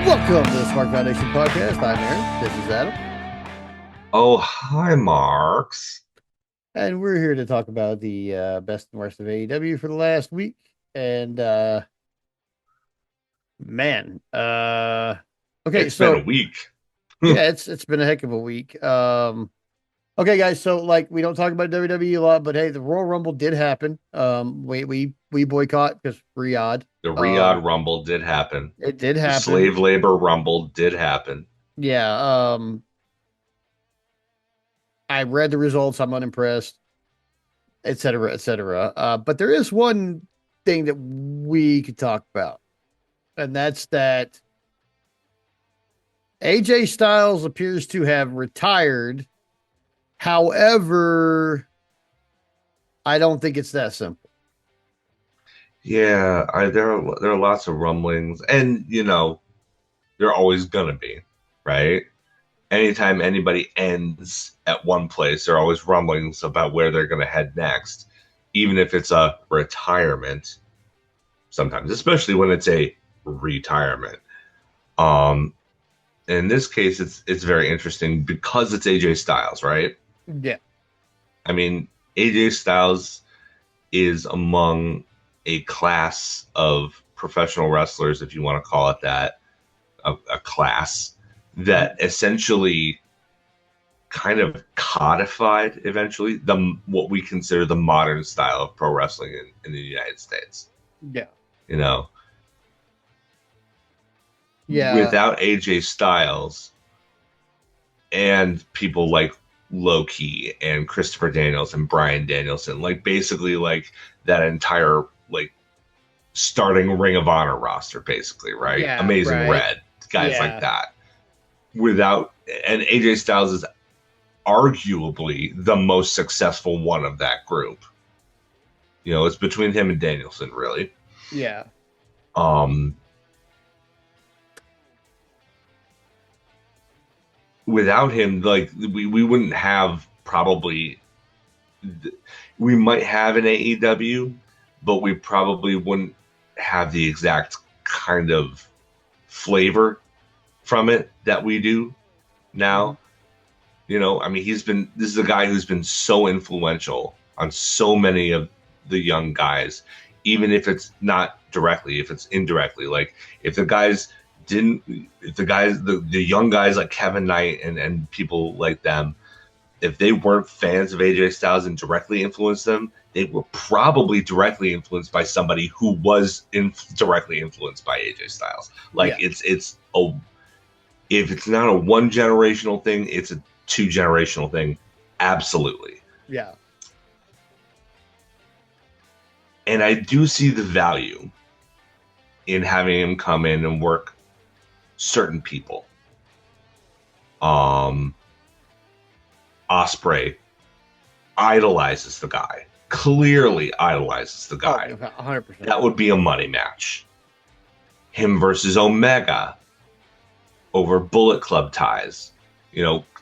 Welcome to the Smark Foundation podcast. I'm Aaron. This is Adam. Oh, hi, Marks. And we're here to talk about the best and worst of AEW for the last week. And man, okay, It's been a so week. yeah, it's been a heck of a week. Okay, guys, so like we don't talk about WWE a lot, but hey, the Royal Rumble did happen. We boycott because Riyadh. The Um, Riyadh Rumble did happen. it did The happen. slave labor Rumble did happen. Yeah. I read the results. I'm unimpressed, et cetera, et cetera. But there is one thing that we could talk about, and that's that AJ Styles appears to have retired. However, I don't think it's that simple. Yeah, there are lots of rumblings, and there are always gonna be, right? Anytime anybody ends at one place, there are always rumblings about where they're gonna head next, even if it's a retirement. Sometimes, especially when it's a retirement. Um, in this case, it's very interesting because it's AJ Styles, right? Yeah. I mean, AJ Styles is among a class of professional wrestlers, if you want to call it that, a class that essentially kind of codified eventually the what we consider the modern style of pro wrestling in the United States. Yeah. You know, Yeah. without AJ Styles and people like Loki and Christopher Daniels and Brian Danielson, like basically like that entire like starting Ring of Honor roster, basically, right? Yeah. Amazing Right. Red, guys like Yeah. that. Without and AJ Styles is arguably the most successful one of that group. It's between him and Danielson, really. Yeah. Um, Without him, like we wouldn't have probably we might have an AEW, but we probably wouldn't have the exact kind of flavor from it that we do Mhm. now. I mean, this is a guy who's been so influential on so many of the young guys, even if it's not directly, if it's indirectly. Like if the guys didn't, if the young guys like Kevin Knight and people like them, if they weren't fans of AJ Styles and directly influenced them, they were probably directly influenced by somebody who was directly influenced by AJ Styles. Like Yeah. it's a if it's not a one generational thing, it's a two generational thing. Absolutely. Yeah. And I do see the value in having him come in and work certain people. Osprey idolizes the guy, clearly idolizes the Oh, guy. 100%. That would be a money match. Him versus Omega over Bullet Club ties.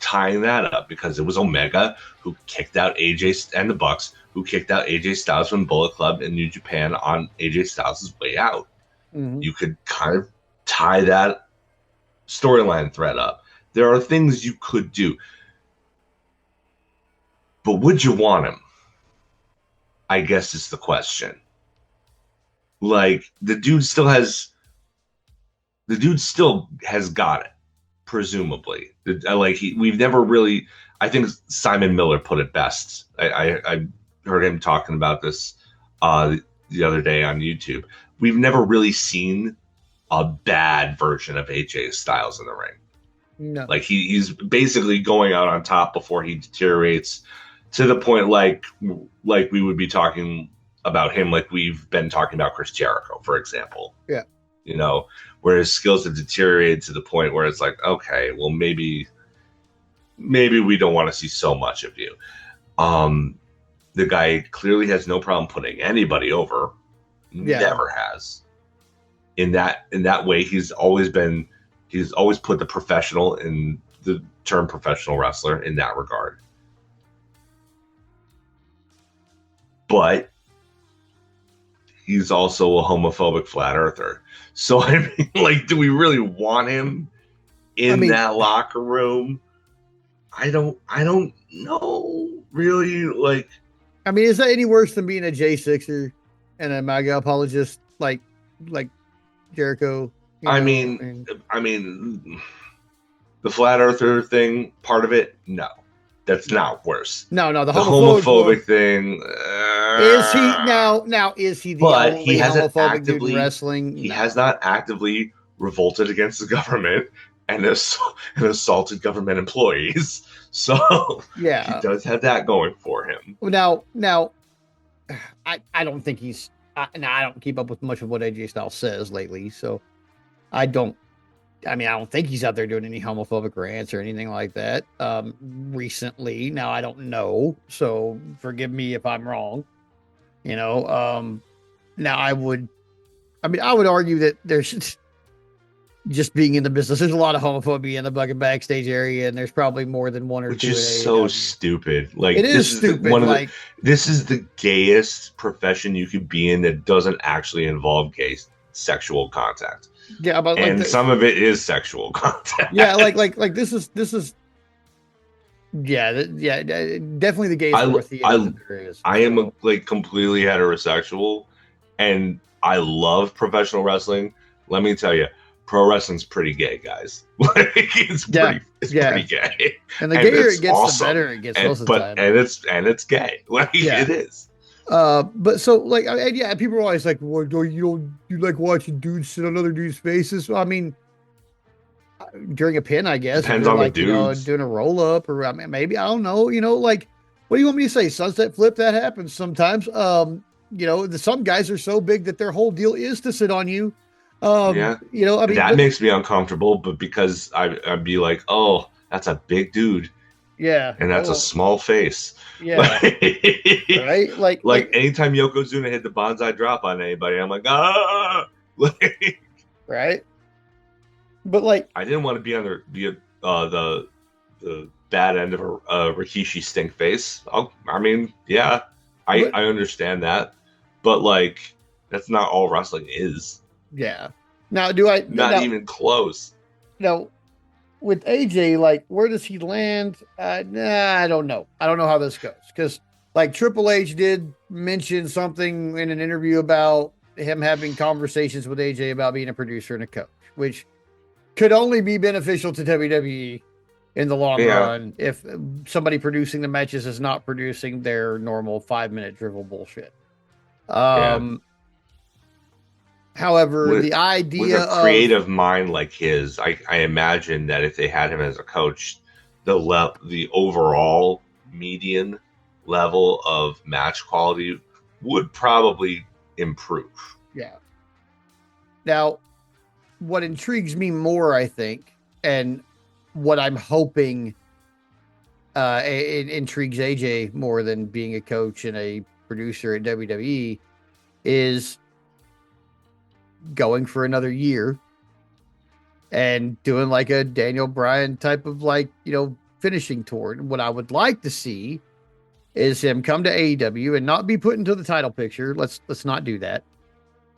Tying that up because it was Omega who kicked out AJ and the Bucks, who kicked out AJ Styles from Bullet Club in New Japan on AJ Styles' way out. Hmm. You could kind of tie that storyline thread up. There are things you could do. But would you want him? I guess is the question. Like the dude still has got it, presumably. We've never really. I think Simon Miller put it best. I heard him talking about this the other day on YouTube. We've never really seen a bad version of AJ Styles in the ring. No. Like he's basically going out on top before he deteriorates to the point like we would be talking about him like we've been talking about Chris Jericho, for example. Yeah. Where his skills have deteriorated to the point where it's like, okay, well maybe we don't want to see so much of you. The guy clearly has no problem putting anybody over. Yeah. Never has. In that way, he's always put the professional in the term professional wrestler in that regard. But he's also a homophobic flat earther. So I mean, like, do we really want him I in mean, that locker room? I don't know really. Like, is that any worse than being a J6er and a MAGA apologist like Jericho? I mean, I mean, the flat earther thing, part of it, no, that's not worse. no, the The homophobic one. homophobic thing, Is he now? Is he the but he only hasn't homophobic dude in actively, wrestling? he No. has not actively revolted against the government and, and assaulted government employees. So he Yeah. does have that going for him. Now, I don't think he's. Now I don't keep up with much of what AJ Styles says lately, so I don't. I don't think he's out there doing any homophobic rants or anything like that. Recently, now I don't know, so forgive me if I'm wrong. You know, now I would. I would argue that there's just being in the business. There's a lot of homophobia in the bucket backstage area, and there's probably more than one or Which two. is so stupid. Like, it is stupid. This is the gayest profession you could be in that doesn't actually involve gay sexual contact. Yeah, but and some of it is sexual contact. Yeah, like this is. Yeah, definitely the gayest sport theater there is. I am like completely heterosexual, and I love professional wrestling. Let me tell you, pro wrestling's pretty gay, guys. Like, it's pretty gay. And the gayer it gets, awesome. The better it gets. Most of the time. And it's gay. Like, it is. But so like, people are always like, "Well, you like watching dudes sit on other dudes' faces?" Well, during a pin, I guess. Depends on like, the dudes. Doing a roll up, or maybe I don't know. Like, what do you want me to say? Sunset flip, that happens sometimes. Some guys are so big that their whole deal is to sit on you. That makes me uncomfortable. But because I'd be like, oh, that's a big dude. Yeah, and that's a small face. Yeah, right. Like anytime Yokozuna hit the bonsai drop on anybody, I'm like, ah, right. But like, I didn't want to be on the bad end of a Rikishi stink face. I understand that, but like, that's not all wrestling is. Yeah. Now, not even close? No. With AJ, like, where does he land? I don't know. I don't know how this goes, because like Triple H did mention something in an interview about him having conversations with AJ about being a producer and a coach, which could only be beneficial to WWE in the long run if somebody producing the matches is not producing their normal 5-minute dribble bullshit. However, the idea with a creative mind like his, I imagine that if they had him as a coach, the overall median level of match quality would probably improve. Yeah. Now, what intrigues me more, I think, and what I'm hoping it intrigues AJ more than being a coach and a producer at WWE, is going for another year and doing like a Daniel Bryan type of finishing tour. What I would like to see is him come to AEW and not be put into the title picture. Let's not do that.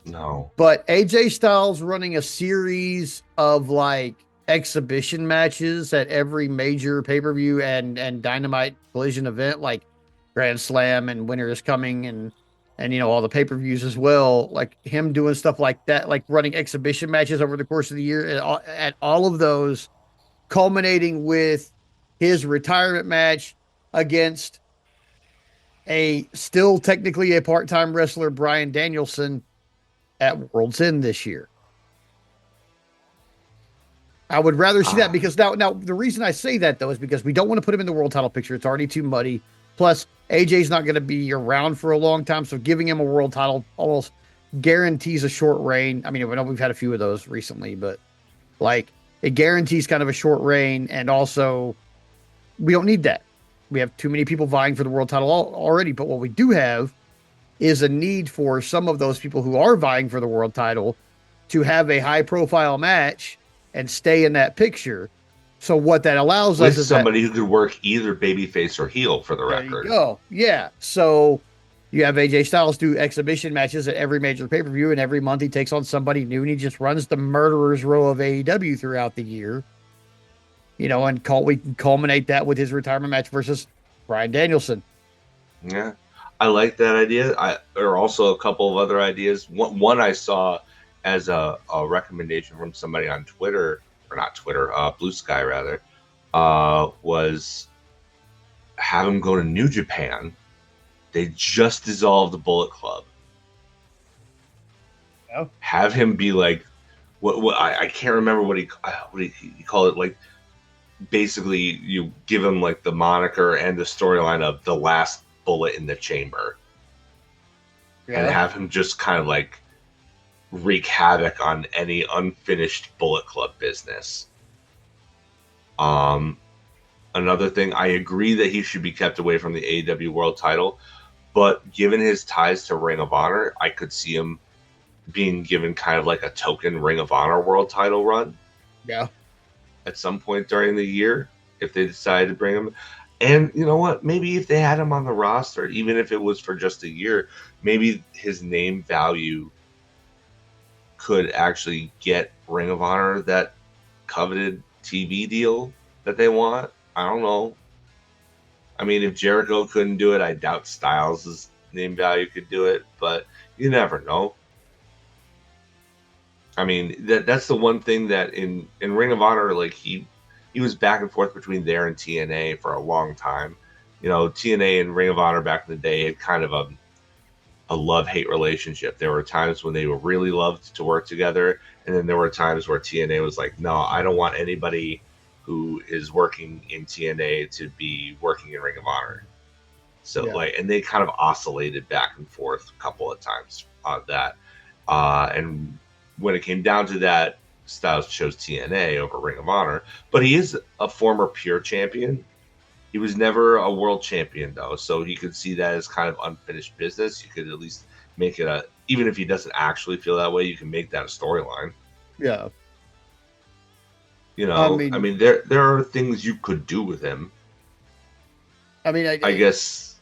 No. But AJ Styles running a series of like exhibition matches at every major pay-per-view and Dynamite Collision event, like Grand Slam and Winter is Coming and all the pay-per-views as well, like him doing stuff like that, like running exhibition matches over the course of the year at all of those, culminating with his retirement match against a still technically a part-time wrestler, Bryan Danielson, at World's End this year. I would rather see that, because now the reason I say that, though, is because we don't want to put him in the world title picture. It's already too muddy. Plus, AJ's not going to be around for a long time, so giving him a world title almost guarantees a short reign. I know we've had a few of those recently, but like, it guarantees kind of a short reign, and also we don't need that. We have too many people vying for the world title already, but what we do have is a need for some of those people who are vying for the world title to have a high-profile match and stay in that picture. So what that allows us is somebody who could work either babyface or heel, for the record. There you go. Yeah. So, You have AJ Styles do exhibition matches at every major pay-per-view, and every month he takes on somebody new, and he just runs the murderer's row of AEW throughout the year. And we can culminate that with his retirement match versus Bryan Danielson. Yeah, I like that idea. There are also a couple of other ideas. One I saw as a recommendation from somebody on Twitter, or not Twitter, Blue Sky rather, was have him go to New Japan. They just dissolved the Bullet Club. Oh. Have him be like, what I can't remember what he called it. Like, basically, you give him like the moniker and the storyline of the last bullet in the chamber, and have him just kind of like wreak havoc on any unfinished Bullet Club business. Another thing, I agree that he should be kept away from the AEW World Title, but given his ties to Ring of Honor, I could see him being given kind of like a token Ring of Honor World Title run. Yeah. At some point during the year, if they decide to bring him. And you know what? Maybe if they had him on the roster, even if it was for just a year, maybe his name value could actually get Ring of Honor that coveted TV deal that they want. I don't know. I mean, if Jericho couldn't do it, I doubt Styles' name value could do it, but you never know. I mean, that's the one thing that in Ring of Honor, like he was back and forth between there and TNA for a long time. TNA and Ring of Honor back in the day had kind of a love-hate relationship. There were times when they were really loved to work together, and then there were times where TNA was like, no, I don't want anybody who is working in TNA to be working in Ring of Honor. So and they kind of oscillated back and forth a couple of times on that. And when it came down to that, Styles chose TNA over Ring of Honor, but he is a former pure champion. He was never a world champion though, so he could see that as kind of unfinished business. You could at least make it even if he doesn't actually feel that way, you can make that a storyline. Yeah. I mean, there are things you could do with him. I mean, I guess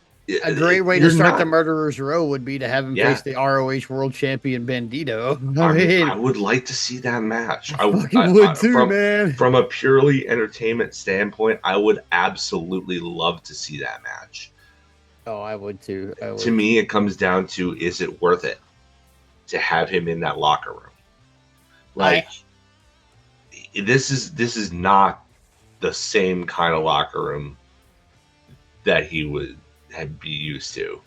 a great way to start the Murderer's Row would be to have him face the ROH World Champion Bandito. I would like to see that match. I would too, man. From a purely entertainment standpoint, I would absolutely love to see that match. Oh, I would too. To me, it comes down to, is it worth it to have him in that locker room? Like, this is not the same kind of locker room that he would be used to.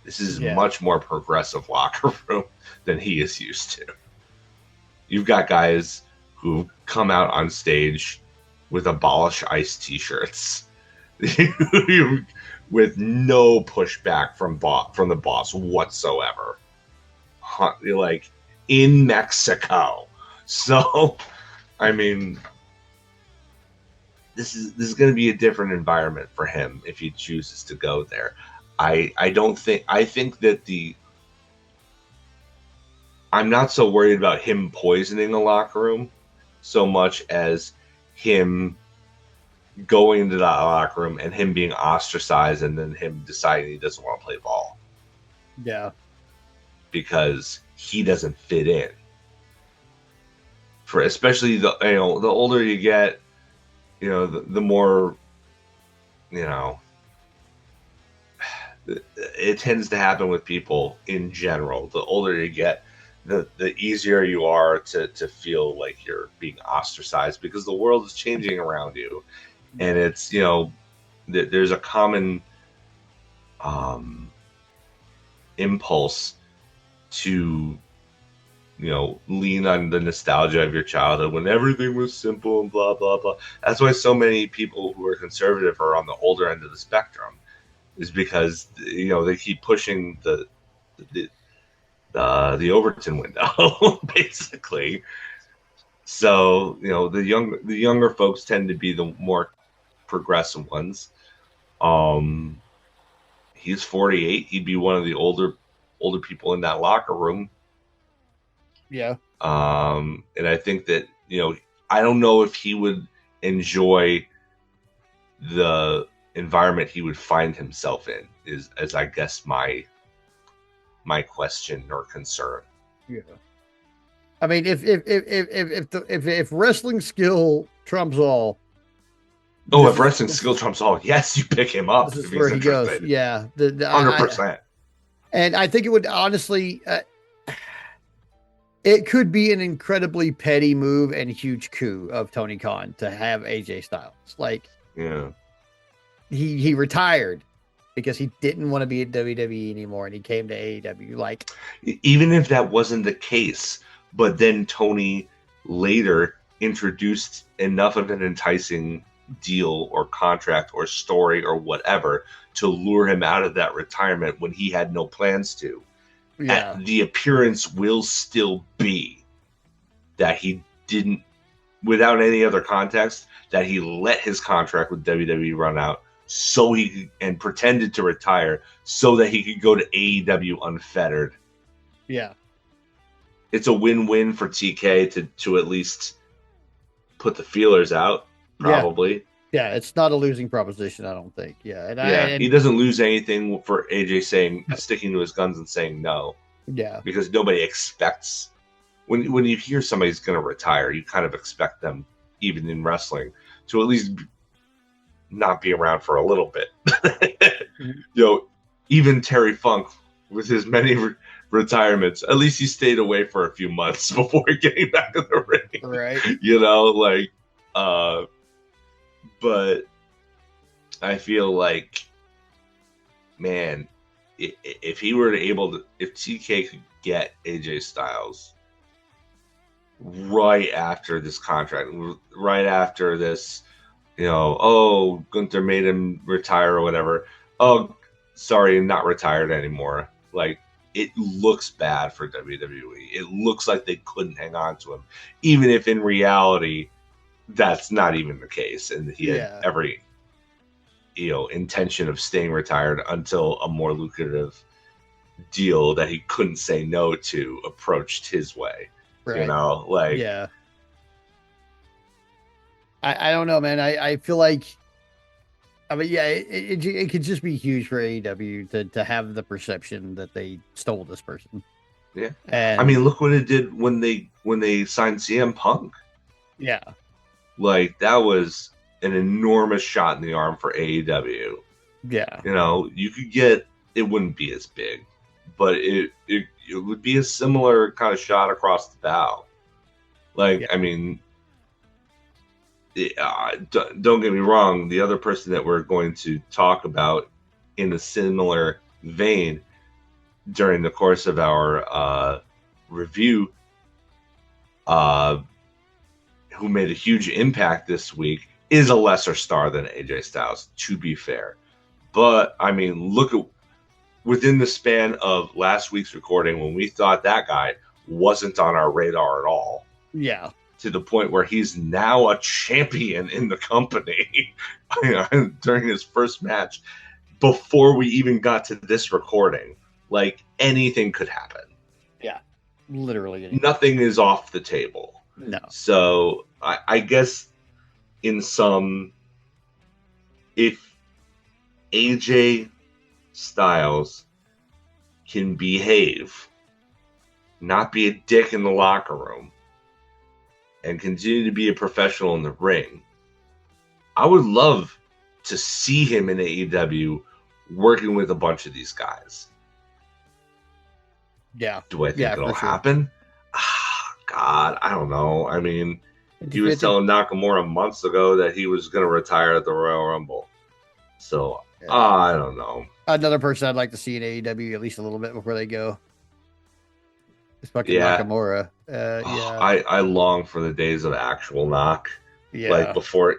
This is much more progressive locker room than he is used to. You've got guys who come out on stage with Abolish ICE t-shirts with no pushback from the boss whatsoever. Like, in Mexico. So, I mean, this is going to be a different environment for him if he chooses to go there. I think that I'm not so worried about him poisoning the locker room so much as him going into that locker room and him being ostracized and then him deciding he doesn't want to play ball. Yeah. Because he doesn't fit in. For especially the older you get, the more, it tends to happen with people in general. The older you get, the easier you are to feel like you're being ostracized because the world is changing around you. And it's, there's a common impulse to, lean on the nostalgia of your childhood when everything was simple and blah, blah, blah. That's why so many people who are conservative are on the older end of the spectrum, is because, they keep pushing the Overton window, basically. So, the younger folks tend to be the more progressive ones. He's 48. He'd be one of the older people in that locker room. Yeah. And I think that, I don't know if he would enjoy the environment he would find himself in, is I guess my my question or concern. Yeah. I mean, if wrestling skill trumps all, if wrestling skill trumps all, yes, you pick him up this is if where he's he goes. interested. Yeah, 100%. And I think it would honestly, it could be an incredibly petty move and huge coup of Tony Khan to have AJ Styles. Like, yeah, he retired because he didn't want to be at WWE anymore, and he came to AEW. Like, even if that wasn't the case, but then Tony later introduced enough of an enticing deal or contract or story or whatever to lure him out of that retirement when he had no plans to. yeah, The appearance will still be that he didn't, without any other context, that he let his contract with WWE run out so he could, and pretended to retire so that he could go to AEW unfettered. yeah. It's a win-win for TK to at least put the feelers out, probably. Yeah, it's not a losing proposition, I don't think. Yeah, He doesn't lose anything for AJ sticking to his guns and saying no. Yeah, because nobody expects when you hear somebody's going to retire, you kind of expect them, even in wrestling, to at least not be around for a little bit. Even Terry Funk, with his many retirements, at least he stayed away for a few months before getting back in the ring. Right. But I feel like, man, if he were if TK could get AJ Styles right after this contract, right after this, Gunther made him retire or whatever. Oh, sorry, not retired anymore. Like, it looks bad for WWE. It looks like they couldn't hang on to him, even if in reality that's not even the case, and he had every intention of staying retired until a more lucrative deal that he couldn't say no to approached his way. Right. Yeah. I don't know, man. I feel like, I mean, yeah, it could just be huge for AEW to have the perception that they stole this person. Yeah. And I mean, look what it did when they signed CM Punk. Yeah. Like, that was an enormous shot in the arm for AEW. Yeah. You could get, it wouldn't be as big, but it would be a similar kind of shot across the bow. Like, I mean, don't get me wrong, the other person that we're going to talk about in a similar vein during the course of our review, who made a huge impact this week, is a lesser star than AJ Styles, to be fair. But, I mean, look at within the span of last week's recording, when we thought that guy wasn't on our radar at all. Yeah. To the point where he's now a champion in the company during his first match before we even got to this recording. Like, anything could happen. Yeah. Literally anything. Nothing is off the table. No. So I guess in some, if AJ Styles can behave, not be a dick in the locker room, and continue to be a professional in the ring, I would love to see him in AEW working with a bunch of these guys. Yeah. Do I think it'll happen? God, I don't know. I mean, he was telling Nakamura months ago that he was going to retire at the Royal Rumble. So, I don't know. Another person I'd like to see in AEW at least a little bit before they go. It's fucking Nakamura. I long for the days of actual knock. Yeah. Like, before,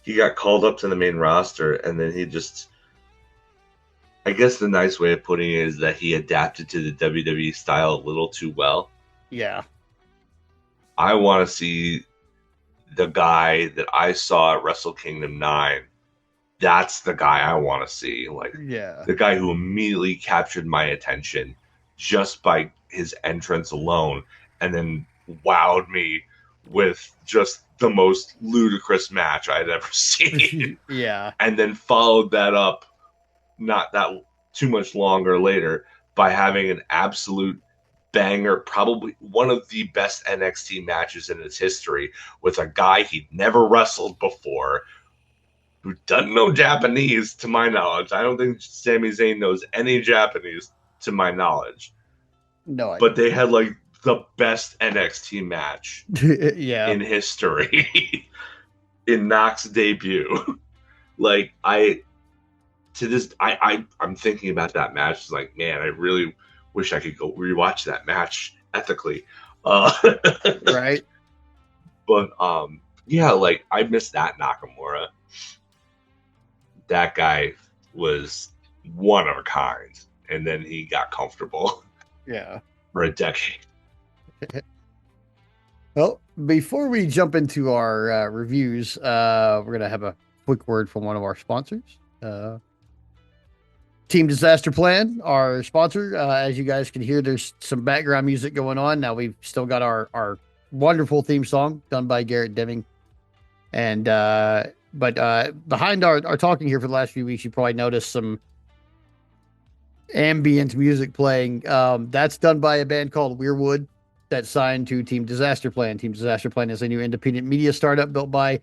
he got called up to the main roster, and then he just, I guess the nice way of putting it is that he adapted to the WWE style a little too well. Yeah. I want to see the guy that I saw at Wrestle Kingdom 9. That's the guy I want to see. Like, the guy who immediately captured my attention just by his entrance alone, and then wowed me with just the most ludicrous match I'd ever seen. Yeah. And then followed that up not that too much longer later by having an absolute banger, probably one of the best NXT matches in its history, with a guy he'd never wrestled before who doesn't know Japanese, to my knowledge. I don't think Sami Zayn knows any Japanese, to my knowledge. No But idea. they had like the best NXT match Yeah. in history in Knox's debut. Like I'm thinking about that match. It's like, man, I really wish I could go rewatch that match ethically. Right. But yeah, like I miss that Nakamura. That guy was one of a kind, and then he got comfortable Yeah. for a decade. Well, before we jump into our reviews, we're gonna have a quick word from one of our sponsors. Team Disaster Plan, our sponsor. As you guys can hear, there's some background music going on. Now we've still got our wonderful theme song done by Garrett Deming. And but behind our talking here for the last few weeks, you probably noticed some ambient music playing. That's done by a band called Weirwood that signed to Team Disaster Plan. Team Disaster Plan is a new independent media startup built by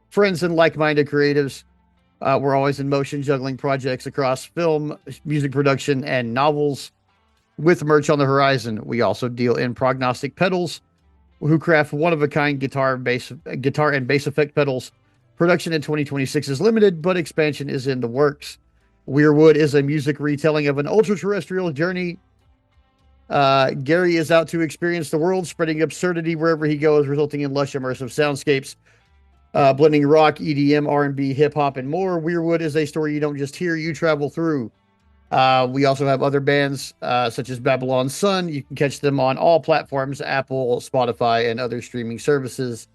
friends and like-minded creatives. We're always in motion, juggling projects across film, music production, and novels. With merch on the horizon, we also deal in prognostic pedals, who craft one-of-a-kind guitar and bass effect pedals. Production in 2026 is limited, but expansion is in the works. Weirwood is a music retelling of an ultra-terrestrial journey. Gary is out to experience the world, spreading absurdity wherever he goes, resulting in lush, immersive soundscapes. Blending rock, EDM, R&B, hip-hop, and more. Weirwood is a story you don't just hear, you travel through. We also have other bands such as Babylon Sun. You can catch them on all platforms, Apple, Spotify, and other streaming services.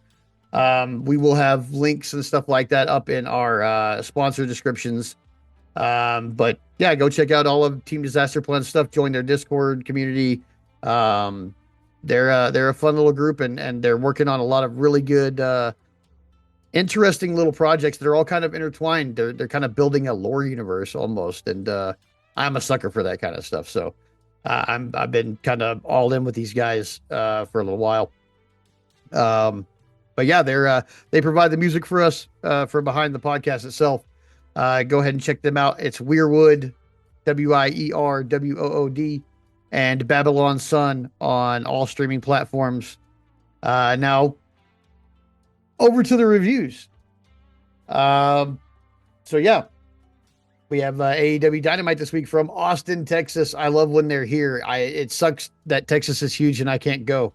We will have links and stuff like that up in our sponsor descriptions. But yeah, go check out all of Team Disaster Plan stuff. Join their Discord community. They're a fun little group, and they're working on a lot of really good interesting little projects that are all kind of intertwined. They're kind of building a lore universe almost, and I'm a sucker for that kind of stuff. So I've been kind of all in with these guys for a little while. But yeah, they provide the music for us for behind the podcast itself. Go ahead and check them out. It's Weirwood, WIERWOOD, and Babylon Sun on all streaming platforms. Now over to the reviews. So yeah, we have AEW Dynamite this week from Austin, Texas. I love when they're here. It sucks that Texas is huge and I can't go.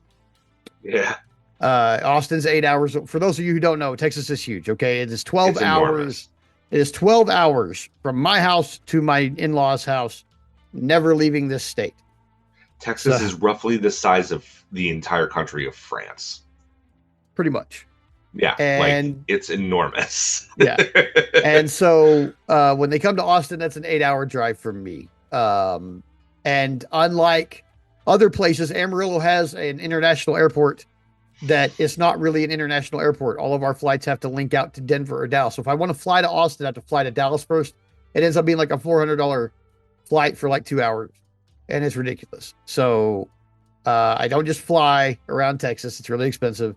Yeah. Austin's 8 hours. For those of you who don't know, Texas is huge. Okay. It is 12 It's hours. enormous. It is 12 hours from my house to my in-laws' house, never leaving this state. Texas is roughly the size of the entire country of France. Pretty much. Yeah, and like it's enormous. Yeah. And so when they come to Austin, that's an 8-hour drive from me. And unlike other places, Amarillo has an international airport that is not really an international airport. All of our flights have to link out to Denver or Dallas. So if I want to fly to Austin, I have to fly to Dallas first. It ends up being like a $400 flight for like 2 hours. And it's ridiculous. So I don't just fly around Texas. It's really expensive.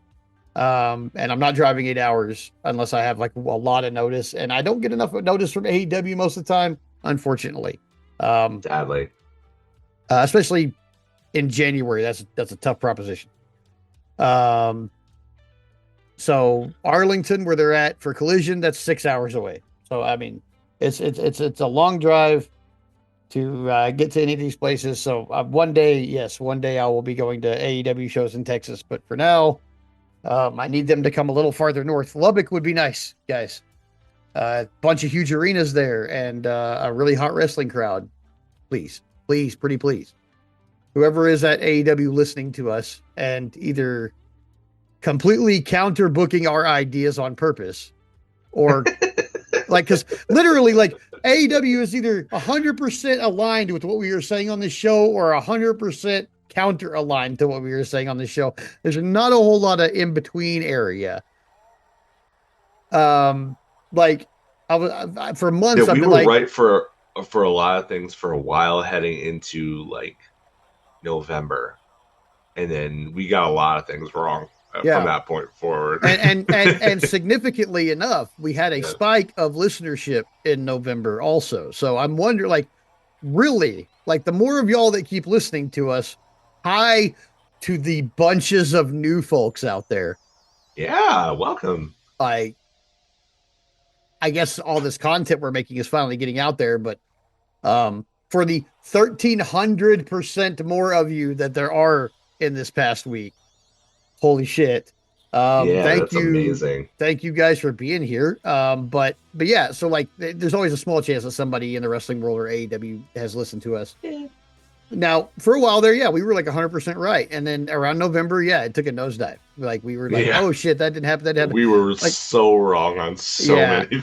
And I'm not driving 8 hours unless I have like a lot of notice, and I don't get enough notice from AEW most of the time, unfortunately. Sadly, especially in January, that's a tough proposition. So Arlington, where they're at for Collision, that's 6 hours away. So I mean, it's a long drive to get to any of these places. So one day I will be going to AEW shows in Texas, but for now. I need them to come a little farther north. Lubbock would be nice, guys. A bunch of huge arenas there and a really hot wrestling crowd. Please, pretty please. Whoever is at AEW listening to us and either completely counter booking our ideas on purpose or like, because literally, like, AEW is either 100% aligned with what we are saying on this show or 100% counter aligned to what we were saying on the show. There's not a whole lot of in between area. Like I was for months. Yeah, I've we been were like, right for for a lot of things for a while heading into like November, and then we got a lot of things wrong from Yeah. that point forward. And significantly enough, we had a Yeah. spike of listenership in November also. So I'm wondering, like, really, like the more of y'all that keep listening to us, hi to the bunches of new folks out there. Yeah, welcome. I I guess all this content we're making is finally getting out there, but for the 1,300% more of you that there are in this past week, holy shit. Yeah, Thank that's you. amazing. Thank you guys for being here. But yeah, so like there's always a small chance that somebody in the wrestling world or AEW has listened to us. Yeah. Now, for a while there, yeah, we were like 100% right. And then around November, yeah, it took a nosedive. Like we were like, Yeah. oh shit, that didn't happen. That didn't happen. We were Like, so wrong on so yeah. many A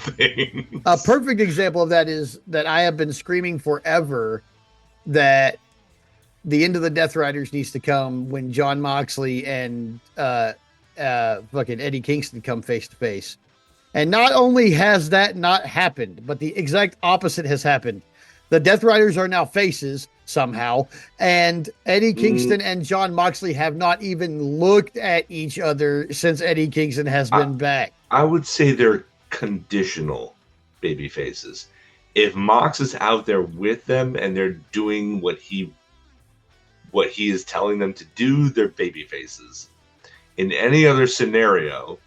things. perfect example of that is that I have been screaming forever that the end of the Death Riders needs to come when John Moxley and fucking Eddie Kingston come face to face. And not only has that not happened, but the exact opposite has happened. The Death Riders are now faces somehow, and Eddie Kingston and John Moxley have not even looked at each other since Eddie Kingston has I, been back. I would say they're conditional baby faces. If Mox is out there with them and they're doing what he is telling them to do, they're baby faces. In any other scenario,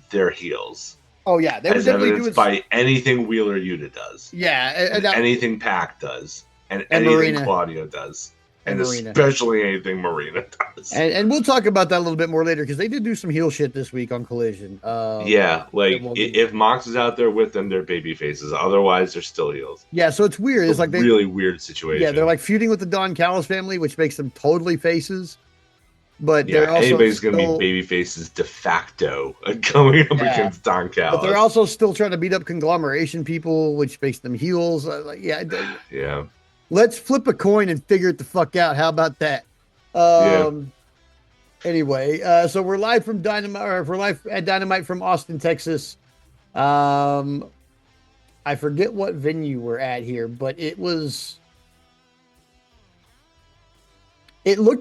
they're heels. Oh yeah, they were As definitely evidenced doing. by anything Wheeler Yuta does. Yeah, And anything Pac does. And anything Marina. Claudio does. And Marina. especially anything Marina does. And we'll talk about that a little bit more later because they did do some heel shit this week on Collision. Yeah, like if Mox is out there with them, they're baby faces. Otherwise, they're still heels. Yeah, so it's weird. It's like really weird situation. Yeah, they're like feuding with the Don Callis family, which makes them totally faces. But yeah, they're also anybody's going to be baby faces de facto coming up against Don Callis. But they're also still trying to beat up conglomeration people, which makes them heels. Yeah. Let's flip a coin and figure it the fuck out. How about that? Anyway, so we're live from Dynamite, or we're live at Dynamite from Austin, Texas. I forget what venue we're at here, but it looked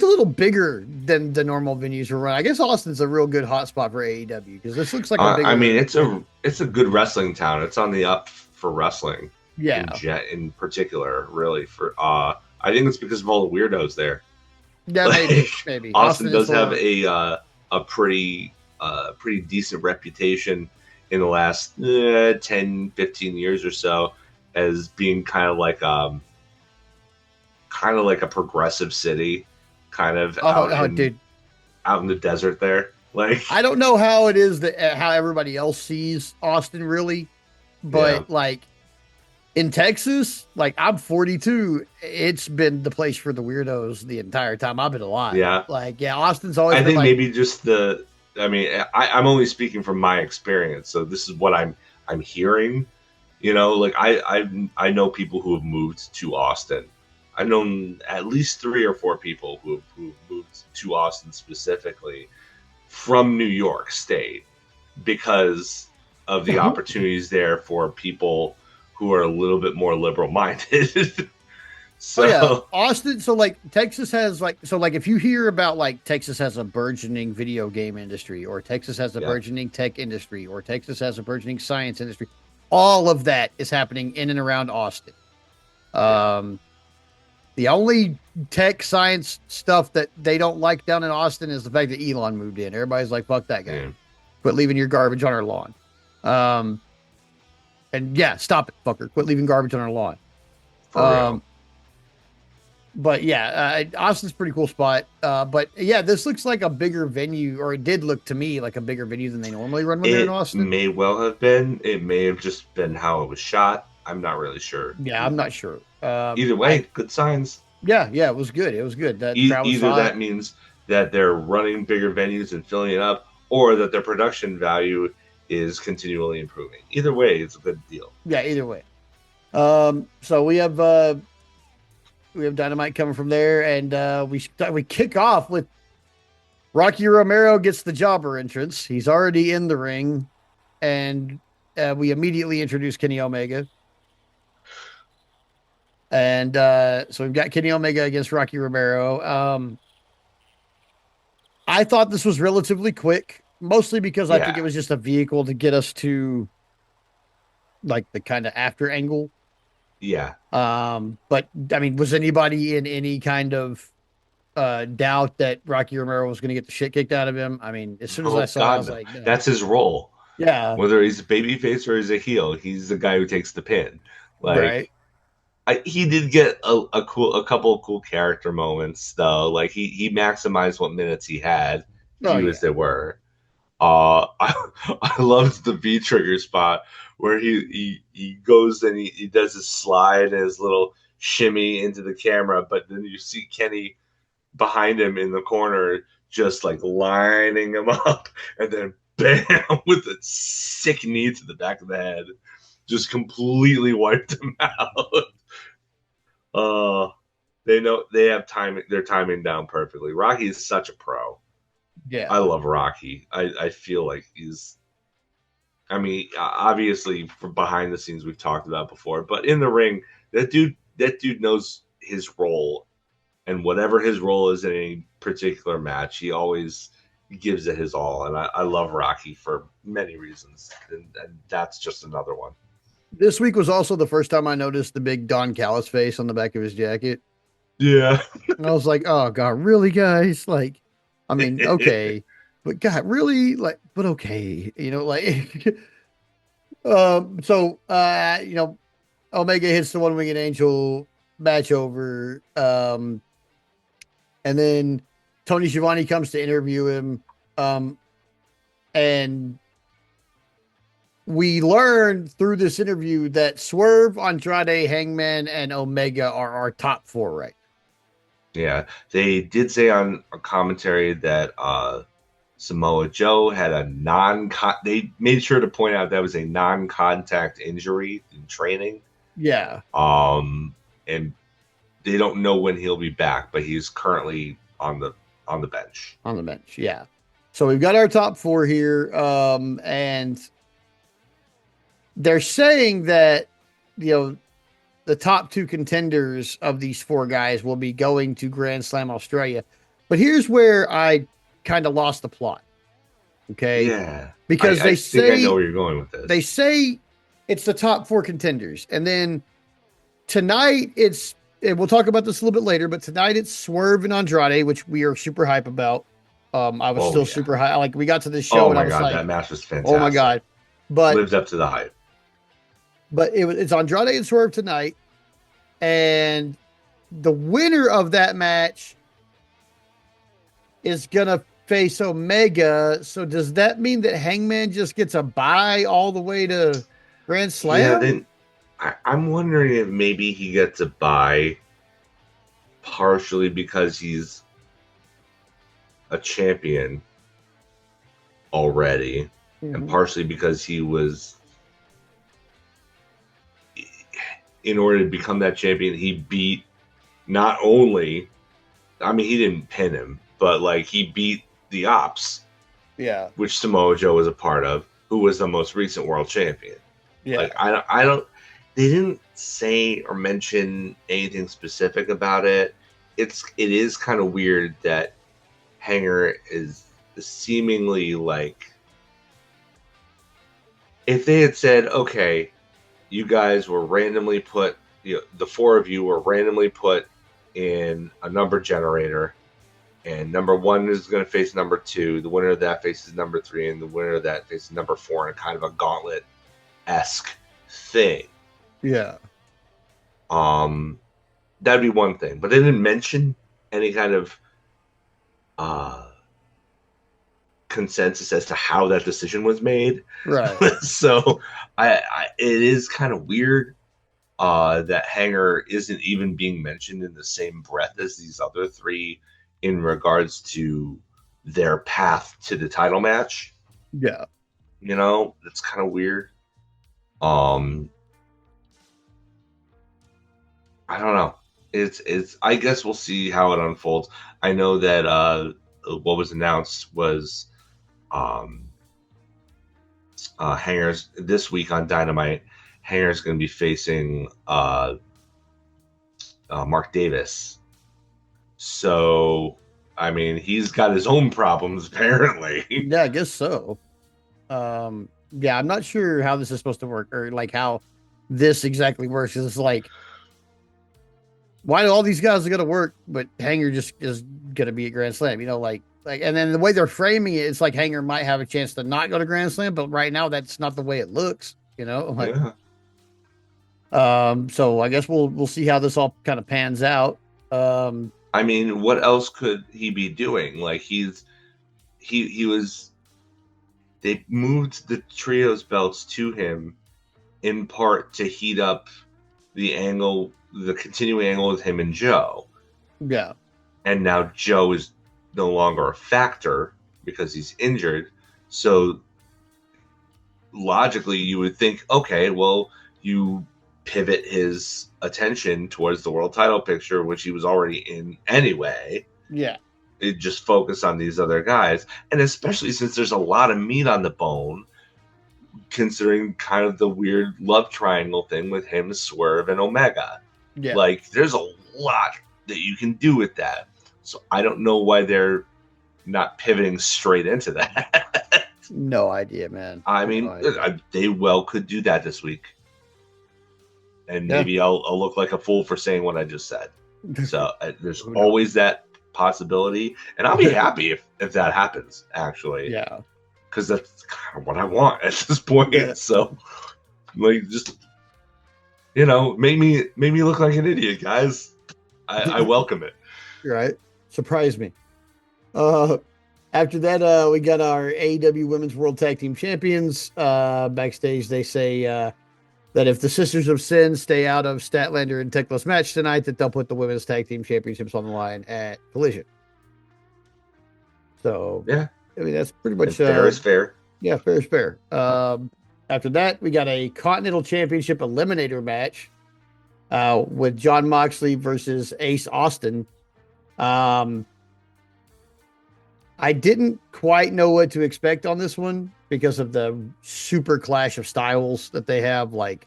a little bigger than the normal venues we're running. I guess Austin's a real good hotspot for AEW because this looks like a bigger. I mean, it's a good wrestling town. It's on the up for wrestling. Yeah. In particular, really for I think it's because of all the weirdos there. Yeah, maybe. Austin does have a pretty decent reputation in the last 10, 15 years or so as being kind of like a progressive city, kind of out in the desert there. Like I don't know how it is that how everybody else sees Austin really, but like in Texas, like I'm 42, it's been the place for the weirdos the entire time I've been alive. Yeah, Austin's always. I think maybe just the. I mean, I'm only speaking from my experience, so this is what I'm hearing. You know, like I know people who have moved to Austin. I've known at least 3 or 4 people who moved to Austin specifically from New York State because of the opportunities there for people who are a little bit more liberal minded. So Austin. So like Texas has like if you hear about like Texas has a burgeoning video game industry, or Texas has a burgeoning tech industry, or Texas has a burgeoning science industry, all of that is happening in and around Austin. The only tech science stuff that they don't like down in Austin is the fact that Elon moved in. Everybody's like, fuck that guy. Quit leaving your garbage on our lawn. And yeah, stop it, fucker. Quit leaving garbage on our lawn. But yeah, Austin's a pretty cool spot. But yeah, this looks like a bigger venue, or it did look to me like a bigger venue than they normally run when they're in Austin. It may well have been. It may have just been how it was shot. I'm not really sure. Yeah, I'm not sure. Either way, good signs. Yeah, it was good. It was good. Either that means that they're running bigger venues and filling it up, or that their production value is continually improving. Either way, it's a good deal. Yeah, either way. So we have Dynamite coming from there, and we kick off with Rocky Romero gets the jobber entrance. He's already in the ring, and we immediately introduce Kenny Omega. And so we've got Kenny Omega against Rocky Romero. I thought this was relatively quick, mostly because I think it Yeah, was just a vehicle to get us to like the kind of after angle. yeah. But I mean, was anybody in any kind of doubt that Rocky Romero was going to get the shit kicked out of him? I mean, as soon as I Oh saw it, I God, was no. like, no. That's his role. Yeah, Whether he's a babyface or he's a heel, he's the guy who takes the pin. right. Like he did get a couple of cool character moments though. Like he maximized what minutes he had, Oh few as yeah. there were. I loved the V trigger spot where he goes and he does his slide and his little shimmy into the camera, but then you see Kenny behind him in the corner, just like lining him up, and then bam with a sick knee to the back of the head, just completely wiped him out. Uh, they know they have timing. Their timing down perfectly. Rocky is such a pro. I Yeah. love Rocky. I feel like he's. I mean, obviously, from behind the scenes we've talked about before, but in the ring, that dude knows his role, and whatever his role is in a particular match, he always gives it his all. And I love Rocky for many reasons, and that's just another one. This week was also the first time I noticed the big Don Callis face on the back of his jacket. Yeah. And I was like, oh God, really, guys? Like, I mean, okay, but God, really? Like, but okay, like Omega hits the one winged angel match over. And then Tony Schiavone comes to interview him. Um, and we learned through this interview that Swerve, Andrade, Hangman, and Omega are our top four, right? Yeah, they did say on a commentary that Samoa Joe had a they made sure to point out that was a non-contact injury in training. Yeah. And they don't know when he'll be back, but he's currently on the bench. On the bench. Yeah. So we've got our top four here. And they're saying that, the top two contenders of these four guys will be going to Grand Slam Australia. But here's where I kind of lost the plot. Okay. Yeah, Because I think I know where you're going with this. they say it's the top four contenders. And then tonight and we'll talk about this a little bit later, but tonight it's Swerve and Andrade, which we are super hype about. I was still super high. Like we got to this show and I was God, like, that match was fantastic. oh my God. But lived up to the hype. But it's Andrade and Swerve tonight. And the winner of that match is going to face Omega. So does that mean that Hangman just gets a bye all the way to Grand Slam? Yeah, then I'm wondering if maybe he gets a bye partially because he's a champion already, and partially because he was, in order to become that champion, he beat not only, I mean, he didn't pin him, but like he beat the Ops, Yeah. which Samoa Joe was a part of, who was the most recent world champion. Yeah. Like I don't, they didn't say or mention anything specific about it. It is kind of weird that Hanger is seemingly like, if they had said, okay, you guys were randomly put, the four of you were randomly put in a number generator, and number one is going to face number two, the winner of that faces number three, and the winner of that faces number four, in a kind of a gauntlet-esque thing. Yeah. That'd be one thing, but they didn't mention any kind of consensus as to how that decision was made. Right. So it is kind of weird that Hanger isn't even being mentioned in the same breath as these other three in regards to their path to the title match. Yeah. It's kind of weird. I don't know. It's I guess we'll see how it unfolds. I know that what was announced was Hanger's this week on Dynamite. Hanger's going to be facing Mark Davis. So, I mean, he's got his own problems apparently. Yeah, I guess so. Yeah, I'm not sure how this is supposed to work or like how this exactly works. It's like, why do all these guys are going to work, but Hanger just is going to be at Grand Slam? You know, and then the way they're framing it, it's like Hanger might have a chance to not go to Grand Slam, but right now that's not the way it looks. You know, like, Yeah. so I guess we'll see how this all kind of pans out. I mean, what else could he be doing? Like he was. They moved the trios belts to him in part to heat up the angle, the continuing angle with him and Joe. Yeah. And now Joe is no longer a factor because he's injured. So logically, you would think, okay, well, you pivot his attention towards the world title picture, which he was already in anyway. Yeah. It just focus on these other guys. And especially since there's a lot of meat on the bone, considering kind of the weird love triangle thing with him, Swerve, and Omega. Yeah. Like, there's a lot that you can do with that. So I don't know why they're not pivoting straight into that. No idea, man. I mean, they well could do that this week. And maybe I'll look like a fool for saying what I just said. So there's always that possibility. And I'll be happy if that happens, actually. Yeah. Because that's kind of what I want at this point. Yeah. So, like, just, you know, make me look like an idiot, guys. I welcome it. Right. Surprise me. After that, we got our AEW Women's World Tag Team Champions. Backstage, they say that if the Sisters of Sin stay out of Statlander and Tekla's match tonight, that they'll put the Women's Tag Team Championships on the line at Collision. So, yeah. I mean, that's pretty much fair is fair. Yeah, fair is fair. After that, we got a Continental Championship Eliminator match with Jon Moxley versus Ace Austin. I didn't quite know what to expect on this one because of the super clash of styles that they have. Like,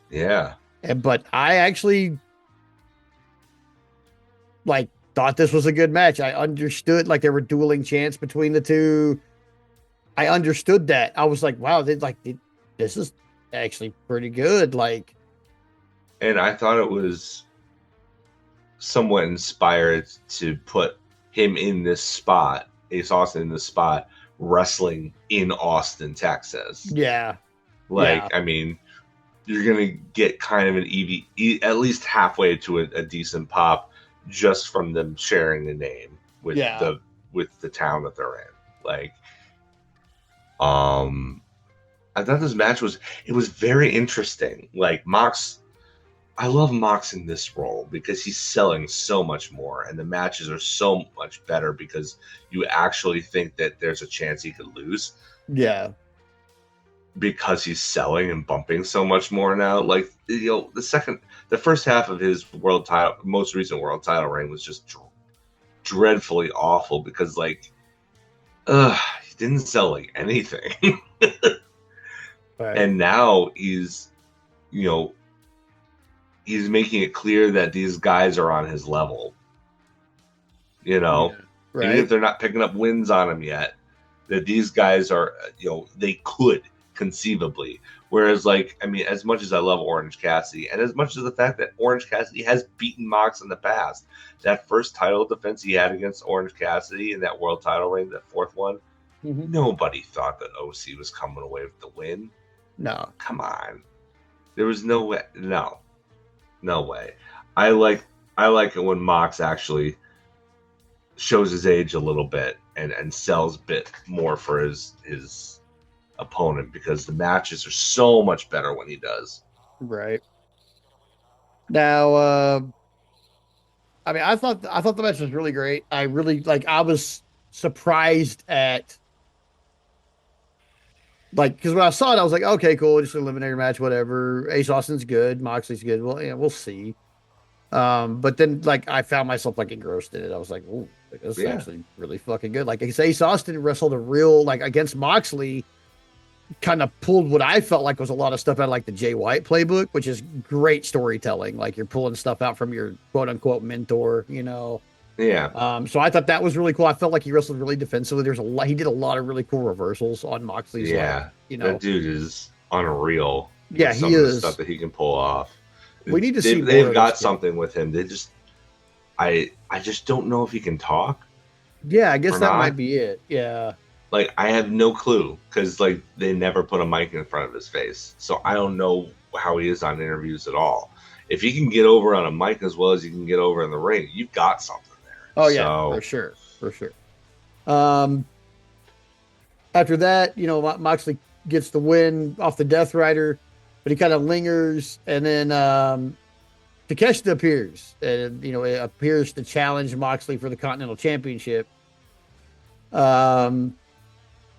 yeah, but I actually thought this was a good match. I understood there were dueling chants between the two. I understood that. I was like, wow, this is actually pretty good. And I thought it was somewhat inspired to put him in this spot, Ace Austin in this spot, wrestling in Austin, Texas. Yeah. I mean, you're going to get kind of an at least halfway to a decent pop just from them sharing the name with the town that they're in. I thought this match was very interesting. Mox, I love Mox in this role because he's selling so much more, and the matches are so much better because you actually think that there's a chance he could lose. Yeah. Because he's selling and bumping so much more now. The first half of his most recent world title reign was just dreadfully awful because he didn't sell anything. Right. And now he's making it clear that these guys are on his level. Right. Even if they're not picking up wins on him yet, that these guys are, they could conceivably. Whereas, as much as I love Orange Cassidy, and as much as the fact that Orange Cassidy has beaten Mox in the past, that first title defense he had against Orange Cassidy in that world title reign, that fourth one, nobody thought that OC was coming away with the win. No. Come on. There was no way. No way. I like it when Mox actually shows his age a little bit and sells a bit more for his opponent because the matches are so much better when he does. Right. Now, I thought the match was really great. I really I was surprised at because when I saw it, I was like, okay, cool, just an eliminator match, whatever. Ace Austin's good, Moxley's good. Well, yeah, we'll see. But then I found myself engrossed in it. I was like, oh, this is actually really fucking good. Ace Austin wrestled a real against Moxley. kind of pulled what I felt like was a lot of stuff out of like the Jay White playbook, which is great storytelling. Like you're pulling stuff out from your quote unquote mentor, you know. Yeah. So I thought that was really cool. I felt like he wrestled really defensively. There's a lot. He did a lot of really cool reversals on Moxley's. Yeah. Like, you know, that dude is unreal. Yeah, with some he of the is. stuff that he can pull off. We need to see. They've got something with him. I just don't know if he can talk. Yeah, I guess that not. might be it. Yeah. Like I have no clue because like they never put a mic in front of his face, so I don't know how he is on interviews at all. If he can get over on a mic as well as he can get over in the ring, you've got something there. Oh yeah, for sure. After that, you know, Moxley gets the win off the Death Rider, but he kind of lingers, and then Takeshita appears, and you know, it appears to challenge Moxley for the Continental Championship.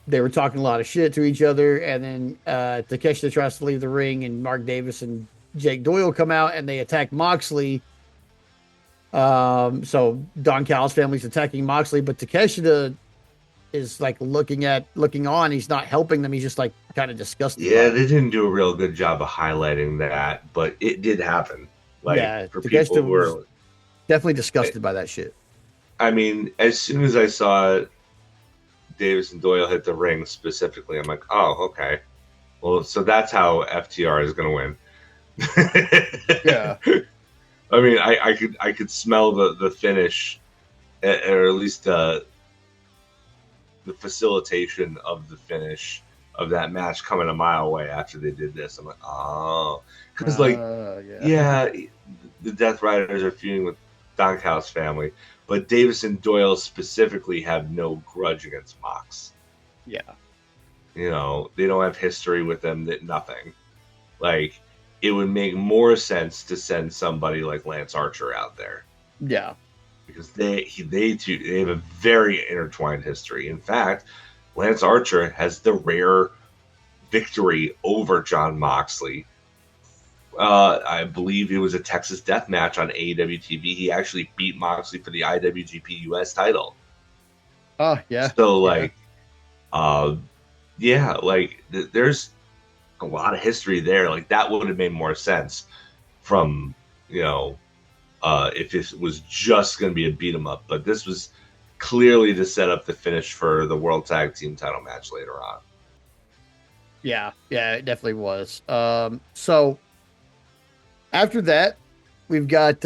They were talking a lot of shit to each other, and then Takeshita tries to leave the ring, and Mark Davis and Jake Doyle come out, and they attack Moxley. So Don Callis' family's attacking Moxley, but Takeshita is like looking on. He's not helping them. He's just like kind of disgusted. Yeah, they didn't do a real good job of highlighting that, but it did happen. Like, yeah, for people who were definitely disgusted by that shit. I mean, as soon as I saw Davis and Doyle hit the ring specifically, I'm like, oh, okay. Well, so that's how FTR is going to win. Yeah. I mean, I could smell the finish, or at least the facilitation of the finish of that match coming a mile away after they did this. I'm like, oh, because yeah, the Death Riders are feuding with Don Callis' family, but Davis and Doyle specifically have no grudge against Mox. Yeah, you know, they don't have history with them. That nothing. Like, it would make more sense to send somebody like Lance Archer out there. Yeah. Because they have a very intertwined history. In fact, Lance Archer has the rare victory over Jon Moxley. I believe it was a Texas Death Match on AEW TV. He actually beat Moxley for the IWGP US title. Oh, yeah. So, there's a lot of history there. Like, that would have made more sense from, you know, if it was just going to be a beat 'em up, but this was clearly to set up the finish for the World Tag Team title match later on. Yeah, it definitely was. So after that, we've got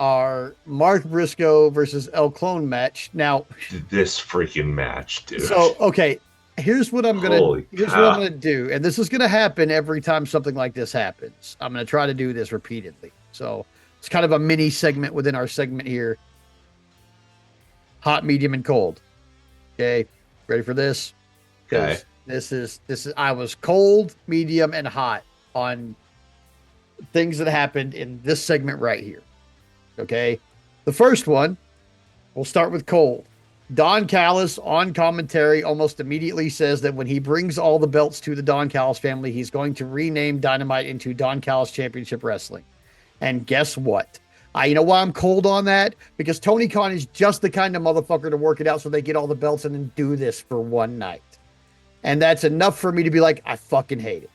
our Mark Briscoe versus El Clone match. Now, this freaking match, dude. So, okay, here's what I'm gonna do, and this is gonna happen every time something like this happens. I'm gonna try to do this repeatedly. So it's kind of a mini segment within our segment here. Hot, medium, and cold. Okay, ready for this? Okay. This is. I was cold, medium, and hot on things that happened in this segment right here. Okay, the first one, we'll start with cold. Don Callis on commentary almost immediately says that when he brings all the belts to the Don Callis family, he's going to rename Dynamite into Don Callis Championship Wrestling. And guess what? You know why I'm cold on that? Because Tony Khan is just the kind of motherfucker to work it out so they get all the belts and then do this for one night. And that's enough for me to be like, I fucking hate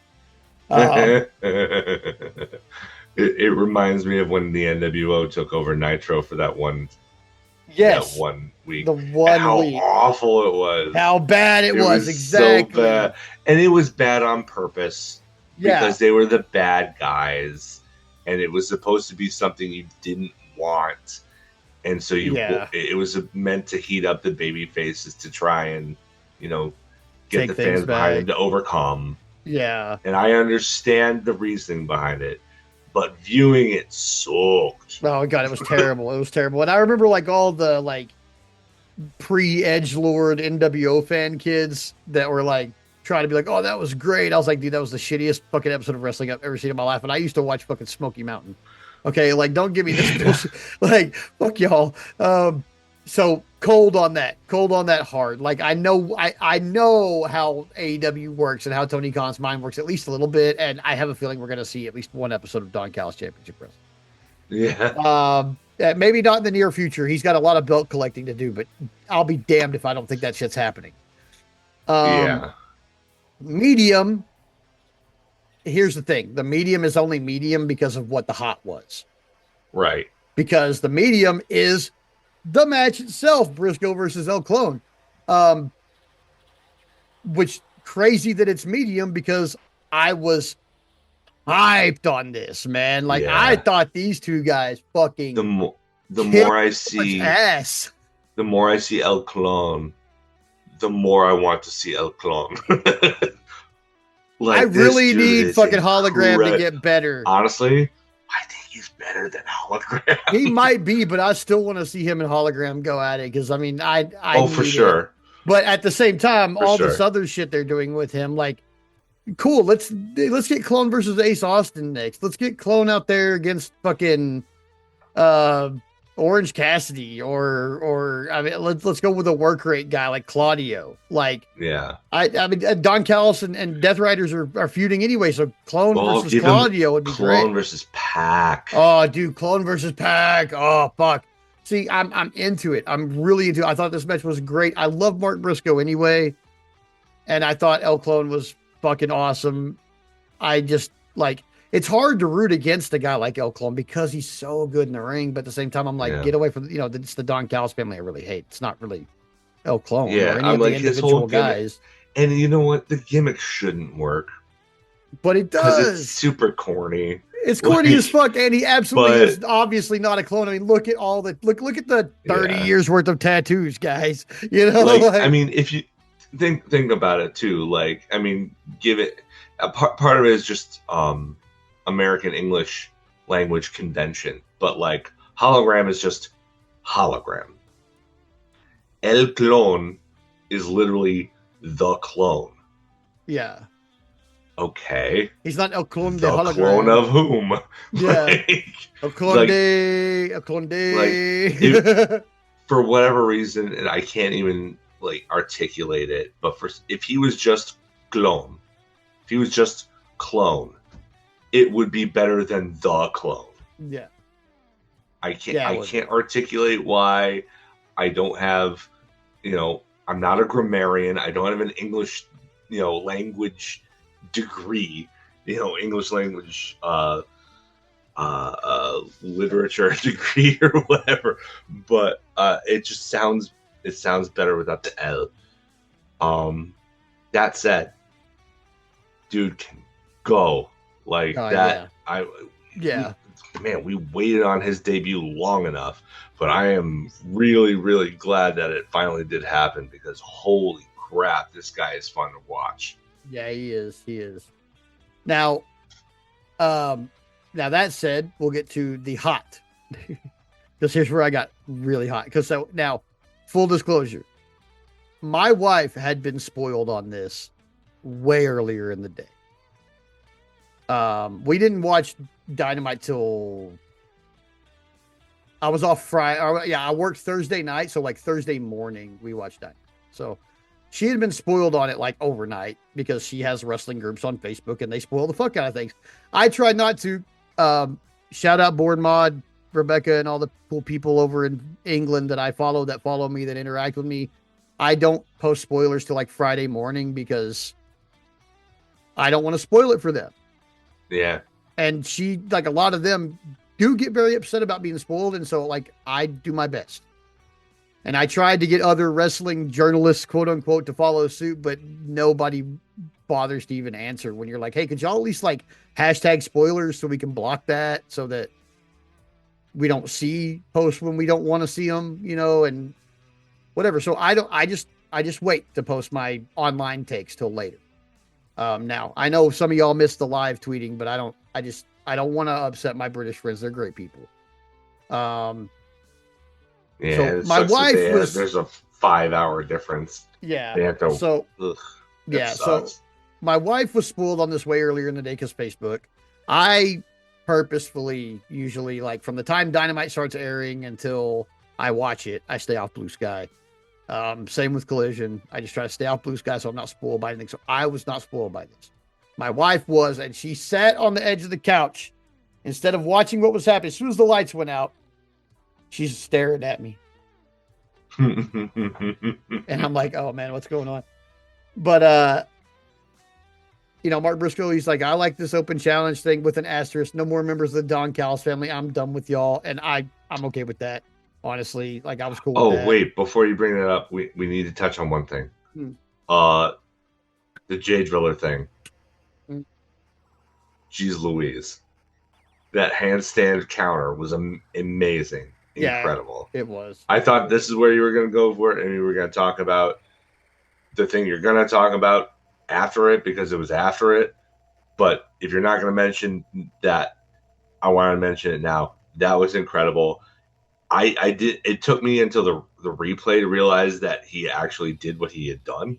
it. It reminds me of when the NWO took over Nitro for that one. Yes. That 1 week. The 1 week. How awful it was. How bad it was. Exactly. So bad. And it was bad on purpose. Yeah. Because they were the bad guys. And it was supposed to be something you didn't want. And so it was meant to heat up the baby faces to try and, you know, get take the fans behind them to overcome. Yeah. And I understand the reasoning behind it. But viewing it sucked. Oh god, it was terrible. It was terrible. And I remember like all the like pre-edgelord NWO fan kids that were like trying to be like, oh, that was great. I was like, dude, that was the shittiest fucking episode of wrestling I've ever seen in my life. And I used to watch fucking Smoky Mountain. Okay, like don't give me this bullshit. Like, fuck y'all. So cold on that hard. Like I know how AEW works and how Tony Khan's mind works at least a little bit, and I have a feeling we're going to see at least one episode of Don Callis Championship Wrestling. Yeah. Maybe not in the near future. He's got a lot of belt collecting to do, but I'll be damned if I don't think that shit's happening. Yeah. Medium. Here's the thing: the medium is only medium because of what the hot was. Right. Because the medium is the match itself, Briscoe versus El Clone. Um, which crazy that it's medium because I was hyped on this, man. Like I Yeah. thought these two guys The fucking more the kicked more I so much see ass. the more I see El Clone, the more I want to see El Clone. I Like this really dude need is fucking hologram to incredible. get better. Honestly, I think he's better than He hologram. might be, but I still want to see him and hologram go at it because I mean I Oh, for need it. sure. But at the same time, For all this sure. other shit they're doing with him, like cool. Let's get Clone versus Ace Austin next. Let's get Clone out there against fucking uh Orange Cassidy or I mean let's go with a work rate guy like Claudio. Like Yeah. I mean Don Callis and Death Riders are feuding anyway, so Clone Well, versus give him Claudio would be great. Clone versus Pack. Oh, dude, Clone versus Pac. Oh, fuck. See, I'm into it. I'm really into it. I thought this match was great. I love Mark Briscoe anyway, and I thought El Clone was fucking awesome. I just like it's hard to root against a guy like El Clone because he's so good in the ring, but at the same time, I'm like, Yeah. get away from it's the Don Callis family I really hate. It's not really El Clone or Yeah. any I'm of the like his whole individual gimmick. guys, And you know what? The gimmick shouldn't work but it because it's does. super corny. It's corny as fuck, and he absolutely But is obviously not a clone. I mean, look at all the look at the 30 yeah, years worth of tattoos, guys. You know, like I like mean, if you think about it too, like I mean, give it a part of it is just American English language convention, but like hologram is just hologram. El clone is literally the clone. yeah, Okay, he's not El Clone de the clone hologram. of whom? Yeah, like, El Clone like, de El Clone like if de. for whatever reason, and I can't even like articulate it, but for if he was just clone, if he was just clone, it would be better than the clone. Yeah, I can't yeah, I can't articulate why. I don't have, I'm not a grammarian. I don't have an English, language degree, English language literature degree or whatever. But it sounds better without the L. That said, dude can go like that. Yeah. We waited on his debut long enough, but I am really, really glad that it finally did happen because holy crap, this guy is fun to watch. Yeah, he is. He is. Now, now that said, we'll get to the hot. Because here's where I got really hot. Because so now, full disclosure, my wife had been spoiled on this way earlier in the day. We didn't watch Dynamite till I was off Friday. I worked Thursday night, so like Thursday morning we watched Dynamite. So she had been spoiled on it like overnight because she has wrestling groups on Facebook and they spoil the fuck out of things. I tried not to. Shout out Board Mod, Rebecca, and all the cool people over in England that I follow, that follow me, that interact with me. I don't post spoilers till like Friday morning because I don't want to spoil it for them. Yeah. And she, like a lot of them, do get very upset about being spoiled. And so, like, I do my best. And I tried to get other wrestling journalists, quote unquote, to follow suit, but nobody bothers to even answer when you're like, hey, could y'all at least like hashtag spoilers so we can block that so that we don't see posts when we don't want to see them, and whatever. So I just wait to post my online takes till later. Now I know some of y'all missed the live tweeting, but I don't want to upset my British friends. They're great people. Yeah. So my wife there's a 5-hour difference. Yeah. They have to. So Ugh, yeah. So my wife was spoiled on this way earlier in the day because Facebook. I purposefully usually like from the time Dynamite starts airing until I watch it, I stay off Blue Sky. Same with Collision. I just try to stay off Blue Sky so I'm not spoiled by anything. So I was not spoiled by this. My wife was, and she sat on the edge of the couch instead of watching what was happening. As soon as the lights went out, she's staring at me. And I'm like, oh man, what's going on? But Mark Briscoe, he's like, I like this open challenge thing with an asterisk. No more members of the Don Callis family. I'm done with y'all. And I'm okay with that. Honestly, like I was cool with Oh, that. wait, before you bring that up, we need to touch on one thing. Hmm. The Jay Driller thing. Hmm. Jeez Louise. That handstand counter was amazing. Incredible. Yeah, it was. I thought this is where you were going to go for it, and you were going to talk about the thing you're going to talk about after it because it was after it. But if you're not going to mention that, I want to mention it now. That was incredible. I did. It took me until the replay to realize that he actually did what he had done.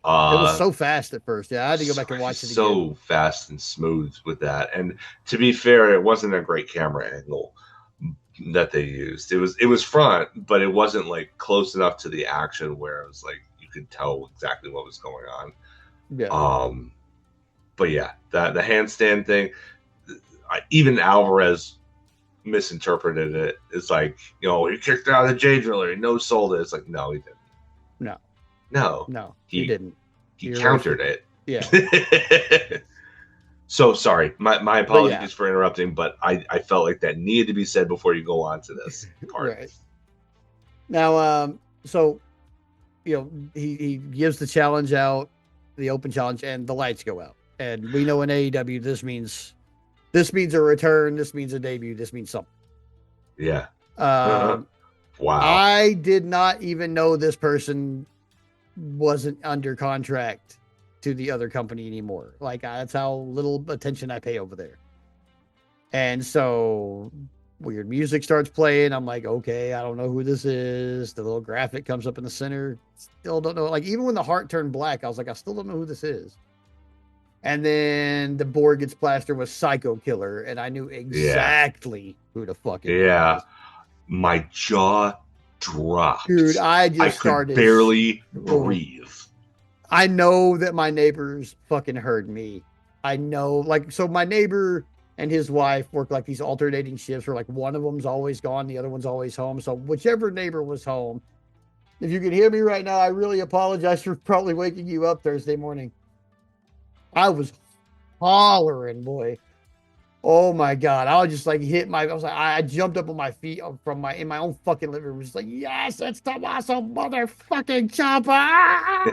It was so fast at first. Yeah, I had to go back and watch it again. So fast and smooth with that. And to be fair, it wasn't a great camera angle that they used. It was front, but it wasn't like close enough to the action where it was like you could tell exactly what was going on. Yeah. But yeah, the handstand thing, even Alvarez misinterpreted it. It's like, he kicked out of the J Driller. He no sold it. It's like, no, he didn't. No, he didn't. He countered it. Yeah. So sorry. My apologies for interrupting, but I felt like that needed to be said before you go on to this part. Right. Now, so, he gives the challenge out, the open challenge, and the lights go out. And we know in AEW, this means a return. This means a debut. This means something. Yeah. Wow. I did not even know this person wasn't under contract to the other company anymore. Like that's how little attention I pay over there. And so weird music starts playing. I'm like, okay, I don't know who this is. The little graphic comes up in the center. Still don't know. Like even when the heart turned black, I was like, I still don't know who this is. And then the board gets plastered with Psycho Killer, and I knew exactly who the fuck it was. My jaw dropped. Dude, I could barely breathe. I know that my neighbors fucking heard me. I know, like, so my neighbor and his wife work like these alternating shifts where like one of them's always gone, the other one's always home. So whichever neighbor was home, if you can hear me right now, I really apologize for probably waking you up Thursday morning. I was hollering, boy. Oh my God. I was just like I jumped up on my feet in my own fucking living room. Just like, yes, it's Tommaso motherfucking Ciampa.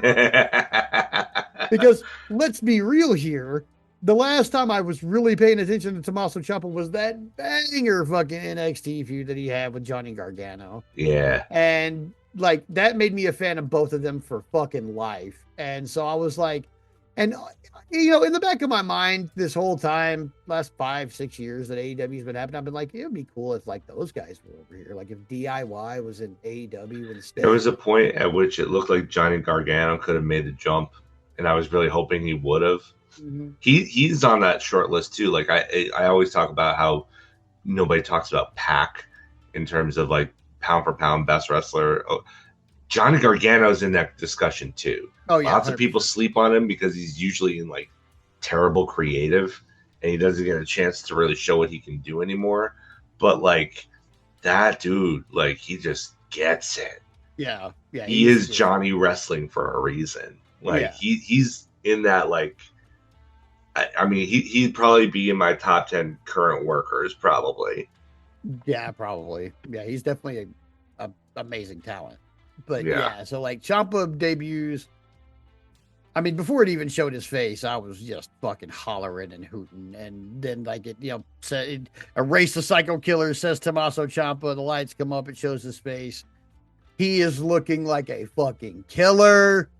Because let's be real here. The last time I was really paying attention to Tommaso Ciampa was that banger fucking NXT feud that he had with Johnny Gargano. Yeah. And like, that made me a fan of both of them for fucking life. And so I was like, and in the back of my mind, this whole time, last 5-6 years that AEW has been happening, I've been like, it would be cool if like those guys were over here. Like if DIY was in AEW instead. There was a point at which it looked like Johnny Gargano could have made the jump, and I was really hoping he would have. Mm-hmm. He's on that short list too. Like I always talk about how nobody talks about Pac in terms of like pound for pound best wrestler. Johnny Gargano's in that discussion too. Oh yeah, lots of people sleep on him because he's usually in like terrible creative, and he doesn't get a chance to really show what he can do anymore. But like that dude, like he just gets it. Yeah. He is Johnny Wrestling for a reason. Like he's in that like. I mean, he'd probably be in my top 10 current workers, probably. Yeah, probably. Yeah, he's definitely a amazing talent. But yeah, so like Ciampa debuts. I mean, before it even showed his face, I was just fucking hollering and hooting. And then like it erase the Psycho Killer, says Tommaso Ciampa. The lights come up, it shows his face. He is looking like a fucking killer,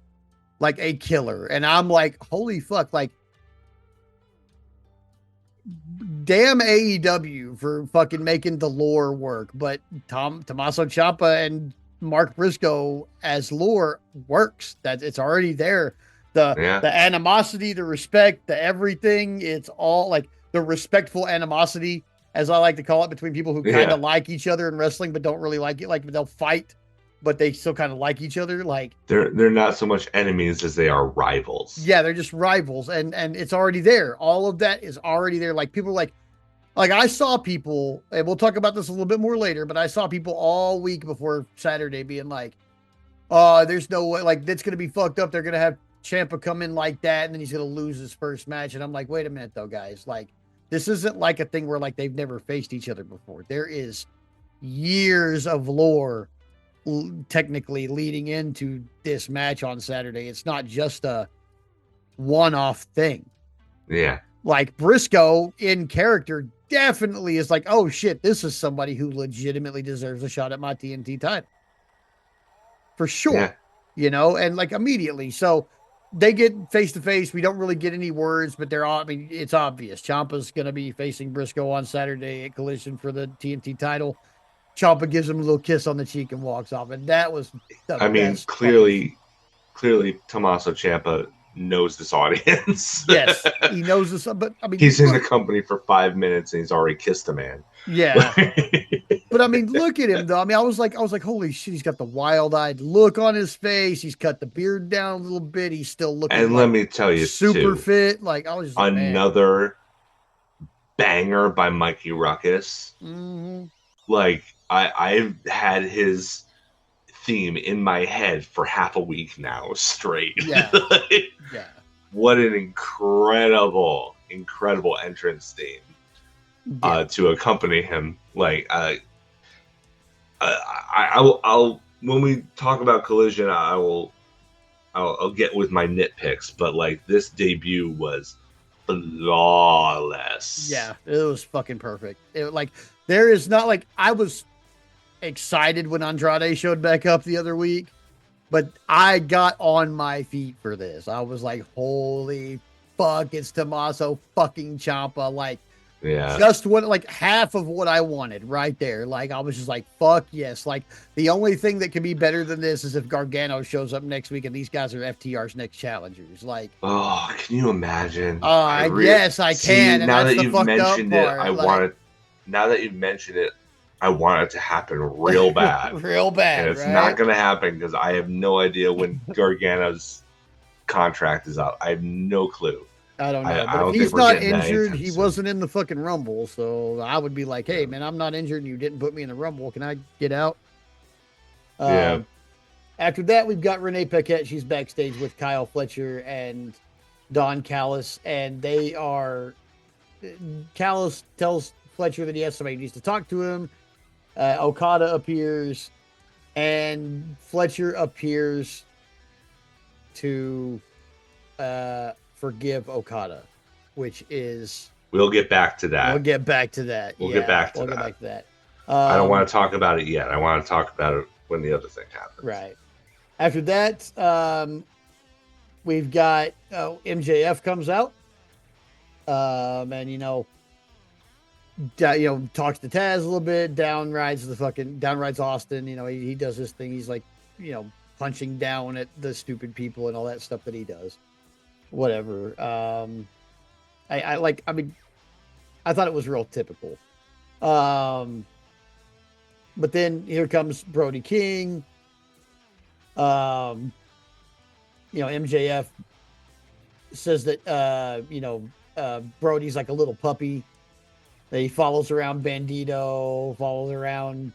like a killer. And I'm like, holy fuck, like. Damn AEW for fucking making the lore work, but Tommaso Ciampa and Mark Briscoe as lore works. That it's already there. The animosity, the respect, the everything. It's all like the respectful animosity, as I like to call it, between people who kind of like each other in wrestling but don't really like it. Like they'll fight, but they still kind of like each other. Like they're not so much enemies as they are rivals. Yeah, they're just rivals, and it's already there. All of that is already there. Like people like I saw people, and we'll talk about this a little bit more later, but I saw people all week before Saturday being like, there's no way, like, that's going to be fucked up. They're going to have Ciampa come in like that, and then he's going to lose his first match. And I'm like, wait a minute, though, guys. Like, this isn't like a thing where like they've never faced each other before. There is years of lore technically leading into this match on Saturday. It's not just a one-off thing. Yeah. Like Briscoe in character definitely is like, oh shit, this is somebody who legitimately deserves a shot at my TNT title. For sure. Yeah. You know, and like immediately. So they get face to face. We don't really get any words, but I mean, it's obvious. Ciampa's going to be facing Briscoe on Saturday at Collision for the TNT title. Ciampa gives him a little kiss on the cheek and walks off. And that was clearly Tommaso Ciampa knows this audience. Yes, he knows this, but I mean, he's in the company for 5 minutes and he's already kissed a man. Yeah. But I mean, look at him though. I mean, I was like, holy shit, he's got the wild-eyed look on his face. He's cut the beard down a little bit. He's still looking and let me tell you, super fit. Like I was just like, another banger by Mikey Ruckus. Mm-hmm. Like I've had his theme in my head for half a week now straight. Yeah. Yeah. What an incredible entrance theme to accompany him. Like I'll when we talk about Collision, I'll get with my nitpicks, but like this debut was flawless. Yeah, it was fucking perfect. There is not like I was excited when Andrade showed back up the other week, but I got on my feet for this. I was like, holy fuck, it's Tommaso fucking Ciampa. Like, yeah, just what, like half of what I wanted right there. Like, I was just like, fuck yes. Like, the only thing that could be better than this is if Gargano shows up next week and these guys are FTR's next challengers. Like, oh, can you imagine? Yes, I can. Now that you've mentioned it, now that you've mentioned it, I want it to happen real bad. Real bad. And it's not going to happen because I have no idea when Gargano's contract is up. I have no clue. I don't know. But if he's not injured, he wasn't in the fucking Rumble. So I would be like, hey, man, I'm not injured and you didn't put me in the Rumble. Can I get out? Yeah. After that, we've got Renee Paquette. She's backstage with Kyle Fletcher and Don Callis. And Callis tells Fletcher that he has somebody who needs to talk to him. Okada appears, and Fletcher appears to forgive Okada, which is... We'll get back to that. We'll get back to that. We'll get back to that. I don't want to talk about it yet. I want to talk about it when the other thing happens. Right. After that, we've got MJF comes out, and talks to Taz a little bit, down rides Austin. He does this thing. He's like, punching down at the stupid people and all that stuff that he does. Whatever. I thought it was real typical. But then here comes Brody King. MJF says that, Brody's like a little puppy. He follows around Bandito, follows around,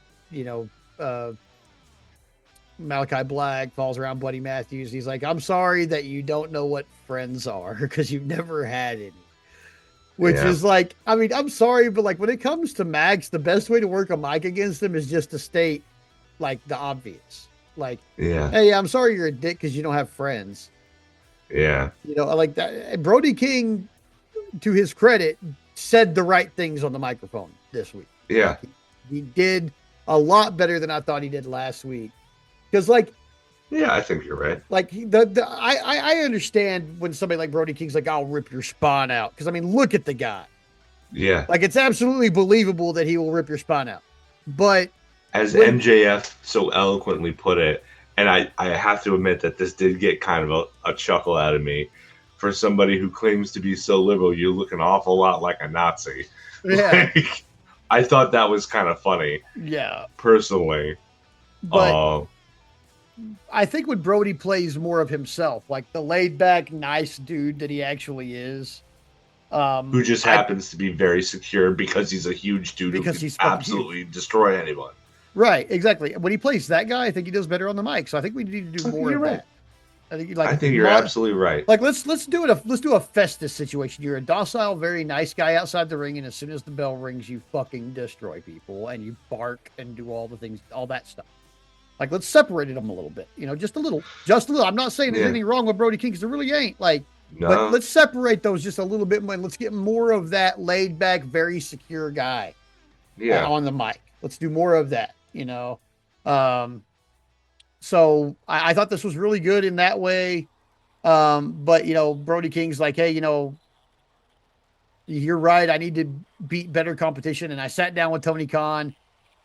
Malachi Black, follows around Buddy Matthews. He's like, I'm sorry that you don't know what friends are because you've never had any. Which is like, I mean, I'm sorry, but like when it comes to Max, the best way to work a mic against him is just to state like the obvious. Like, hey, I'm sorry you're a dick because you don't have friends. Yeah. Like that. Brody King, to his credit, said the right things on the microphone this week. Yeah. Like he did a lot better than I thought he did last week. Because I think you're right. Like I understand when somebody like Brody King's like, I'll rip your spine out. Because I mean, look at the guy. Yeah. Like it's absolutely believable that he will rip your spine out. But as MJF so eloquently put it, and I have to admit that this did get kind of a chuckle out of me. For somebody who claims to be so liberal, you look an awful lot like a Nazi. Yeah. I thought that was kind of funny. Yeah. Personally. But I think when Brody plays more of himself, like the laid back, nice dude that he actually is. Who just happens to be very secure because he's a huge dude who can absolutely destroy anyone. Right, exactly. When he plays that guy, I think he does better on the mic. So I think we need to do more of that. I think I think you're absolutely right. like let's do it. Let's do a Festus situation. You're a docile, very nice guy outside the ring, and as soon as the bell rings, you fucking destroy people and you bark and do all the things, all that stuff. Like let's separate them a little bit, just a little, just a little. I'm not saying there's Yeah. anything wrong with Brody King because there really ain't. Like, but No. let's separate those just a little bit more. And let's get more of that laid back, very secure guy Yeah. on the mic. Let's do more of that. Um, so I thought this was really good in that way. But Brody King's like, hey, you're right. I need to beat better competition. And I sat down with Tony Khan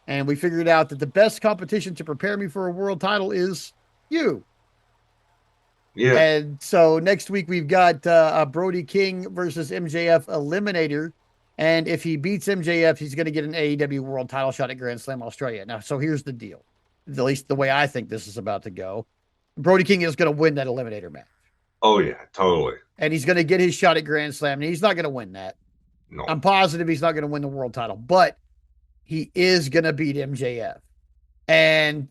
and we figured out that the best competition to prepare me for a world title is you. Yeah. And so next week we've got Brody King versus MJF Eliminator. And if he beats MJF, he's going to get an AEW world title shot at Grand Slam Australia. Now, so here's the deal. At least the way I think this is about to go. Brody King is going to win that Eliminator match. Oh, yeah, totally. And he's going to get his shot at Grand Slam. And he's not going to win that. No. I'm positive he's not going to win the world title, but he is going to beat MJF. And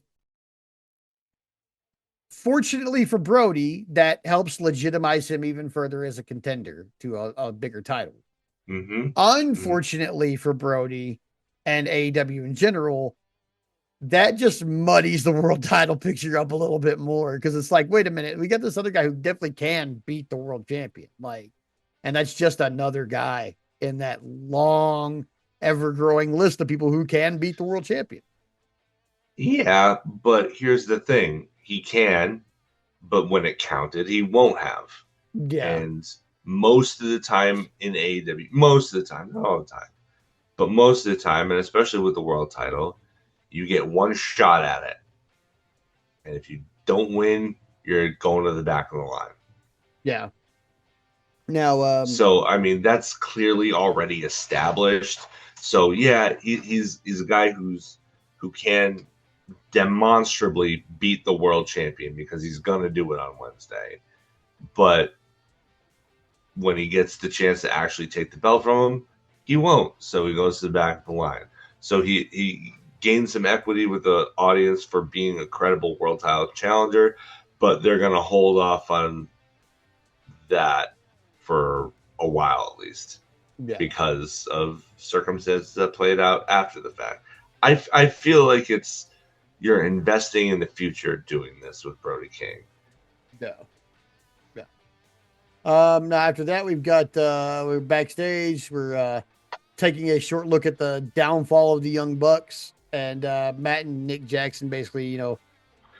fortunately for Brody, that helps legitimize him even further as a contender to a bigger title. Mm-hmm. Unfortunately for Brody and AEW in general, that just muddies the world title picture up a little bit more because it's like, wait a minute, we got this other guy who definitely can beat the world champion. Like, and that's just another guy in that long, ever-growing list of people who can beat the world champion. Yeah, but here's the thing. He can, but when it counted, he won't have. Yeah. And most of the time in AEW, most of the time, not all the time, but most of the time, and especially with the world title, you get one shot at it. And if you don't win, you're going to the back of the line. Yeah. Now, so I mean, that's clearly already established. So yeah, he's a guy who can demonstrably beat the world champion because he's going to do it on Wednesday. But when he gets the chance to actually take the belt from him, he won't. So he goes to the back of the line. So he gained some equity with the audience for being a credible world title challenger, but they're going to hold off on that for a while at least, because of circumstances that played out after the fact. I feel like you're investing in the future doing this with Brody King. Yeah. Now after that, we've got we're backstage. We're taking a short look at the downfall of the Young Bucks, and Matt and Nick Jackson basically,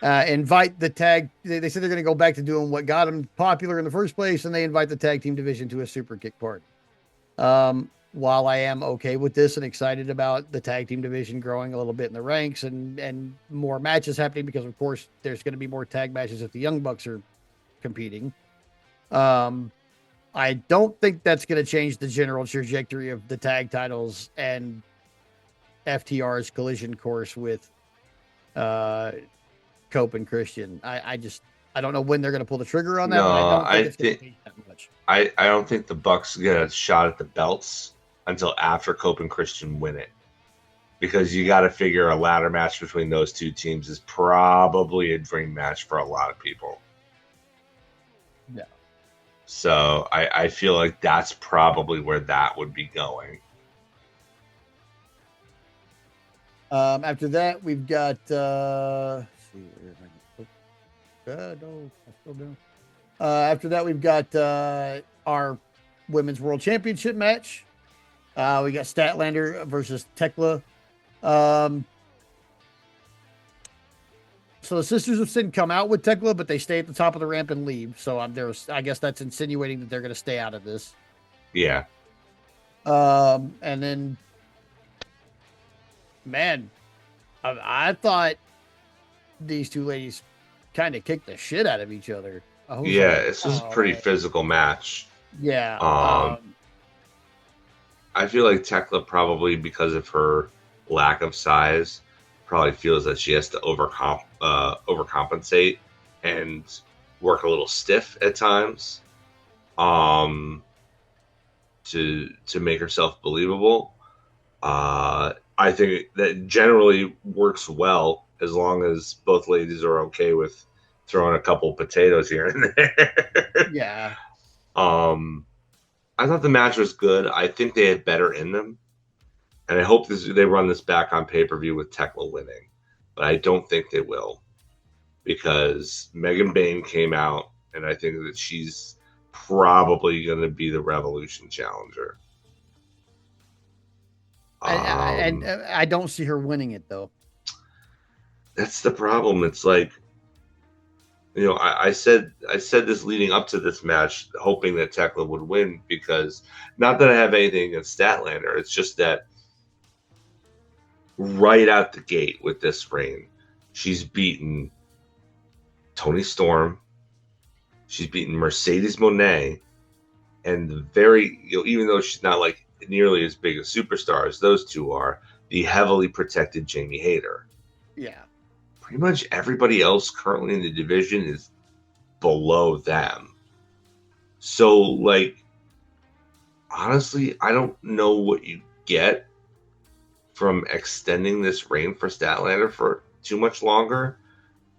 invite the tag. They said they're going to go back to doing what got them popular in the first place, and they invite the tag team division to a super kick party. While I am okay with this and excited about the tag team division growing a little bit in the ranks and more matches happening, because of course there's going to be more tag matches if the Young Bucks are competing. I don't think that's going to change the general trajectory of the tag titles and FTR's collision course with Cope and Christian. I don't know when they're going to pull the trigger on that. No, but I don't think it's going to change that much. I don't think the Bucks get a shot at the belts until after Cope and Christian win it, because you got to figure a ladder match between those two teams is probably a dream match for a lot of people. Yeah. So I feel like that's probably where that would be going. After that, we've got after that, we've got our women's world championship match. We got Statlander versus Tekla. So the Sisters of Sin come out with Tekla, but they stay at the top of the ramp and leave. So I guess that's insinuating that they're going to stay out of this. Yeah. And then, man, I thought these two ladies kind of kicked the shit out of each other. Yeah, this was a pretty physical match. Yeah. I feel like Tekla, probably because of her lack of size, probably feels that she has to overcompensate and work a little stiff at times to make herself believable. I think that generally works well as long as both ladies are okay with throwing a couple potatoes here and there. Yeah. I thought the match was good. I think they had better in them, and I hope they run this back on pay-per-view with Tekla winning, but I don't think they will because Megan Bayne came out, and I think that she's probably going to be the Revolution challenger. And I don't see her winning it though. That's the problem. It's like, you know, I said this leading up to this match, hoping that Tekla would win because not that I have anything against Statlander. It's just that right out the gate with this reign, she's beaten Toni Storm, she's beaten Mercedes Moné, and even though she's not like nearly as big a superstar as those two are, the heavily protected Jamie Hayter. Yeah. Pretty much everybody else currently in the division is below them. So, like, honestly, I don't know what you get from extending this reign for Statlander for too much longer.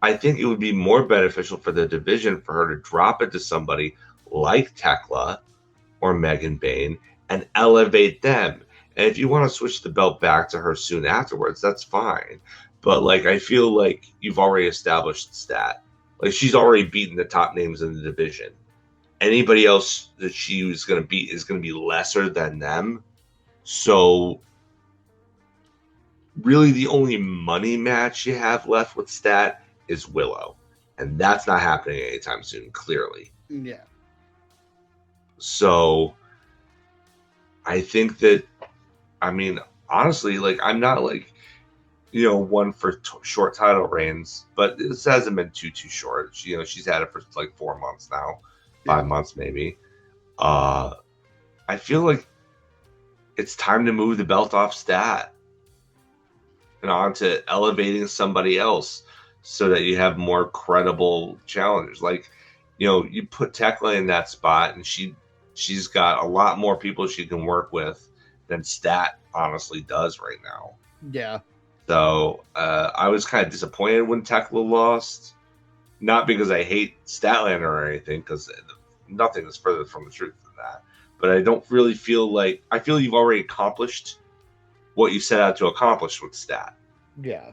I think it would be more beneficial for the division for her to drop it to somebody like Tekla or Megan Bayne and elevate them. And if you want to switch the belt back to her soon afterwards, that's fine. But, like, I feel like you've already established Stat. Like, she's already beaten the top names in the division. Anybody else that she was going to beat is going to be lesser than them. So, really, the only money match you have left with Stat is Willow. And that's not happening anytime soon, clearly. Yeah. So, I think that, I mean, honestly, like, I'm not, like, you know, one for short title reigns, but this hasn't been too short. She's had it for like 4 months now, 5 months maybe. I feel like it's time to move the belt off Stat and on to elevating somebody else so that you have more credible challengers. Like, you know, you put Tekla in that spot and she's got a lot more people she can work with than Stat honestly does right now. Yeah. So I was kind of disappointed when Tekla lost. Not because I hate Statlander or anything, because nothing is further from the truth than that. But I don't really feel like... I feel you've already accomplished what you set out to accomplish with Stat. Yeah.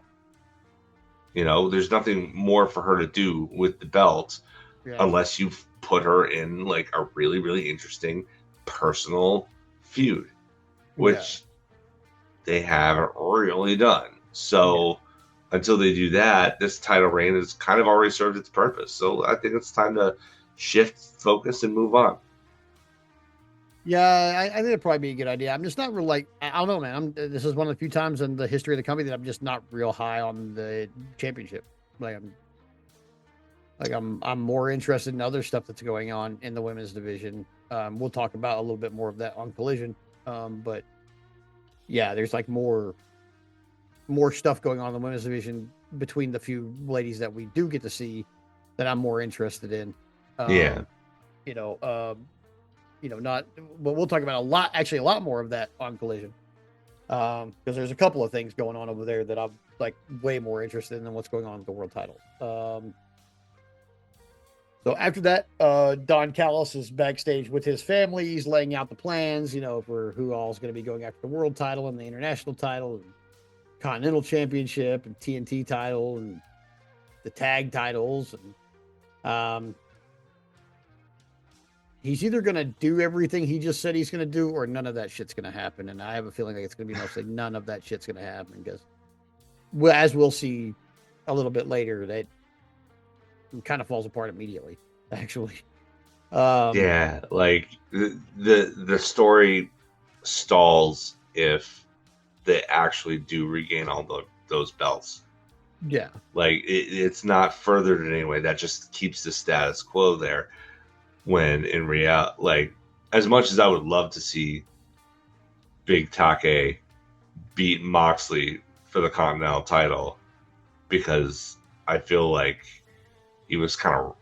You know, there's nothing more for her to do with the belt unless you've put her in, like, a really, really interesting personal feud, which they haven't really done. So until they do that, this title reign has kind of already served its purpose. So I think it's time to shift focus and move on. Yeah, I think it'd probably be a good idea. I'm just not real like, I don't know, man. This is one of the few times in the history of the company that I'm just not real high on the championship. I'm more interested in other stuff that's going on in the women's division. We'll talk about a little bit more of that on Collision. But yeah, there's like more stuff going on in the women's division between the few ladies that we do get to see that I'm more interested in. Not, but we'll talk about a lot more of that on Collision. Because there's a couple of things going on over there that I'm like way more interested in than what's going on with the world title. So after that, Don Callis is backstage with his family. He's laying out the plans, for who all is going to be going after the world title and the international title and Continental Championship and TNT title and the tag titles. And he's either going to do everything he just said he's going to do or none of that shit's going to happen. And I have a feeling like it's going to be mostly none of that shit's going to happen because, as we'll see a little bit later, that kind of falls apart immediately, actually. Like the story stalls if they actually do regain all those belts. Yeah. Like it's not furthered in any way. That just keeps the status quo there. When in reality, like, as much as I would love to see Big Take beat Moxley for the Continental title, because I feel like he was kind of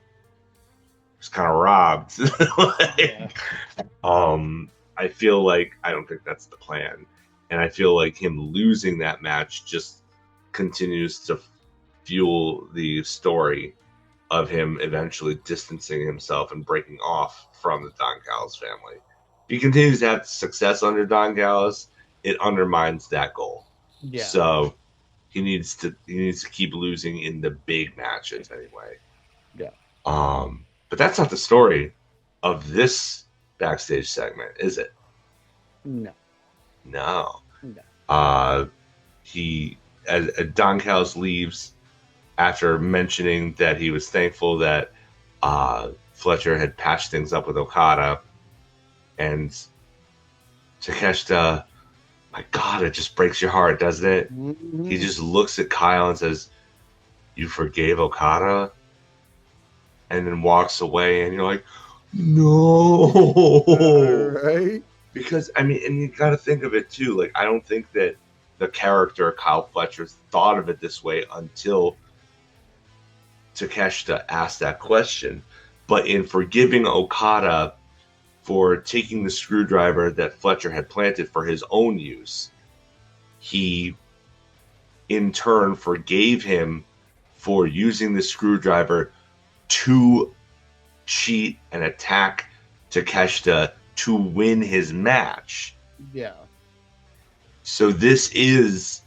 robbed. I feel like I don't think that's the plan, and I feel like him losing that match just continues to fuel the story of him eventually distancing himself and breaking off from the Don Callis family. If he continues to have success under Don Callis, it undermines that goal. Yeah. So he needs to keep losing in the big matches anyway. Yeah. But that's not the story of this backstage segment, is it? No. He as Don Callis leaves after mentioning that he was thankful that Fletcher had patched things up with Okada, and Takeshita, my God, it just breaks your heart, doesn't it? Mm-hmm. He just looks at Kyle and says, "You forgave Okada?" And then walks away, and you're like, no. Right? Because, I mean, and you got to think of it, too. Like, I don't think that the character, Kyle Fletcher, thought of it this way until Takeshita asked that question. But in forgiving Okada for taking the screwdriver that Fletcher had planted for his own use, he, in turn, forgave him for using the screwdriver to cheat and attack Takeshita to win his match. Yeah. So this is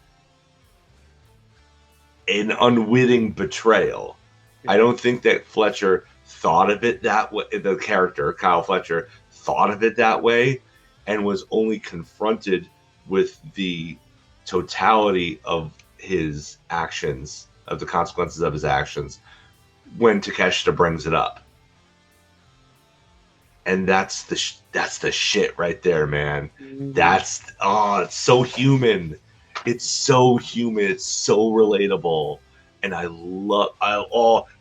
an unwitting betrayal. Yeah. I don't think that Fletcher thought of it that way. The character, Kyle Fletcher, thought of it that way and was only confronted with the totality of his actions, of the consequences of his actions, when Takeshita brings it up. And that's the shit right there, man. Mm-hmm. It's so human. It's so human. It's so relatable. And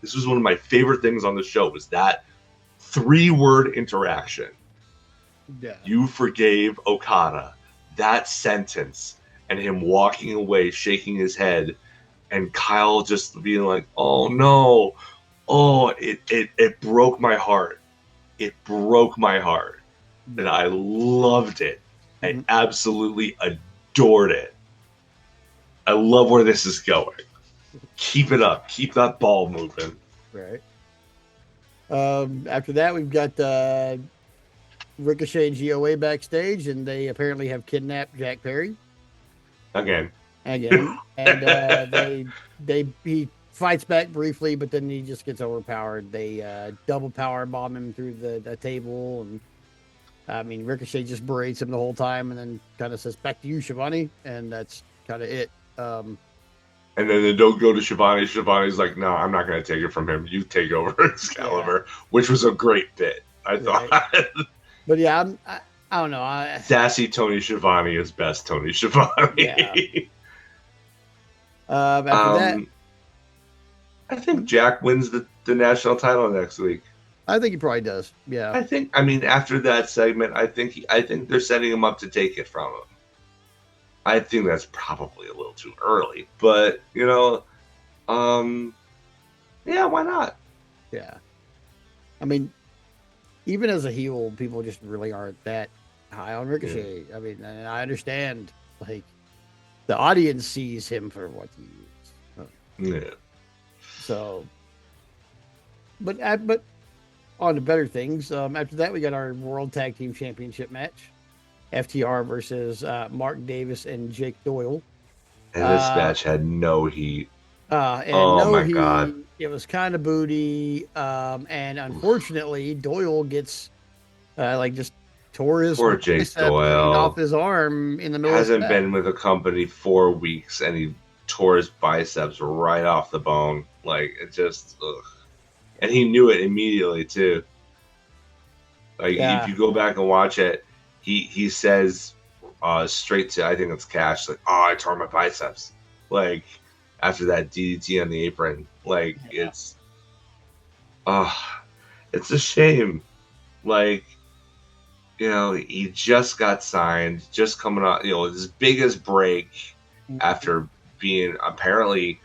this was one of my favorite things on the show, was that 3-word interaction. Yeah. You forgave Okada. That sentence, and him walking away, shaking his head, and Kyle just being like, "Oh no." Oh, it broke my heart. It broke my heart. And I loved it. I absolutely adored it. I love where this is going. Keep it up. Keep that ball moving. Right. After that, we've got Ricochet and GOA backstage, and they apparently have kidnapped Jack Perry. Again. And he fights back briefly, but then he just gets overpowered. They double power bomb him through the table, and I mean, Ricochet just berates him the whole time, and then kind of says, "Back to you, Shivani," and that's kind of it. And then they don't go to Shivani. Shivani's like, "No, I'm not going to take it from him. You take over Excalibur," which was a great bit, I thought. But yeah, I don't know. Sassy Tony Schiavone is best Tony Schiavone. Yeah. After that, I think Jack wins the national title next week. I think he probably does. Yeah. I mean, after that segment, I think they're setting him up to take it from him. I think that's probably a little too early, but yeah, why not? Yeah. I mean, even as a heel, people just really aren't that high on Ricochet. Yeah. I mean, I understand, like, the audience sees him for what he is. Yeah. So, but on to better things. After that, we got our World Tag Team Championship match. FTR versus Mark Davis and Jake Doyle. And this match had no heat. God. It was kind of booty. And unfortunately, Doyle gets just tore his Jake Doyle off his arm in the middle. Hasn't been with the company 4 weeks, and he tore his biceps right off the bone. Like, it just, ugh. And he knew it immediately too. Like, if you go back and watch it, he says straight to, I think it's Cash, like, "Oh, I tore my biceps." Like, after that DDT on the apron, like, it's a shame. Like, he just got signed, just coming out, his biggest break after being apparently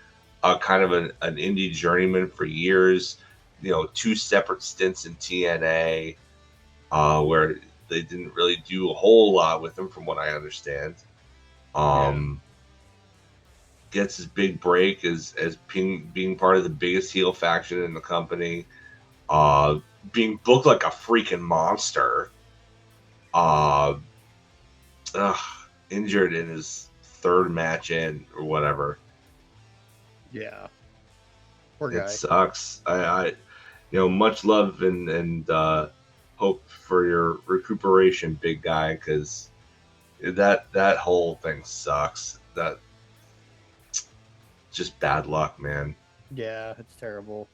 kind of an indie journeyman for years. 2 separate stints in TNA, where they didn't really do a whole lot with him, from what I understand. gets his big break as being part of the biggest heel faction in the company, being booked like a freaking monster, uh, injured in his third match in or whatever. Yeah, poor It guy. sucks. I much love and hope for your recuperation, big guy, because that whole thing sucks. That just bad luck, man. Yeah, it's terrible.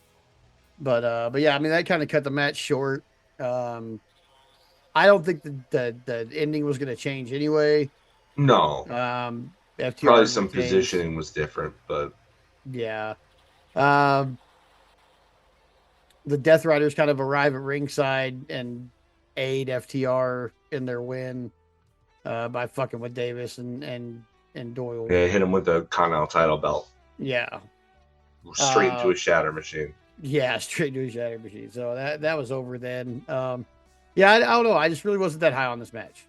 But yeah, I mean that kind of cut the match short. I don't think the ending was going to change anyway. No, probably FTR some retains. positioning was different, but Yeah. Um, the Death Riders kind of arrive at ringside and aid FTR in their win by fucking with Davis and Doyle. yeah, hit him with the Continental title belt Yeah. straight into a shatter machine. Yeah, straight to a shatter machine. So that was over then. Yeah, I don't know. I just really wasn't that high on this match.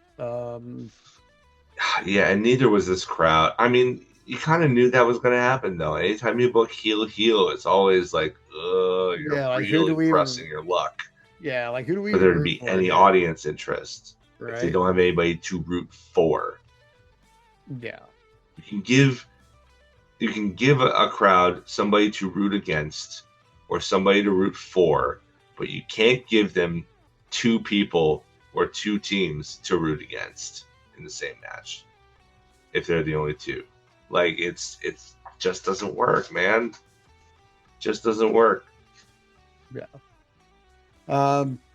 Yeah, and neither was this crowd. I mean, you kind of knew that was going to happen, though. Anytime you book heel, it's always like, you're Yeah, like who do really we? pressing your luck Yeah, like who do we for even there to root be for any here? audience interest if they Right? don't have anybody to root for. Yeah. You can give a crowd somebody to root against or somebody to root for, but you can't give them two people or two teams to root against in the same match if they're the only two. Like it's just doesn't work, man. Just doesn't work. Yeah.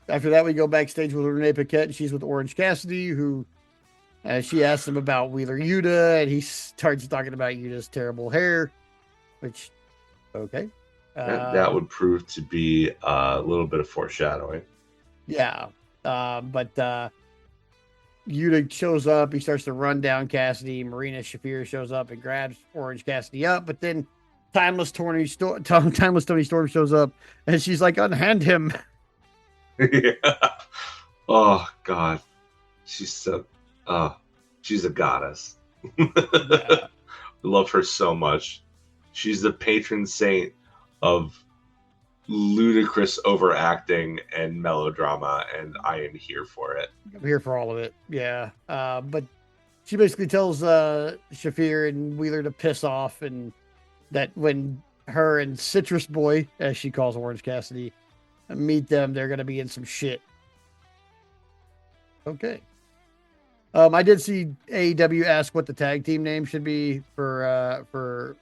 After that, we go backstage with Renee Paquette, and she's with Orange Cassidy, who she asks him about Wheeler Yuta, and he starts talking about Yuta's terrible hair, which, okay. That would prove to be a little bit of foreshadowing. Yeah. But Yuta shows up. He starts to run down Cassidy. Marina Shafir shows up and grabs Orange Cassidy up, but then Timeless Tony Storm shows up, and she's like, unhand him. Yeah. Oh God, she's so. She's a goddess. Yeah. Love her so much. She's the patron saint of ludicrous overacting and melodrama, and I am here for it. I'm here for all of it. Yeah. But she basically tells Shafir and Wheeler to piss off, and that when her and Citrus Boy, as she calls Orange Cassidy, meet them, they're going to be in some shit. Okay. I did see AEW ask what the tag team name should be for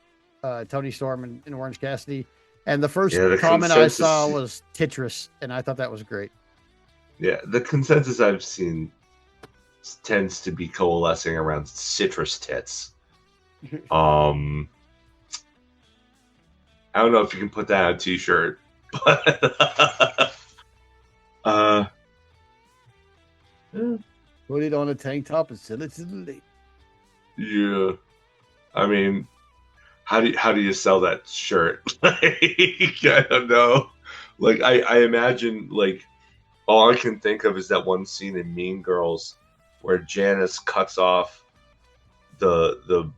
Tony Storm and Orange Cassidy, and the first comment I saw was Titris, and I thought that was great. Yeah, the consensus I've seen tends to be coalescing around Citrus Tits. I don't know if you can put that on a t-shirt, but put it on a tank top and sell it to the lady. Yeah, I mean, how do you sell that shirt? I don't know. Like I imagine, like all I can think of is that one scene in Mean Girls where Janice cuts off the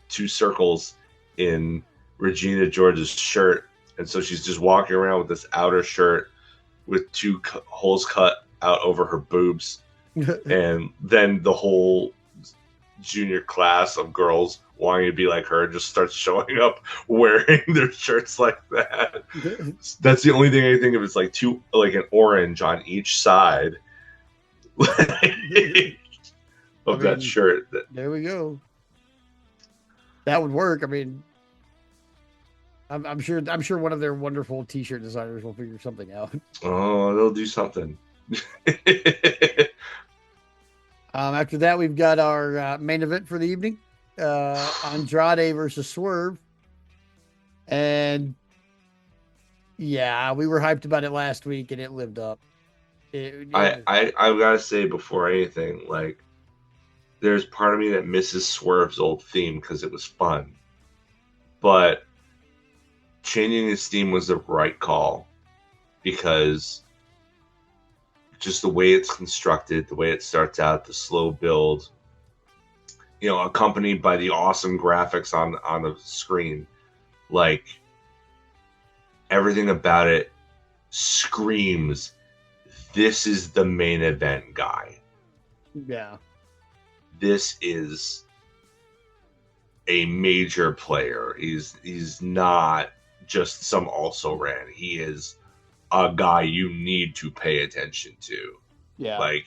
two circles in Regina George's shirt, and so she's just walking around with this outer shirt with two holes cut out over her boobs, and then the whole junior class of girls wanting to be like her just starts showing up wearing their shirts like that. That's the only thing I think of. It's like like an orange on each side of that shirt. There we go. That would work. I mean, I'm sure one of their wonderful T-shirt designers will figure something out. Oh, they'll do something. After that, we've got our main event for the evening: Andrade versus Swerve. And yeah, we were hyped about it last week, and it lived up. I gotta say before anything, like, there's part of me that misses Swerve's old theme because it was fun, but changing his theme was the right call because just the way it's constructed, the way it starts out, the slow build, accompanied by the awesome graphics on the screen. Like, everything about it screams, this is the main event guy. Yeah. This is a major player. He's not just some also ran. He is a guy you need to pay attention to. Yeah. Like,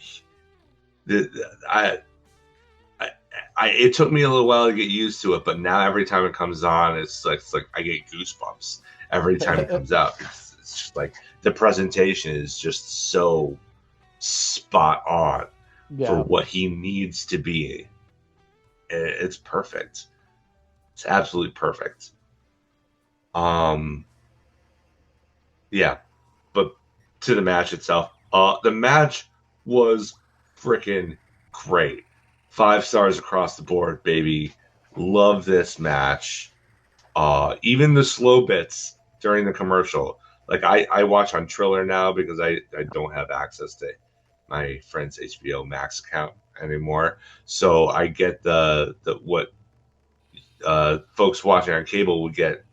it took me a little while to get used to it, but now every time it comes on, it's like I get goosebumps every time it comes out. It's just like the presentation is just so spot on for what he needs to be. It's perfect. It's absolutely perfect. Yeah, but to the match itself, the match was freaking great. 5 stars across the board, baby. Love this match. Even the slow bits during the commercial. Like, I watch on Triller now because I don't have access to my friend's HBO Max account anymore. So I get the what folks watching on cable would get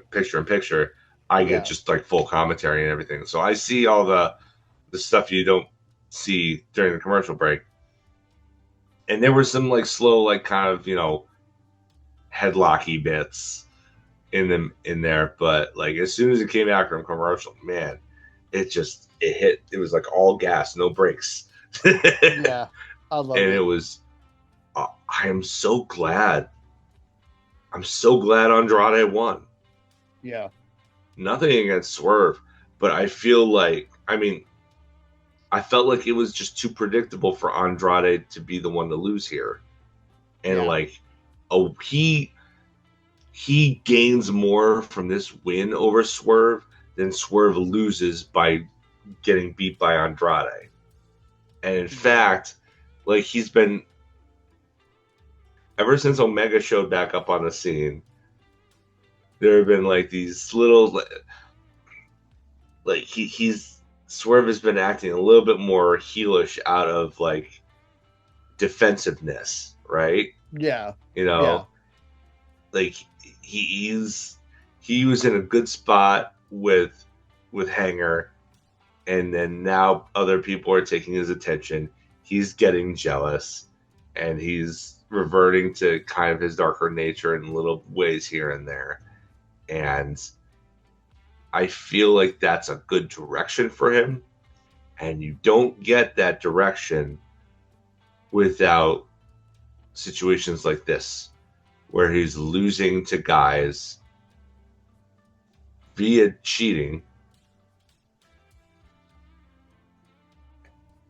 picture in picture. I get just like full commentary and everything. So I see all the stuff you don't see during the commercial break. And there were some like slow, like kind of, headlocky bits in there, but like as soon as it came out from commercial, man, it hit. It was like all gas, no brakes. Yeah, I love it. And it was. I am so glad. I'm so glad Andrade won. Yeah. Nothing against Swerve, but I feel like, I felt like it was just too predictable for Andrade to be the one to lose here. And he gains more from this win over Swerve than Swerve loses by getting beat by Andrade. And in fact, like, he's been, ever since Omega showed back up on the scene, there have been like these little, like, Swerve has been acting a little bit more heelish out of like defensiveness, right? Yeah. Like he was in a good spot with Hanger, and then now other people are taking his attention. He's getting jealous, and he's reverting to kind of his darker nature in little ways here and there. And I feel like that's a good direction for him. And you don't get that direction without situations like this, where he's losing to guys via cheating.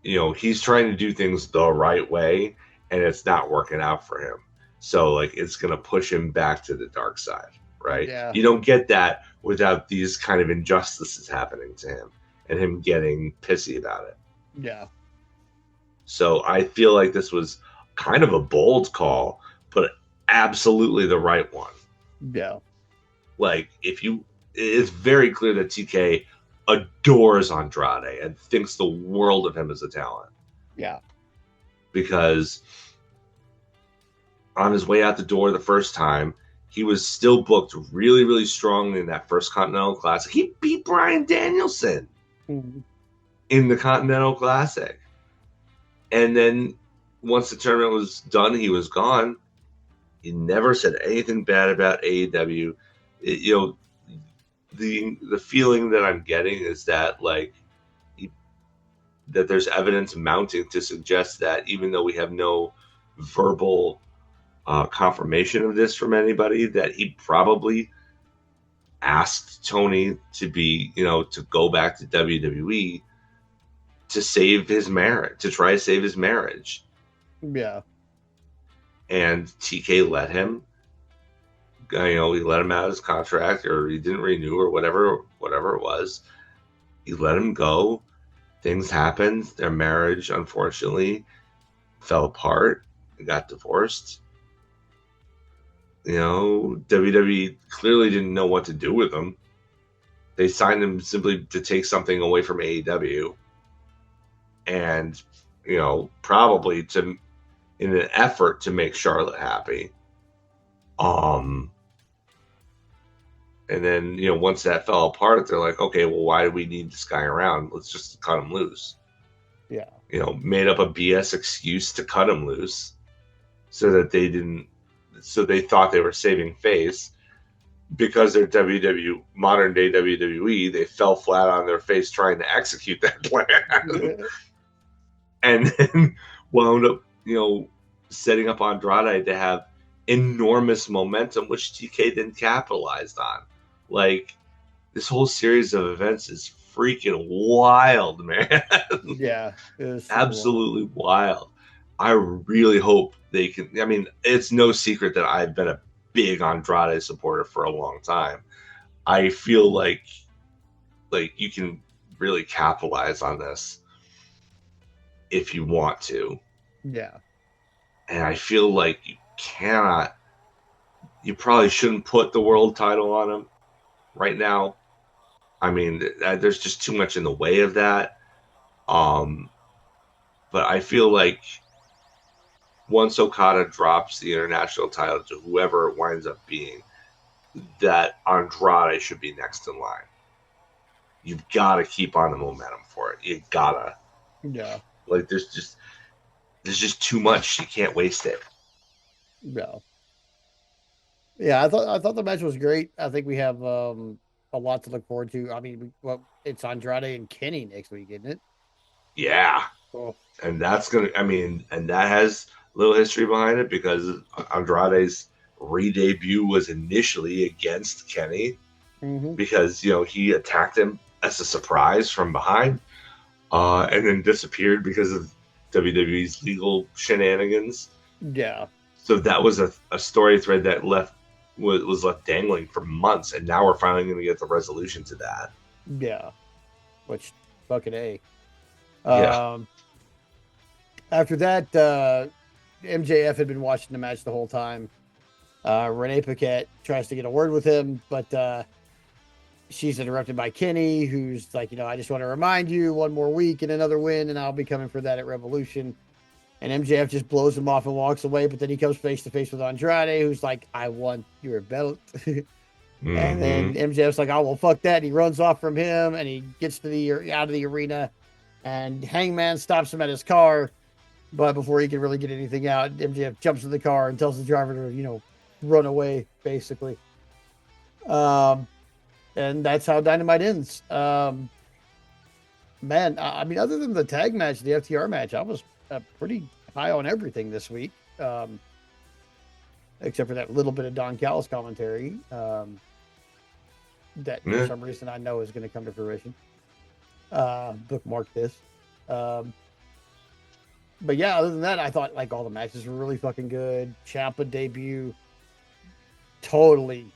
He's trying to do things the right way, and it's not working out for him. So, like, it's going to push him back to the dark side, right? Yeah. You don't get that without these kind of injustices happening to him and him getting pissy about it. Yeah. So I feel like this was kind of a bold call, but absolutely the right one. Yeah. Like, it's very clear that TK adores Andrade and thinks the world of him as a talent. Yeah. Because on his way out the door the first time, he was still booked really, really strongly in that first Continental Classic. He beat Bryan Danielson in the Continental Classic. And then once the tournament was done, he was gone. He never said anything bad about AEW. The feeling that I'm getting is that, like, that there's evidence mounting to suggest that even though we have no verbal confirmation of this from anybody, that he probably asked Tony to be, to go back to WWE to save his marriage, to try to save his marriage. Yeah. And TK let him. He let him out of his contract, or he didn't renew, or whatever it was. He let him go. Things happened. Their marriage, unfortunately, fell apart. They got divorced. WWE clearly didn't know what to do with him. They signed him simply to take something away from AEW. And, probably to in an effort to make Charlotte happy. And then, once that fell apart, they're like, okay, well, why do we need this guy around? Let's just cut him loose. Yeah. Made up a BS excuse to cut him loose so that they thought they were saving face. Because they're modern day WWE, they fell flat on their face trying to execute that plan. And then wound up, setting up Andrade to have enormous momentum, which TK didn't capitalize on. Like, this whole series of events is freaking wild, man. Yeah. It was absolutely wild. I really hope they can. I mean, it's no secret that I've been a big Andrade supporter for a long time. I feel like you can really capitalize on this if you want to. Yeah. And I feel like you probably shouldn't put the world title on him right now. I mean, there's just too much in the way of that. But I feel like once Okada drops the international title to whoever it winds up being, that Andrade should be next in line. You've got to keep on the momentum for it. You gotta. Yeah. Like, there's just too much. You can't waste it. No. Yeah, I thought the match was great. I think we have a lot to look forward to. I mean, it's Andrade and Kenny next week, isn't it? Yeah. Oh. And that's and that has a little history behind it, because Andrade's re-debut was initially against Kenny, because he attacked him as a surprise from behind, and then disappeared because of WWE's legal shenanigans. Yeah. So that was a story thread that was left dangling for months, and now we're finally going to get the resolution to that. Yeah. Which, fucking A. Yeah. After that, MJF had been watching the match the whole time. Renee Paquette tries to get a word with him, but she's interrupted by Kenny, who's like, I just want to remind you, one more week and another win, and I'll be coming for that at Revolution. And MJF just blows him off and walks away, but then he comes face to face with Andrade, who's like, I want your belt. And then MJF's like, oh, well, fuck that. And he runs off from him, and he gets out of the arena, and Hangman stops him at his car. But before he can really get anything out, MJF jumps in the car and tells the driver to, run away, basically. And that's how Dynamite ends. Man, I mean, other than the tag match, the FTR match, I was pretty high on everything this week. Except for that little bit of Don Callis commentary. That for some reason I know is going to come to fruition. Bookmark this. But yeah, other than that, I thought like all the matches were really fucking good. Ciampa debut totally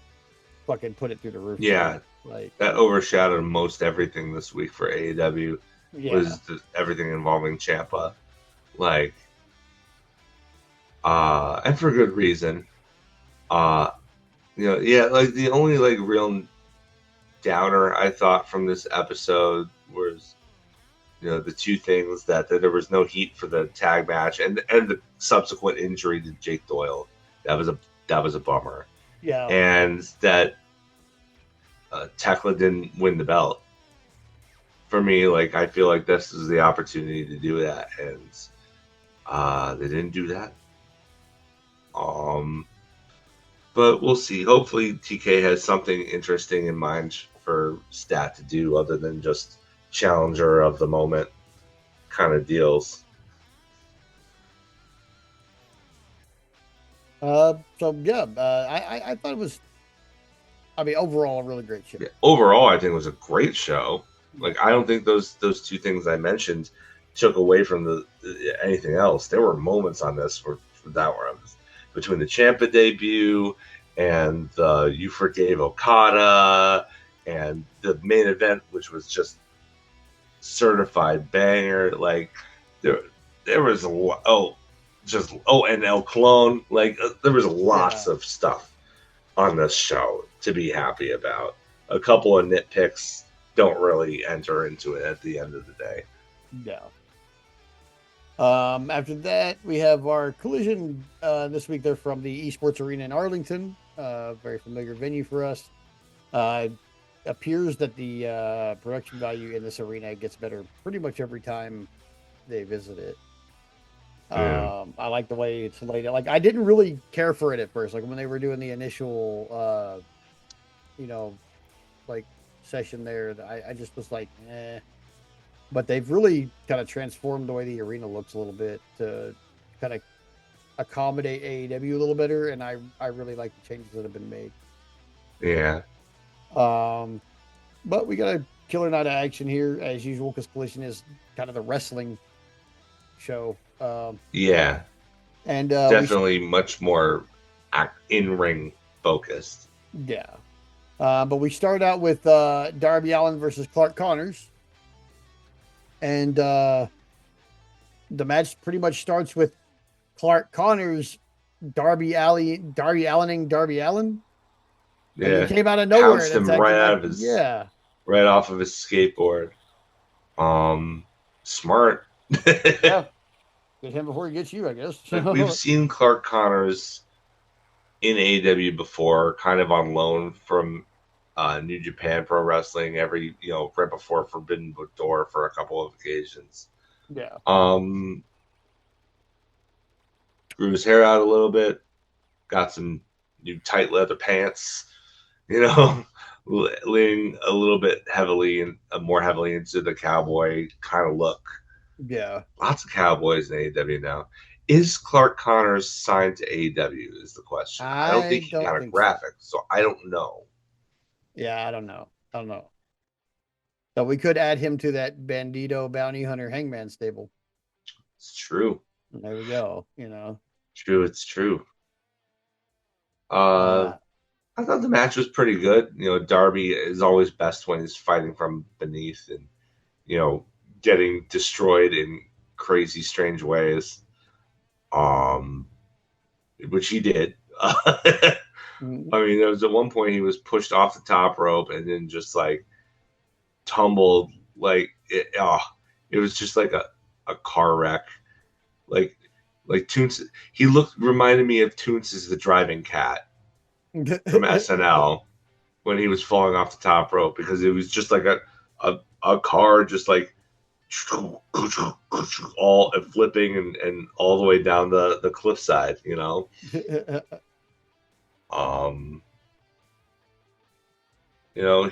fucking put it through the roof. Yeah, like that overshadowed most everything this week for AEW. Was everything involving Ciampa, like, and for good reason. Like the only like real downer I thought from this episode was, the two things that there was no heat for the tag match and the subsequent injury to Jake Doyle. That was a bummer. Yeah. And that Tekla didn't win the belt. For me, like, I feel like this is the opportunity to do that, and they didn't do that. But we'll see. Hopefully TK has something interesting in mind for Stat to do other than just challenger of the moment kind of deals. I thought it was, overall a really great show. Yeah, overall, I think it was a great show. Like, I don't think those two things I mentioned took away from anything else. There were moments on this where between the Ciampa debut and You Forgave Okada and the main event, which was just certified banger. Like, there was a lot. And El Clone. Like, there was lots of stuff on this show to be happy about. A couple of nitpicks don't really enter into it at the end of the day. Yeah. After that, we have our Collision this week. They're from the Esports Arena in Arlington, very familiar venue for us. Uh, appears that the production value in this arena gets better pretty much every time they visit it. Yeah. I like the way it's laid out. Like I didn't really care for it at first. Like when they were doing the initial, you know, like session there, I just was like, eh. But they've really kind of transformed the way the arena looks a little bit to kind of accommodate AEW a little better, and I really like the changes that have been made. Yeah. But we got a killer night of action here as usual because Collision is kind of the wrestling show. Yeah. And Definitely much more in-ring focused. yeah. But we start out with Darby Allin versus Clark Connors. And the match pretty much starts with Clark Connors, Darby Allin. Like Yeah. he came out of nowhere. Pounced And him right out like, of his yeah. right off of his skateboard. Smart. Yeah. Get him before he gets you, I guess. Like, we've seen Clark Connors in AEW before, kind of on loan from New Japan Pro Wrestling right before Forbidden Door for a couple of occasions. Yeah. Grew his hair out a little bit, got some new tight leather pants, leaning a little bit more heavily into the cowboy kind of look. Yeah. Lots of cowboys in AEW now. Is Clark Connors signed to AEW is the question. I don't think he got a graphic, so I don't know. Yeah, I don't know. So we could add him to that Bandito Bounty Hunter Hangman stable. It's true. There we go. True, it's true. I thought the match was pretty good. Darby is always best when he's fighting from beneath and, getting destroyed in crazy, strange ways. Which he did. I mean, there was at one point he was pushed off the top rope and then just like tumbled it was just like a car wreck. Like Toons, he reminded me of Toons' The Driving Cat from SNL when he was falling off the top rope because it was just like a car just like all flipping and all the way down the cliffside,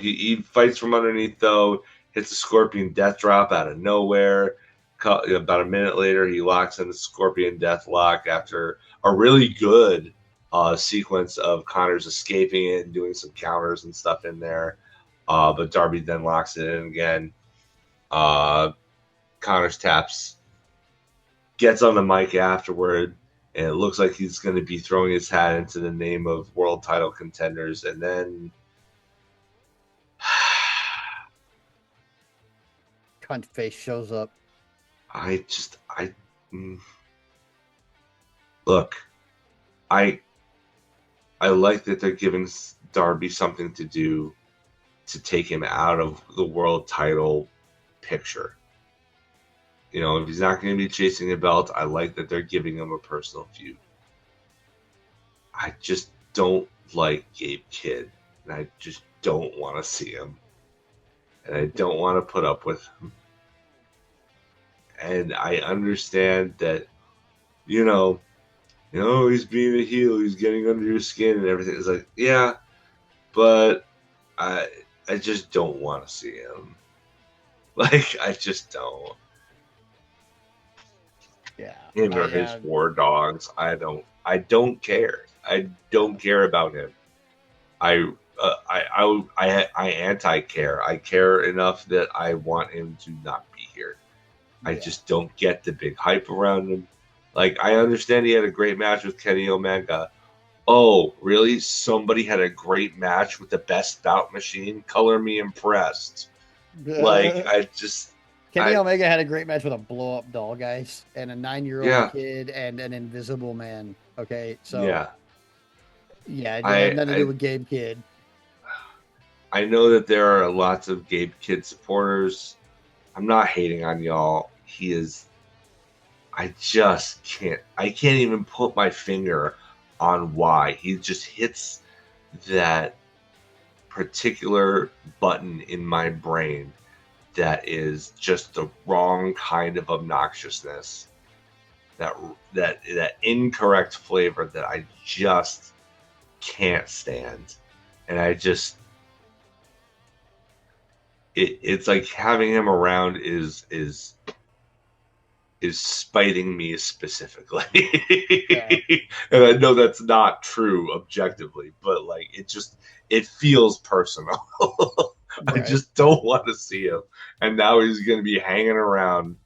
he fights from underneath though, hits a scorpion death drop out of nowhere. About a minute later, he locks in the scorpion death lock after a really good sequence of Connors escaping it and doing some counters and stuff in there. But Darby then locks it in again. Connors taps, gets on the mic afterward, and it looks like he's going to be throwing his hat into the name of world title contenders. And then cunt face shows up. Look, I like that they're giving Darby something to do to take him out of the world title picture. If he's not going to be chasing a belt, I like that they're giving him a personal feud. I just don't like Gabe Kidd, and I just don't want to see him, and I don't want to put up with him. And I understand that, he's being a heel, he's getting under your skin and everything. It's like, yeah, but I just don't want to see him. Like, I just don't. Yeah. Him or his war dogs. I don't care. I don't care about him. I anti-care. I care enough that I want him to not be here. I just don't get the big hype around him. Like, I understand he had a great match with Kenny Omega. Oh, really? Somebody had a great match with the best bout machine? Color me impressed. Kenny Omega had a great match with a blow-up doll, guys, and a 9-year-old kid and an invisible man. Okay, so yeah, it had nothing to do with Gabe Kidd. I know that there are lots of Gabe Kidd supporters. I'm not hating on y'all. He is I just can't. I can't even put my finger on why. He just hits that particular button in my brain that is just the wrong kind of obnoxiousness. That incorrect flavor that I just can't stand. And I just it's like having him around is spiting me specifically. Yeah. And I know that's not true objectively, but like it feels personal. I Right. just don't want to see him. And now he's going to be hanging around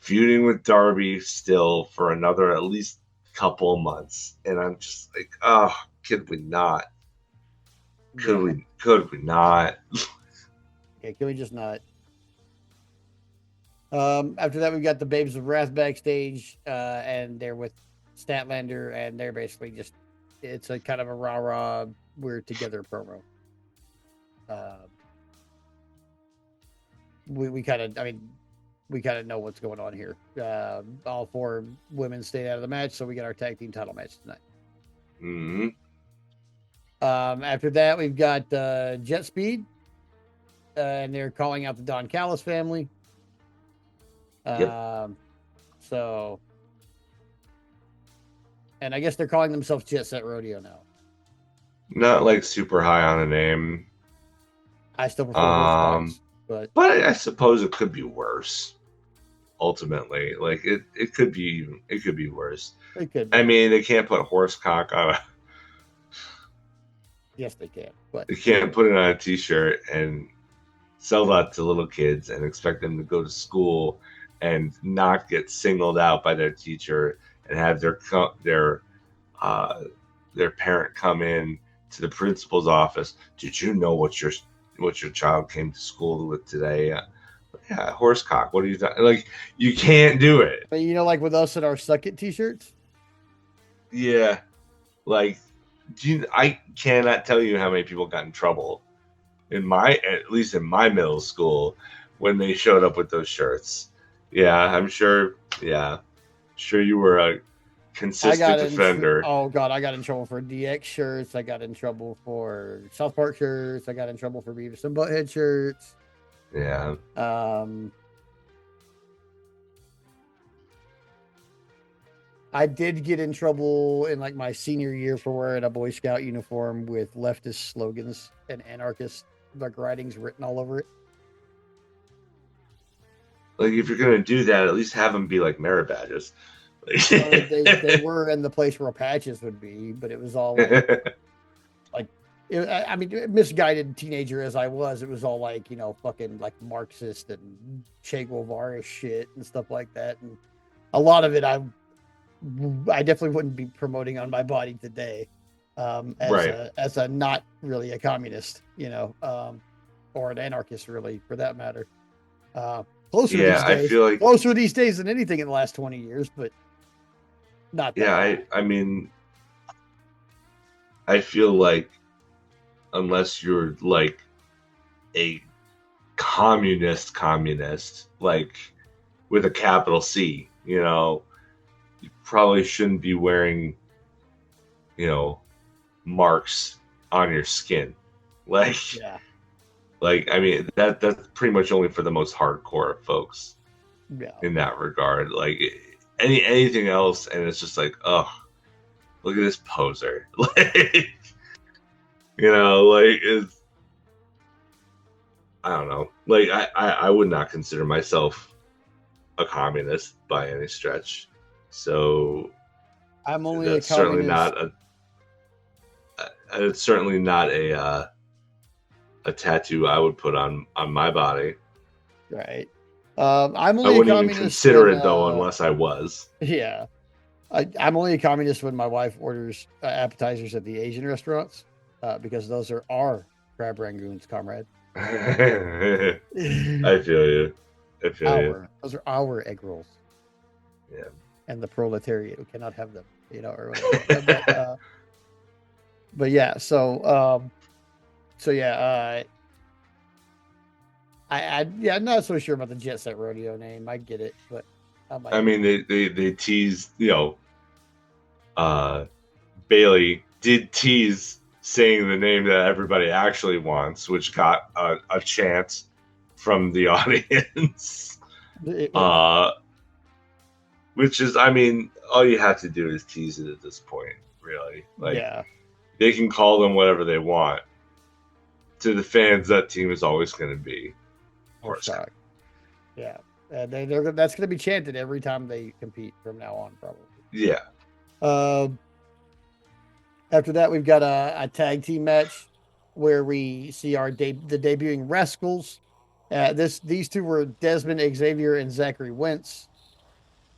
feuding with Darby still for another at least couple of months. And I'm just like, oh, could we not? Could we not? Yeah, can we just not? After that, we've got the Babes of Wrath backstage, and they're with Statlander, and they're basically just, it's a kind of a rah-rah, we're together promo. We kind of, I mean, we kind of know what's going on here. All four women stayed out of the match, so we got our tag team title match tonight. Mm-hmm. After that, we've got Jet Speed, and they're calling out the Don Callis family. Yep. So, and I guess they're calling themselves Jet Set Rodeo now. Not like super high on a name. I still prefer Horse but I suppose it could be worse. Ultimately, like it could be worse. It could be. I mean, they can't put horsecock on a. Yes, they can. But they can't put it on a T-shirt and sell that to little kids and expect them to go to school and not get singled out by their teacher and have their parent come in to the principal's office. Did you know what your child came to school with today? Yeah, horsecock. What are you doing? Like, you can't do it. But like with us in our Suck It T-shirts. Yeah, like, I cannot tell you how many people got in trouble at least in my middle school when they showed up with those shirts. Yeah, I'm sure. Yeah, sure you were a consistent offender. Oh God, I got in trouble for DX shirts. I got in trouble for South Park shirts. I got in trouble for Beavis and Butthead shirts. Yeah. I did get in trouble in like my senior year for wearing a Boy Scout uniform with leftist slogans and anarchist writings written all over it. Like, if you're gonna do that, at least have them be like merit badges. They were in the place where patches would be, but it was all like I mean, misguided teenager as I was, it was all like, fucking like Marxist and Che Guevara shit and stuff like that. And a lot of it, I definitely wouldn't be promoting on my body today, as a not really a communist, or an anarchist, really, for that matter. Closer these days than anything in the last 20 years, but not that. Yeah, I mean, I feel like unless you're like a communist, like with a capital C, you probably shouldn't be wearing, marks on your skin. Like, yeah. Like, I mean, that's pretty much only for the most hardcore folks. Yeah. In that regard, like anything else, and it's just like, oh, look at this poser. Like, it's, I don't know. Like, I would not consider myself a communist by any stretch. So I'm only that's a communist. It's certainly not a tattoo I would put on my body. Right. I'm only I wouldn't a communist even consider it though, unless I was. Yeah. I'm only a communist when my wife orders appetizers at the Asian restaurants, because those are our crab rangoons, comrade. I feel you. Those are our egg rolls. Yeah. And the proletariat, we cannot have them, or whatever. But yeah, so yeah, I'm not so sure about the Jet Set Rodeo name. I get it, but I mean, they teased, Bailey did tease saying the name that everybody actually wants, which got a chant from the audience. Which is, I mean, all you have to do is tease it at this point, really. Like, they can call them whatever they want. To the fans, that team is always going to be Horsecock. Yeah. That's going to be chanted every time they compete from now on, probably. Yeah. After that, we've got a tag team match where we see the debuting Rascals. These two were Desmond Xavier and Zachary Wentz,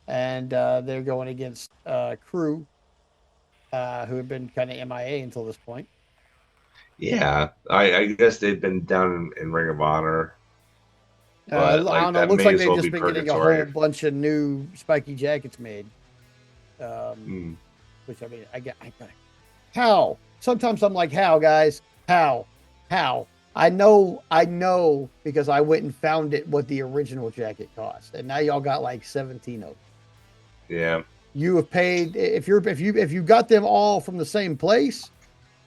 and they're going against Crew, who have been kind of MIA until this point. Yeah, I guess they've been down in Ring of Honor. But I don't know. It looks like they've just been getting a whole bunch of new spiky jackets made. Which, I mean, I got how? Sometimes I'm like, how, guys? How? I know because I went and found it what the original jacket cost, and now y'all got like 17 of them. Yeah. You have paid if you got them all from the same place,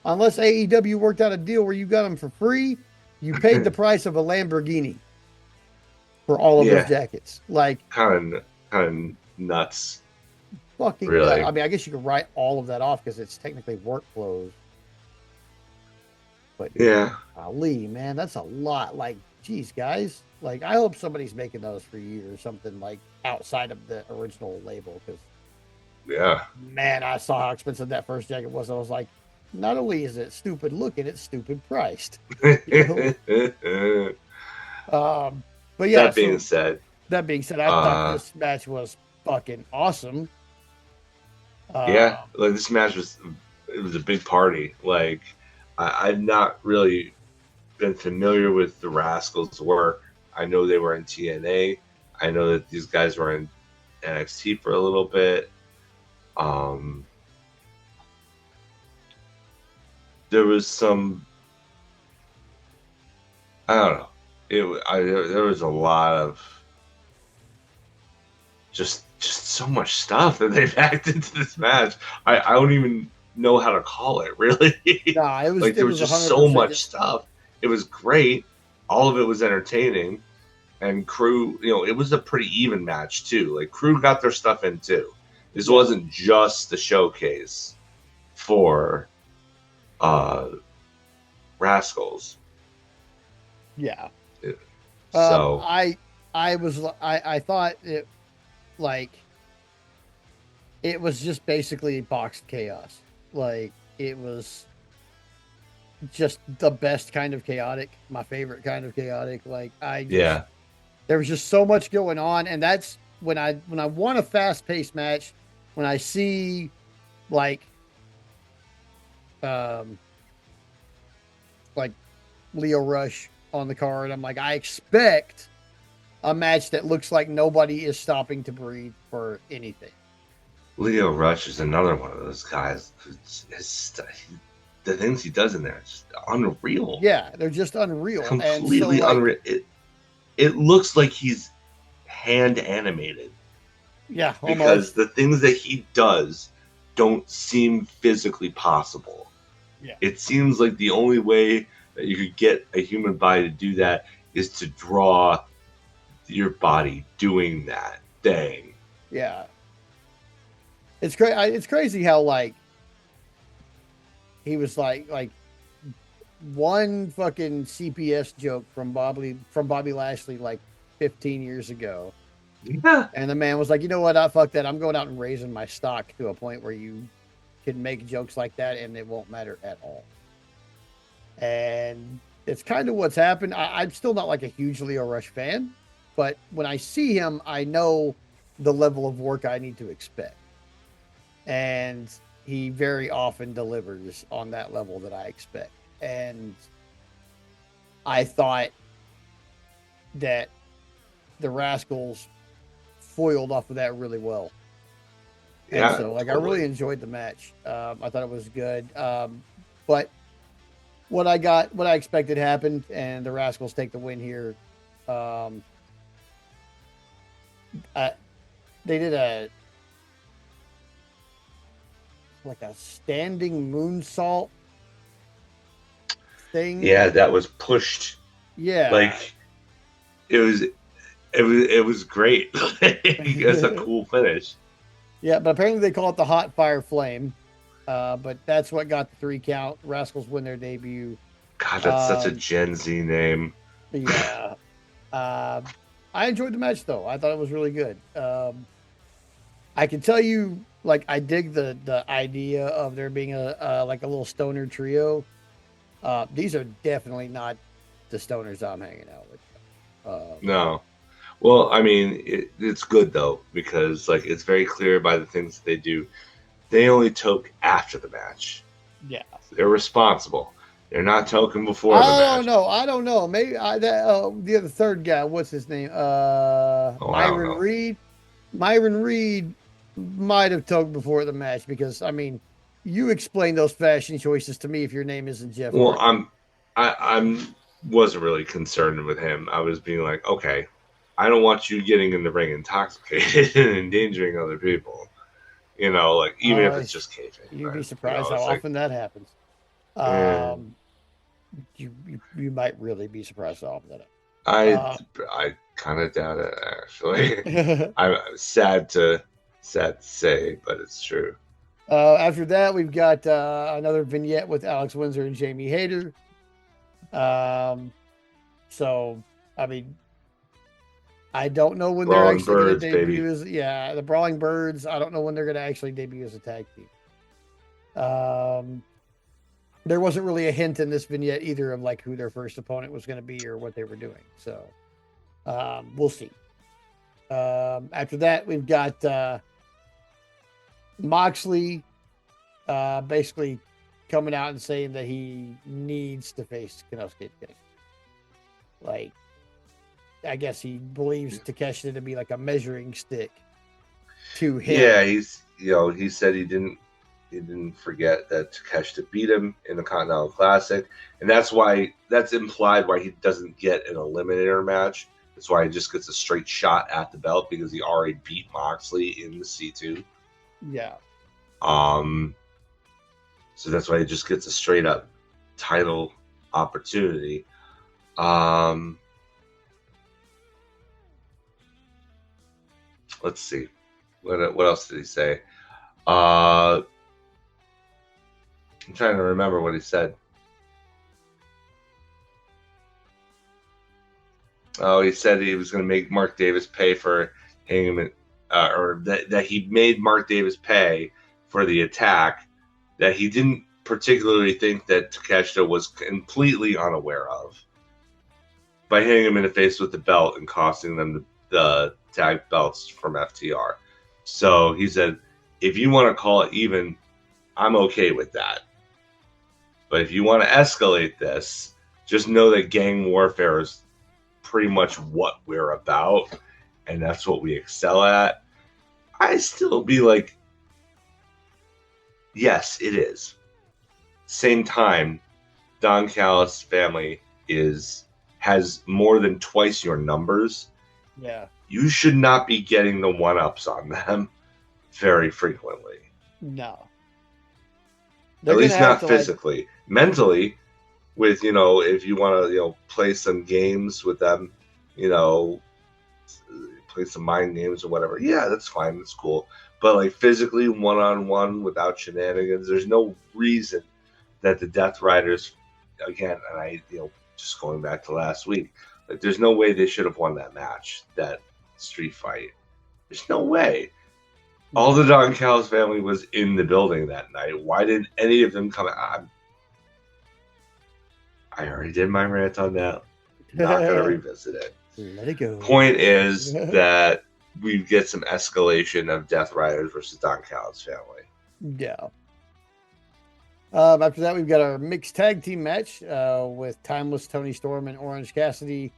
unless AEW worked out a deal where you got them for free, you paid the price of a Lamborghini for all of those jackets. Like kind of nuts. Fucking really? I mean, I guess you could write all of that off because it's technically work clothes. But golly, man, that's a lot. Like, geez, guys. Like, I hope somebody's making those for you or something like outside of the original label. Because, man, I saw how expensive that first jacket was. I was like, not only is it stupid looking, it's stupid priced. But yeah. That being said, I thought this match was fucking awesome. Like this match was a big party. Like I've not really been familiar with the Rascals' work. I know they were in TNA. I know that these guys were in NXT for a little bit. There was some, I don't know. There was a lot of just so much stuff that they packed into this match. I don't even know how to call it, really. Nah, it was like there was just so much stuff. It was great. All of it was entertaining. And Crew, it was a pretty even match too. Like Crew got their stuff in too. This wasn't just the showcase for Rascals. Yeah. So I thought it it was just basically boxed chaos. Like it was just the best kind of chaotic, my favorite kind of chaotic. Like there was just so much going on, and that's when I want a fast paced match, when I see like Leo Rush on the card, I'm like, I expect a match that looks like nobody is stopping to breathe for anything. Leo Rush is another one of those guys. The things he does in there is just unreal. Yeah, they're just unreal. Completely unreal. It looks like he's hand animated. Yeah, almost. Because the things that he does don't seem physically possible. Yeah. It seems like the only way that you could get a human body to do that is to draw your body doing that thing. Yeah. It's crazy. It's crazy how he was like one fucking CPS joke from Bobby Lashley like 15 years ago. Yeah. And the man was like, you know what? Fuck that. I'm going out and raising my stock to a point where you can make jokes like that and it won't matter at all. And it's kind of what's happened. I'm still not like a huge Leo Rush fan, but when I see him, I know the level of work I need to expect. And he very often delivers on that level that I expect. And I thought that the Rascals foiled off of that really well. Yeah, and so I really enjoyed the match. I thought it was good. But what I expected happened, and the Rascals take the win here. they did a standing moonsault thing. Yeah, that was pushed. Yeah. Like it was great. It's a cool finish. Yeah, but apparently they call it the Hot Fire Flame. But that's what got the 3 count. Rascals win their debut. God, that's such a Gen Z name. Yeah. I enjoyed the match though. I thought it was really good. I can tell you, like, I dig the idea of there being a like a little stoner trio. These are definitely not the stoners I'm hanging out with. No. Well, I mean, it's good though because like it's very clear by the things that they do. They only toke after the match. Yeah, they're responsible. They're not token before the match. I don't know. Maybe the other third guy. What's his name? Myron Reed. Myron Reed might have toked before the match because I mean, you explain those fashion choices to me if your name isn't Jeff. Well, I'm wasn't really concerned with him. I was being like, okay, I don't want you getting in the ring intoxicated and endangering other people. You know, like even if it's just kayfabe. You'd be surprised how often that happens. You might really be surprised how often that happens. I kind of doubt it actually. I'm sad to say, but it's true. After that, we've got another vignette with Alex Windsor and Jamie Hayter. So I mean, I don't know when they're actually going to debut as the Brawling Birds. I don't know when they're going to actually debut as a tag team. There wasn't really a hint in this vignette either of like who their first opponent was going to be or what they were doing. So we'll see. After that, we've got Moxley basically coming out and saying that he needs to face Konosuke Takeshita. Like, I guess he believes Takeshita to be like a measuring stick to him. Yeah, he said he didn't forget that Takeshita beat him in the Continental Classic, and that's implied why he doesn't get an eliminator match. That's why he just gets a straight shot at the belt because he already beat Moxley in the C2. Yeah. So that's why he just gets a straight up title opportunity. Let's see. What else did he say? I'm trying to remember what he said. Oh, he said he was going to make Mark Davis pay for hanging, or that he made Mark Davis pay for the attack that he didn't particularly think that Takeshita was completely unaware of by hitting him in the face with the belt and costing them the tag belts from FTR. So he said, if you want to call it even, I'm okay with that. But if you want to escalate this, just know that gang warfare is pretty much what we're about, and that's what we excel at. I still be like, yes, it is. Same time, Don Callis' family has more than twice your numbers. Yeah. You should not be getting the one-ups on them very frequently. No. At least not physically. Mentally, with, if you want to, play some games with them, play some mind games or whatever. Yeah, that's fine. That's cool. But like physically, one-on-one without shenanigans, there's no reason that the Death Riders, again, and I, just going back to last week, like there's no way they should have won that match, that street fight. There's no way. All the Don Callis family was in the building that night. Why didn't any of them come out? I already did my rant on that. Not going to revisit it. Let it go. Point is that we get some escalation of Death Riders versus Don Callis family. Yeah. After that, we've got our mixed tag team match with Timeless Tony Storm and Orange Cassidy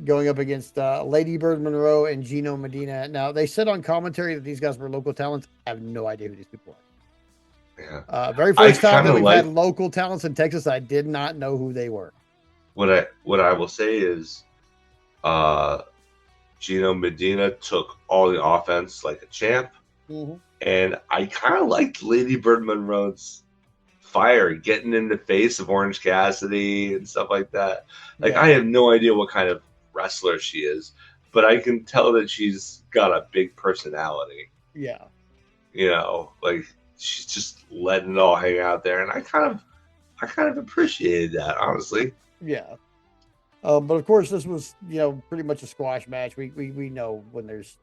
going up against Lady Bird Monroe and Gino Medina. Now, they said on commentary that these guys were local talents. I have no idea who these people are. Yeah. Very first time that we've had local talents in Texas, I did not know who they were. What I will say is, Gino Medina took all the offense like a champ. Mm-hmm. And I kind of liked Lady Bird Monroe's fire, getting in the face of Orange Cassidy and stuff like that. Like, Yeah. I have no idea what kind of wrestler she is, but I can tell that she's got a big personality. Yeah. You know, like she's just letting it all hang out there, and I kind of appreciated that, honestly. Yeah. But of course, this was, pretty much a squash match. We know when there's,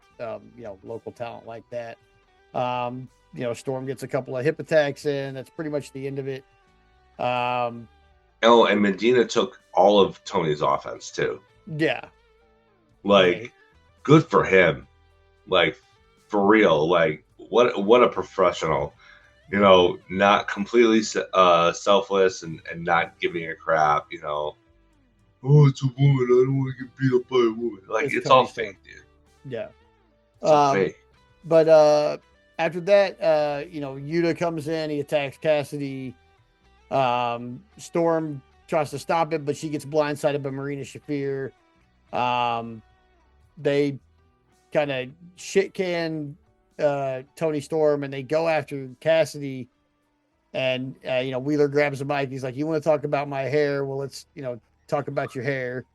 local talent like that. Storm gets a couple of hip attacks in. That's pretty much the end of it. Oh, and Medina took all of Tony's offense too. Yeah. Like, good for him. Like, for real. Like, what a professional. You know, not completely selfless and not giving a crap. You know, oh, it's a woman. I don't want to get beat up by a woman. Like, it's all fake, dude. Yeah. It's all fake. But after that, Yuta comes in. He attacks Cassidy. Storm tries to stop it, but she gets blindsided by Marina Shafir. They kind of shit can Tony Storm, and they go after Cassidy. And Wheeler grabs the mic. He's like, "You want to talk about my hair? Well, let's talk about your hair."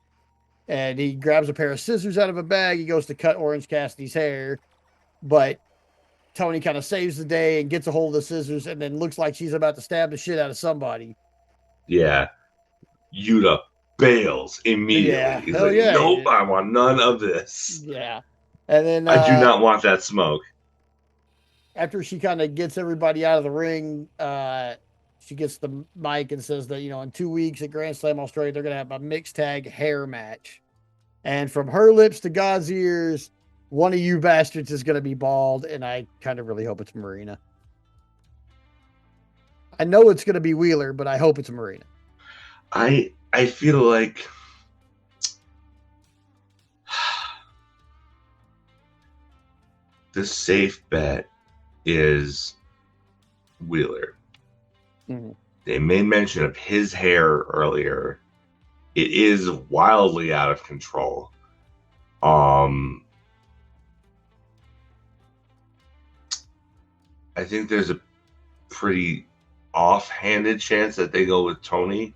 And he grabs a pair of scissors out of a bag. He goes to cut Orange Cassidy's hair, but Tony kind of saves the day and gets a hold of the scissors, and then looks like she's about to stab the shit out of somebody. Yeah. Yuta bails immediately. Yeah. He's Hell like, yeah, nope, I want none of this. Yeah. And then I do not want that smoke. After she kind of gets everybody out of the ring, she gets the mic and says that, in 2 weeks at Grand Slam Australia, they're going to have a mixed tag hair match. And from her lips to God's ears, one of you bastards is going to be bald, and I kind of really hope it's Marina. I know it's going to be Wheeler, but I hope it's Marina. I feel like the safe bet is Wheeler. Mm-hmm. They made mention of his hair earlier. It is wildly out of control. I think there's a pretty offhanded chance that they go with Tony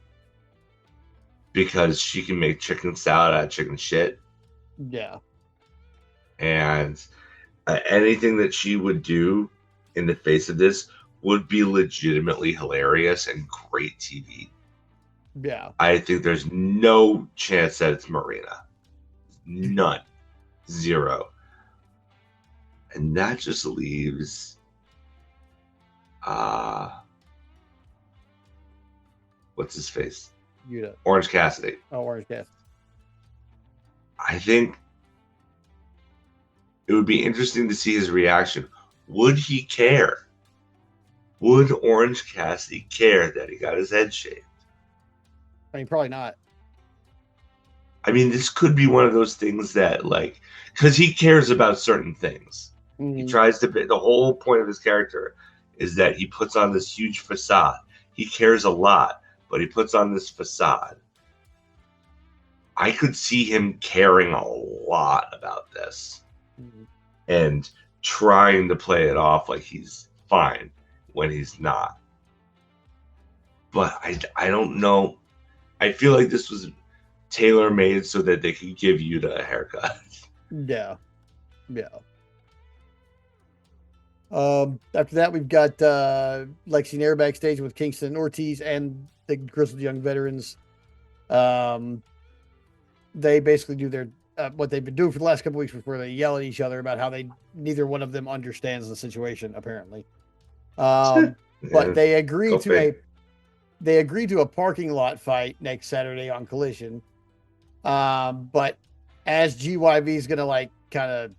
because she can make chicken salad out of chicken shit. Yeah. And anything that she would do in the face of this would be legitimately hilarious and great TV. Yeah. I think there's no chance that it's Marina. None. Zero. And that just leaves what's his face? Yuta. Orange Cassidy. Oh, Orange Cassidy. I think it would be interesting to see his reaction. Would he care? Would Orange Cassidy care that he got his head shaved? I mean, probably not. I mean, this could be one of those things that, like, because he cares about certain things. Mm-hmm. He tries to be, the whole point of his character is that he puts on this huge facade. He cares a lot, but he puts on this facade. I could see him caring a lot about this and trying to play it off like he's fine when he's not. But I don't know. I feel like this was tailor-made so that they could give Yuta a haircut. Yeah. Yeah. After that, we've got Lexi Nair backstage with Kingston Ortiz and the Grizzled Young Veterans. They basically do their what they've been doing for the last couple of weeks before they yell at each other about how neither one of them understands the situation, apparently. But they agree to a parking lot fight next Saturday on Collision. But as GYV is going to kind of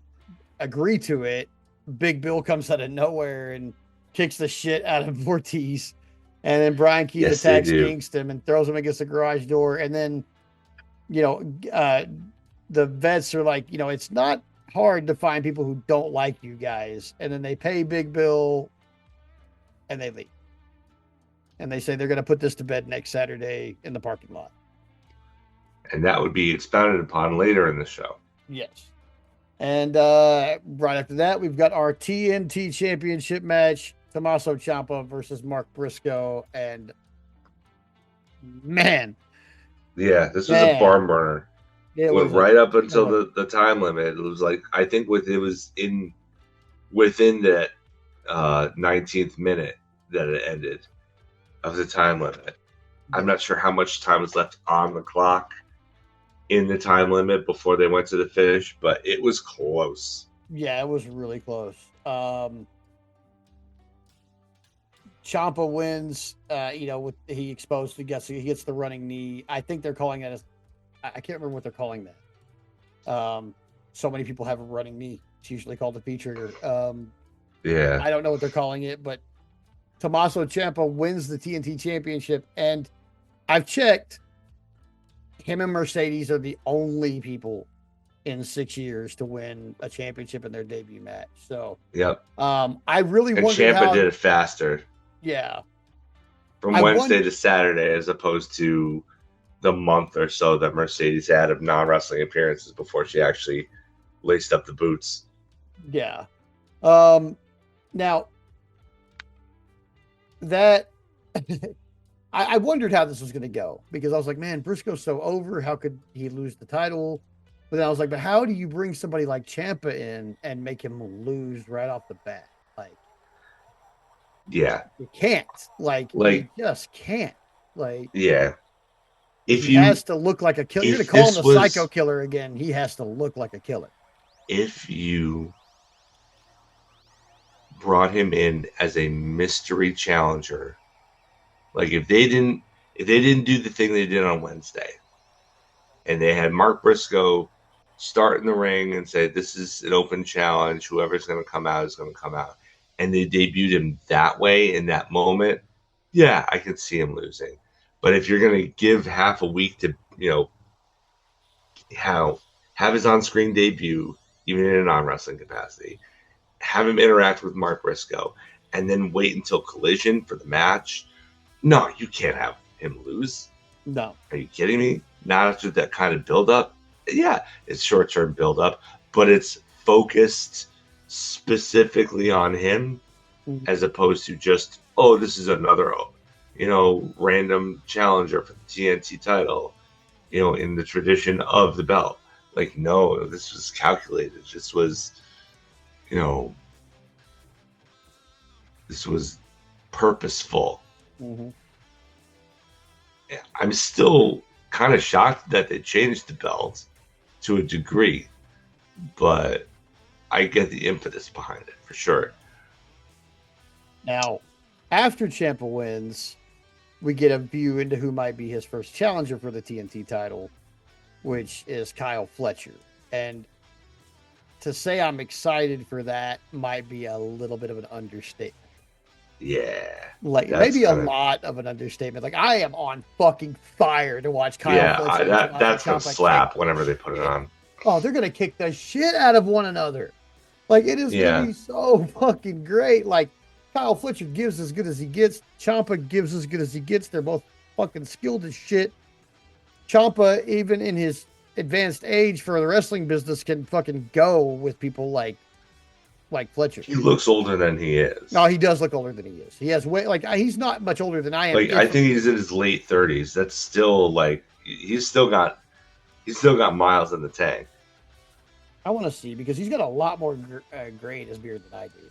agree to it, Big Bill comes out of nowhere and kicks the shit out of Ortiz. And then Brian Keith attacks Kingston and throws him against the garage door. And then, the vets are like, it's not hard to find people who don't like you guys. And then they pay Big Bill and they leave. And they say they're going to put this to bed next Saturday in the parking lot. And that would be expounded upon later in the show. Yes. And right after that, we've got our TNT Championship match: Tommaso Ciampa versus Mark Briscoe. And man, Yeah, this was a man, barn burner. it Went was a right up until the time limit. It was like I think it was within that 19th minute that it ended of the time limit. I'm not sure how much time was left on the clock in the time limit before they went to the finish, but it was close. Yeah, it was really close. Ciampa wins. He exposed he gets the running knee. I think they're calling it I can't remember what they're calling that. So many people have a running knee. It's usually called a V trigger. Yeah. I don't know what they're calling it, but Tommaso Ciampa wins the TNT Championship, and I've checked. Him and Mercedes are the only people in 6 years to win a championship in their debut match. So, yep. I really and wondered Ciampa did it faster. Yeah. From Wednesday to Saturday, as opposed to the month or so that Mercedes had of non-wrestling appearances before she actually laced up the boots. Yeah. Now that I wondered how this was going to go, because I was like, man, Briscoe's so over. How could he lose the title? But then I was like, but how do you bring somebody like Ciampa in and make him lose right off the bat? Like, yeah, you can't. Like you just can't. Like, yeah. If he has to look like a killer, you're going to call him a psycho killer again. He has to look like a killer. If you brought him in as a mystery challenger, like if they didn't do the thing they did on Wednesday, and they had Mark Briscoe start in the ring and say, this is an open challenge, whoever's going to come out is going to come out, and they debuted him that way in that moment, yeah, I could see him losing. But if you're going to give half a week to, have his on-screen debut, even in a non-wrestling capacity, have him interact with Mark Briscoe, and then wait until Collision for the match, no, you can't have him lose. No. Are you kidding me? Not after that kind of build-up. Yeah, it's short-term build-up, but it's focused specifically on him, as opposed to just, oh, this is another, random challenger for the TNT title, in the tradition of the belt. Like, no, this was calculated. This was, this was purposeful. Mm-hmm. I'm still kind of shocked that they changed the belt to a degree, but I get the impetus behind it for sure. Now, after Ciampa wins, we get a view into who might be his first challenger for the TNT title, which is Kyle Fletcher. And to say I'm excited for that might be a little bit of an understatement. Yeah. Like, maybe a lot of an understatement. Like, I am on fucking fire to watch Kyle Fletcher. That's going to slap whenever they put it on. Oh, they're going to kick the shit out of one another. Like, it is going to be so fucking great. Like, Kyle Fletcher gives as good as he gets. Ciampa gives as good as he gets. They're both fucking skilled as shit. Ciampa, even in his advanced age for the wrestling business, can fucking go with people like Fletcher. He looks older than he is. No, he does look older than he is. He has he's not much older than I am. Like, I think he's in his late 30s. That's still he's still got miles in the tank. I want to see, because he's got a lot more gray in his beard than I do.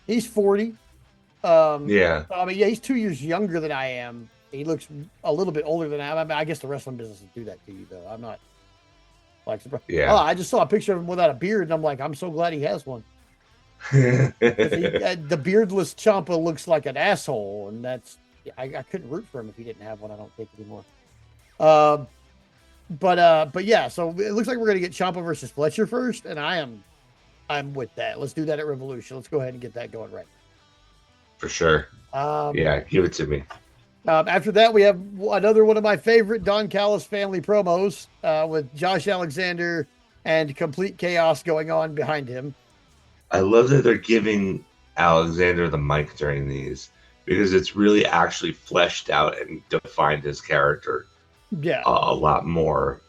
He's 40. Yeah. I mean, yeah, he's 2 years younger than I am. He looks a little bit older than I am. I mean, I guess the wrestling business will do that to you, though. I'm not surprised. Yeah. Oh, I just saw a picture of him without a beard, and I'm like, I'm so glad he has one. The beardless Ciampa looks like an asshole, and I couldn't root for him if he didn't have one. I don't think anymore. But yeah, so it looks like we're gonna get Ciampa versus Fletcher first, and I'm with that. Let's do that at Revolution. Let's go ahead and get that going right. For sure. Yeah, give it to me. After that, we have another one of my favorite Don Callis family promos with Josh Alexander and complete chaos going on behind him. I love that they're giving Alexander the mic during these, because it's really actually fleshed out and defined his character. Yeah. a lot more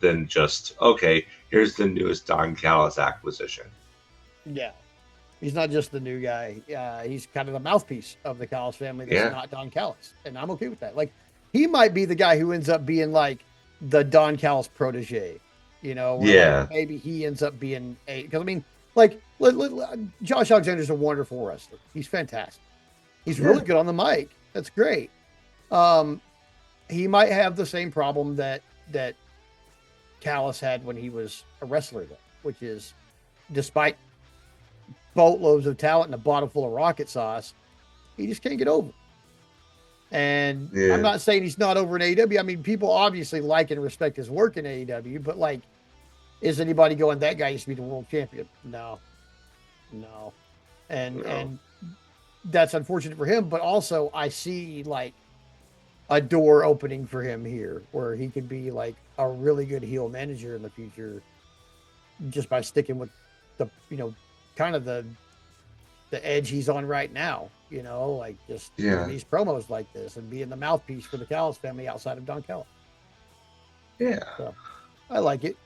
than just, okay, here's the newest Don Callis acquisition. Yeah. He's not just the new guy. He's kind of the mouthpiece of the Callis family that's Yeah. not Don Callis. And I'm okay with that. Like, he might be the guy who ends up being like the Don Callis protege, where like Yeah. maybe he ends up being a, because I mean, like, Josh Alexander's a wonderful wrestler. He's fantastic. He's Yeah. really good on the mic. That's great. Um, he might have the same problem that Callis had when he was a wrestler, though, which is despite boatloads of talent and a bottle full of rocket sauce, he just can't get over. And I'm Yeah. not saying he's not over in AEW. I mean, people obviously like and respect his work in AEW, but like, is anybody going, that guy used to be the world champion? No, no. And that's unfortunate for him, but also I see like a door opening for him here where he could be like a really good heel manager in the future just by sticking with the, kind of the edge he's on right now, like just doing Yeah. these promos like this and being the mouthpiece for the Callis family outside of Don Callis. Yeah. So I like it.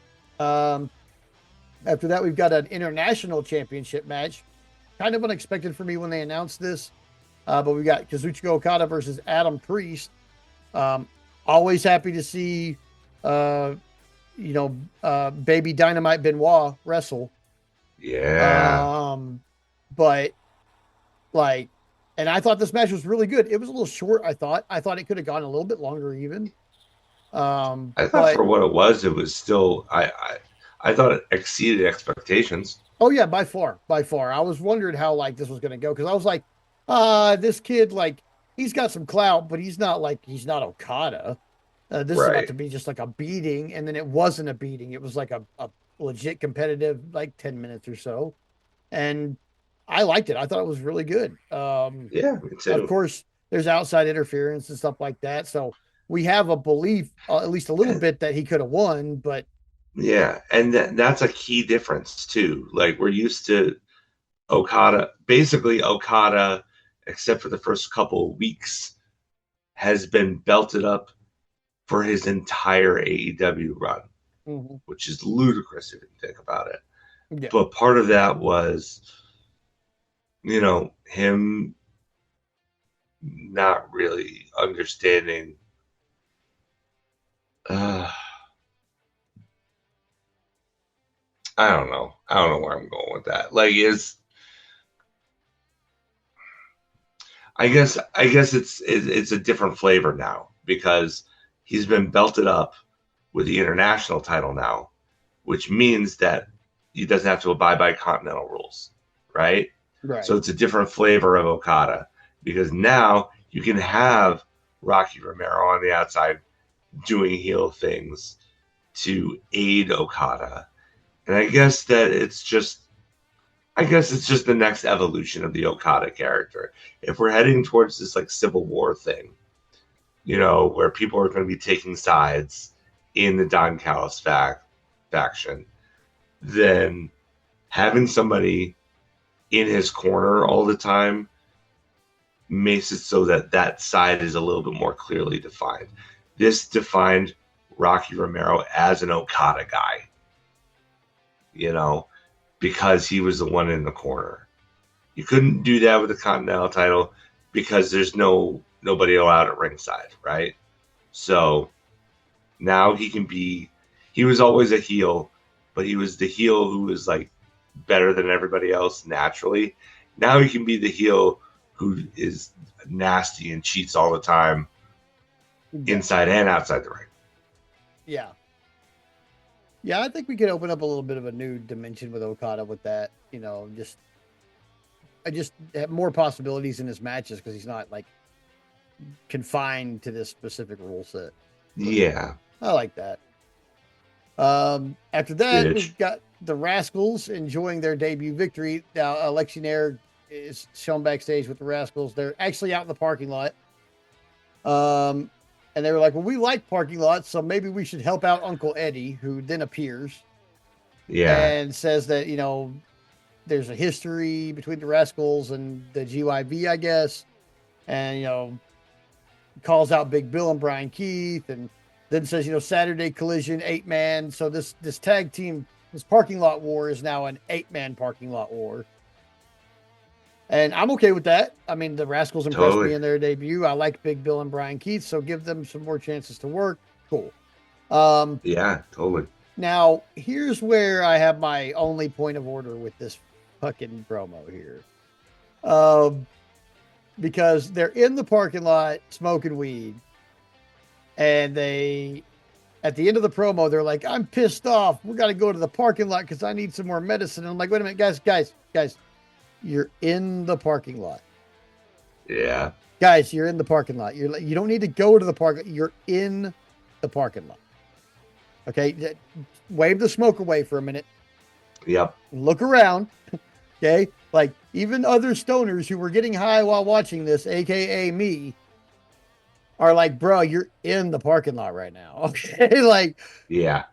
After that, we've got an international championship match. Kind of unexpected for me when they announced this. But we got Kazuchika Okada versus Adam Priest. Always happy to see, baby Dynamite Benoit wrestle. Yeah. But like, and I thought this match was really good. It was a little short. I thought it could have gone a little bit longer even. I thought But for what it was still, I thought it exceeded expectations. oh yeah, by far, by far. I was wondering how like this was going to go because I was like, this kid like he's got some clout, but he's not Okada. This is about Right. to be just like a beating, and then it wasn't a beating. It was like a legit competitive like 10 minutes or so, and I liked it. I thought it was really good. Yeah, me Of too. course, there's outside interference and stuff like that, so we have a belief, at least a little And, bit, that he could have won. But yeah, and that's a key difference too. Like we're used to Okada, basically Okada, except for the first couple of weeks, has been belted up for his entire AEW run, mhm, which is ludicrous if you think about it. yeah, But part of that was, him not really understanding. Uh, I don't know. I don't know where I'm going with that. Like, I guess it's a different flavor now because he's been belted up with the international title now, which means that he doesn't have to abide by continental rules, right? So right, it's a different flavor of Okada because now you can have Rocky Romero on the outside doing heel things to aid Okada. And I guess it's just the next evolution of the Okada character. If we're heading towards this like Civil War thing, where people are going to be taking sides in the Don Callis faction, then having somebody in his corner all the time makes it so that that side is a little bit more clearly defined. This defined Rocky Romero as an Okada guy, you know, because he was the one in the corner. You couldn't do that with the Continental title because there's nobody allowed at ringside, right? So now he can be. He was always a heel, but he was the heel who was like better than everybody else naturally. Now he can be the heel who is nasty and cheats all the time, yeah, inside and outside the ring. yeah. Yeah, I think we could open up a little bit of a new dimension with Okada with that. I just have more possibilities in his matches because he's not like confined to this specific rule set. So Yeah, I like that. After that, bitch. we've got the Rascals enjoying their debut victory. Now, Alexi Nair is shown backstage with the Rascals. They're actually out in the parking lot. And they were like, well, we like parking lots, so maybe we should help out Uncle Eddie, who then appears Yeah, and says that, there's a history between the Rascals and the GYV, I guess. And, calls out Big Bill and Brian Keith. And Then says, Saturday Collision 8-man. So this tag team, this parking lot war is now an 8-man parking lot war. And I'm okay with that. I mean, the Rascals impressed me in their debut. I like Big Bill and Brian Keith, so give them some more chances to work. Cool. Yeah, totally. Now, here's where I have my only point of order with this fucking promo here. Because they're in the parking lot smoking weed. And at the end of the promo, they're like, I'm pissed off. We got to go to the parking lot because I need some more medicine. And I'm like, wait a minute, guys. You're in the parking lot. Yeah. Guys, you're in the parking lot. You don't need to go to the park. You're in the parking lot. Okay? Wave the smoke away for a minute. Yep. Look around. Okay? Like, even other stoners who were getting high while watching this, a.k.a. me, are like, bro, you're in the parking lot right now. Okay? Like... Yeah.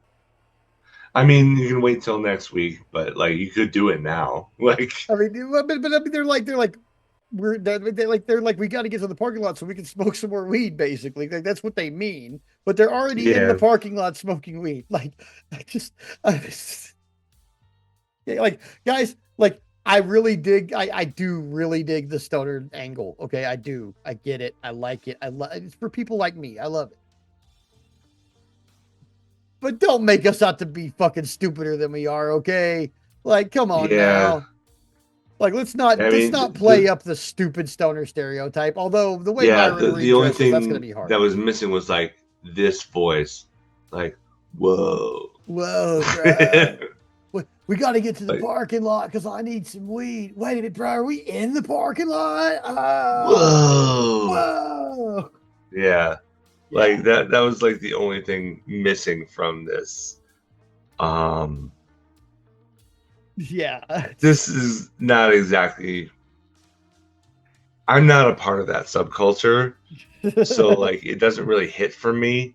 I mean, you can wait till next week, but like you could do it now. Like, I mean, they're like, we got to get to the parking lot so we can smoke some more weed. Basically, like, that's what they mean. But they're already in the parking lot smoking weed. Like, like, guys, like, I do really dig the stoner angle. Okay, I do. I get it. I like it. It's for people like me. I love it. But don't make us out to be fucking stupider than we are, okay? Like, come on now. Like, let's not play up the stupid stoner stereotype. Although the way Myron the only thing that's gonna be hard. That was missing was like this voice, like, whoa, bro. We got to get to the parking lot because I need some weed. Wait a minute, bro. Are we in the parking lot? Whoa. Yeah. Like that was like the only thing missing from this. Yeah. This is not exactly, I'm not a part of that subculture. So like it doesn't really hit for me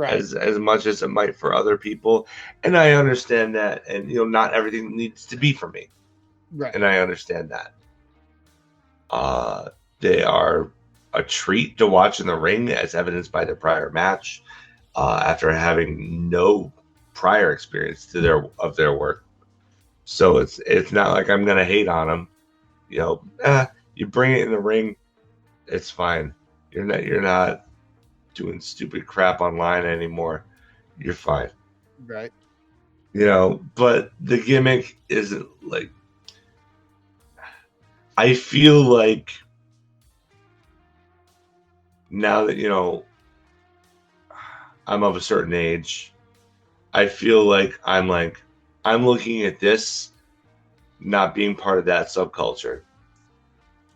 as much as it might for other people. And I understand that, and not everything needs to be for me. Right. And I understand that. They are a treat to watch in the ring, as evidenced by their prior match, after having no prior experience of their work. So it's not like I'm gonna hate on them. You bring it in the ring, it's fine. You're not doing stupid crap online anymore. You're fine. Right. But the gimmick isn't like. I feel like now that I'm of a certain age, I feel like I'm looking at this not being part of that subculture,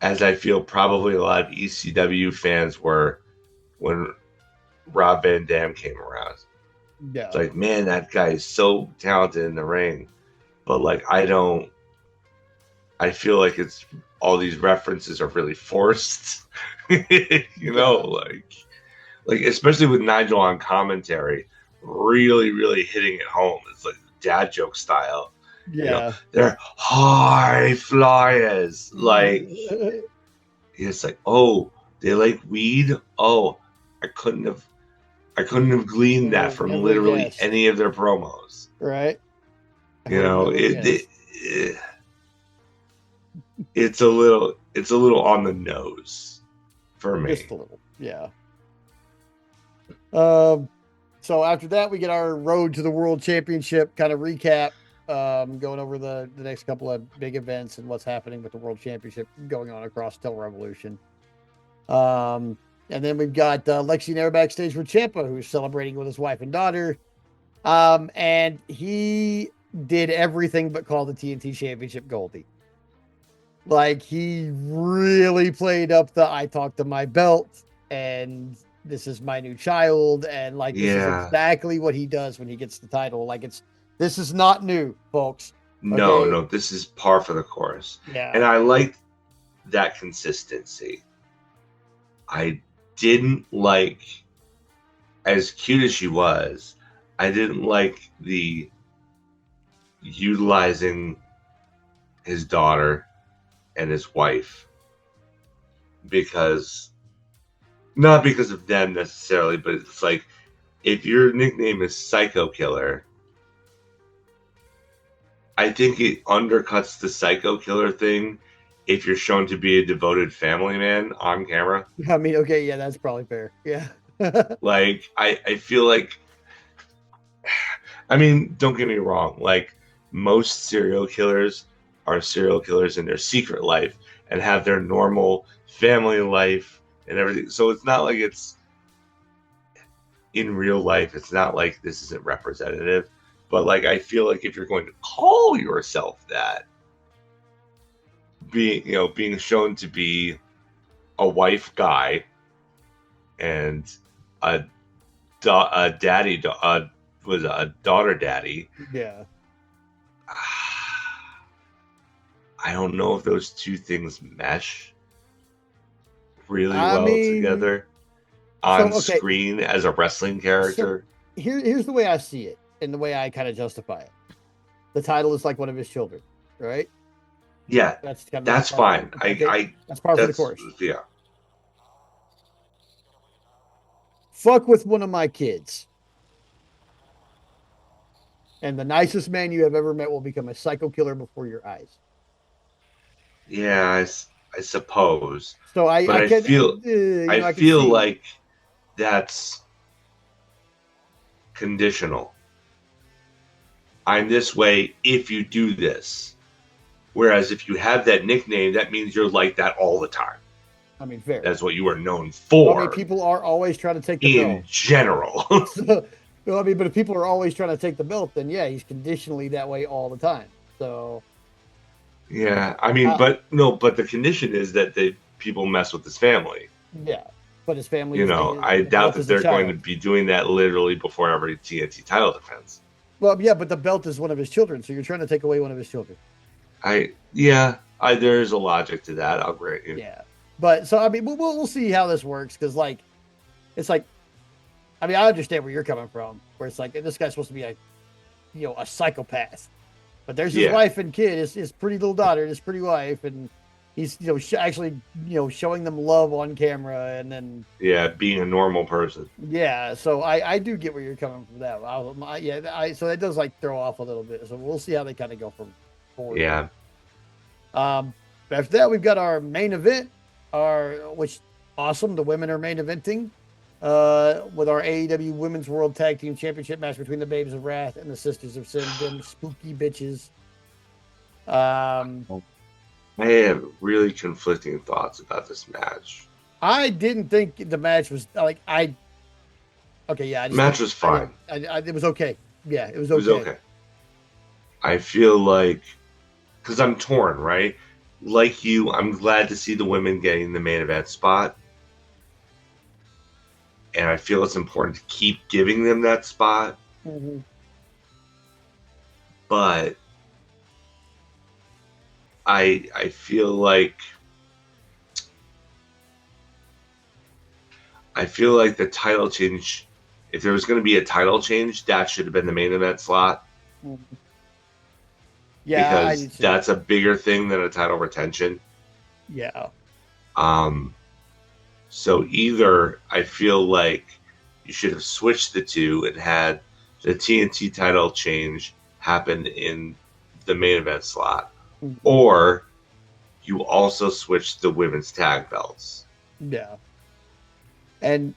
as I feel probably a lot of ECW fans were when Rob Van Dam came around. Yeah. It's like, man, that guy is so talented in the ring, but like I feel like it's all these references are really forced. Like especially with Nigel on commentary, really, really hitting it home. It's like dad joke style. Yeah. They're high flyers. Like it's like, oh, they like weed. Oh, I couldn't have gleaned that from literally any of their promos. Right. It's a little on the nose for me. Just a little, yeah. So after that, we get our road to the World Championship kind of recap, going over the next couple of big events and what's happening with the World Championship going on across Till Revolution. And then we've got Lexi Nair backstage with Ciampa, who's celebrating with his wife and daughter. And he did everything but call the TNT Championship Goldie. Like, he really played up the I talked to my belt and this is my new child, and like this is exactly what he does when he gets the title. Like, this is not new, folks. No, this is par for the course. Yeah. And I liked that consistency. I didn't like, as cute as she was, I didn't like the utilizing his daughter and his wife, not because of them necessarily, but it's like if your nickname is Psycho Killer, I think it undercuts the Psycho Killer thing if you're shown to be a devoted family man on camera. I mean, okay, yeah, that's probably fair. Yeah. Like, I feel like, I mean, don't get me wrong. Like, most serial killers are serial killers in their secret life and have their normal family life and everything. So it's not like it's in real life. It's not like this isn't representative. But, like, I feel like if you're going to call yourself that, being shown to be a wife guy and a daddy, was a daughter daddy. Yeah. I don't know if those two things mesh really well together on screen as a wrestling character. So here's the way I see it and the way I kind of justify it. The title is like one of his children, right? Yeah, that's fine. That's part of the course. Yeah. Fuck with one of my kids, and the nicest man you have ever met will become a psycho killer before your eyes. Yeah, I suppose. So I feel like that's conditional. I'm this way if you do this. Whereas if you have that nickname, that means you're like that all the time. I mean, fair. That's what you are known for. I mean, people are always trying to take the belt. In general. So, I mean, but if people are always trying to take the belt, then yeah, he's conditionally that way all the time. So. Yeah, I mean, but the condition is that people mess with his family. Yeah, but his family. I doubt that they're going to be doing that literally before every TNT title defense. Well, yeah, but the belt is one of his children, so you're trying to take away one of his children. There's a logic to that. I'll grant you. Yeah, but so I mean, we'll see how this works because it's like, I mean, I understand where you're coming from, where it's like this guy's supposed to be a psychopath, but there's his wife and kid, his pretty little daughter, his pretty wife, and he's actually showing them love on camera, and then being a normal person. Yeah, so I do get where you're coming from that. So that does throw off a little bit. So we'll see how they kind of go from forward. Yeah. After that, we've got our main event, which awesome. The women are main eventing with our AEW Women's World Tag Team Championship match between the Babes of Wrath and the Sisters of Sin, them spooky bitches. I have really conflicting thoughts about this match. I didn't think the match was the match was fine. It was okay. Yeah, it was okay. It was okay. I feel like, because I'm torn, right? Like you, I'm glad to see the women getting the main event spot. And I feel it's important to keep giving them that spot. Mm-hmm. But I feel like the title change, if there was going to be a title change, that should have been the main event slot. Mm-hmm. Yeah, because that's a bigger thing than a title retention. Yeah. So either I feel like you should have switched the two and had the TNT title change happen in the main event slot, mm-hmm. or you also switched the women's tag belts. Yeah. And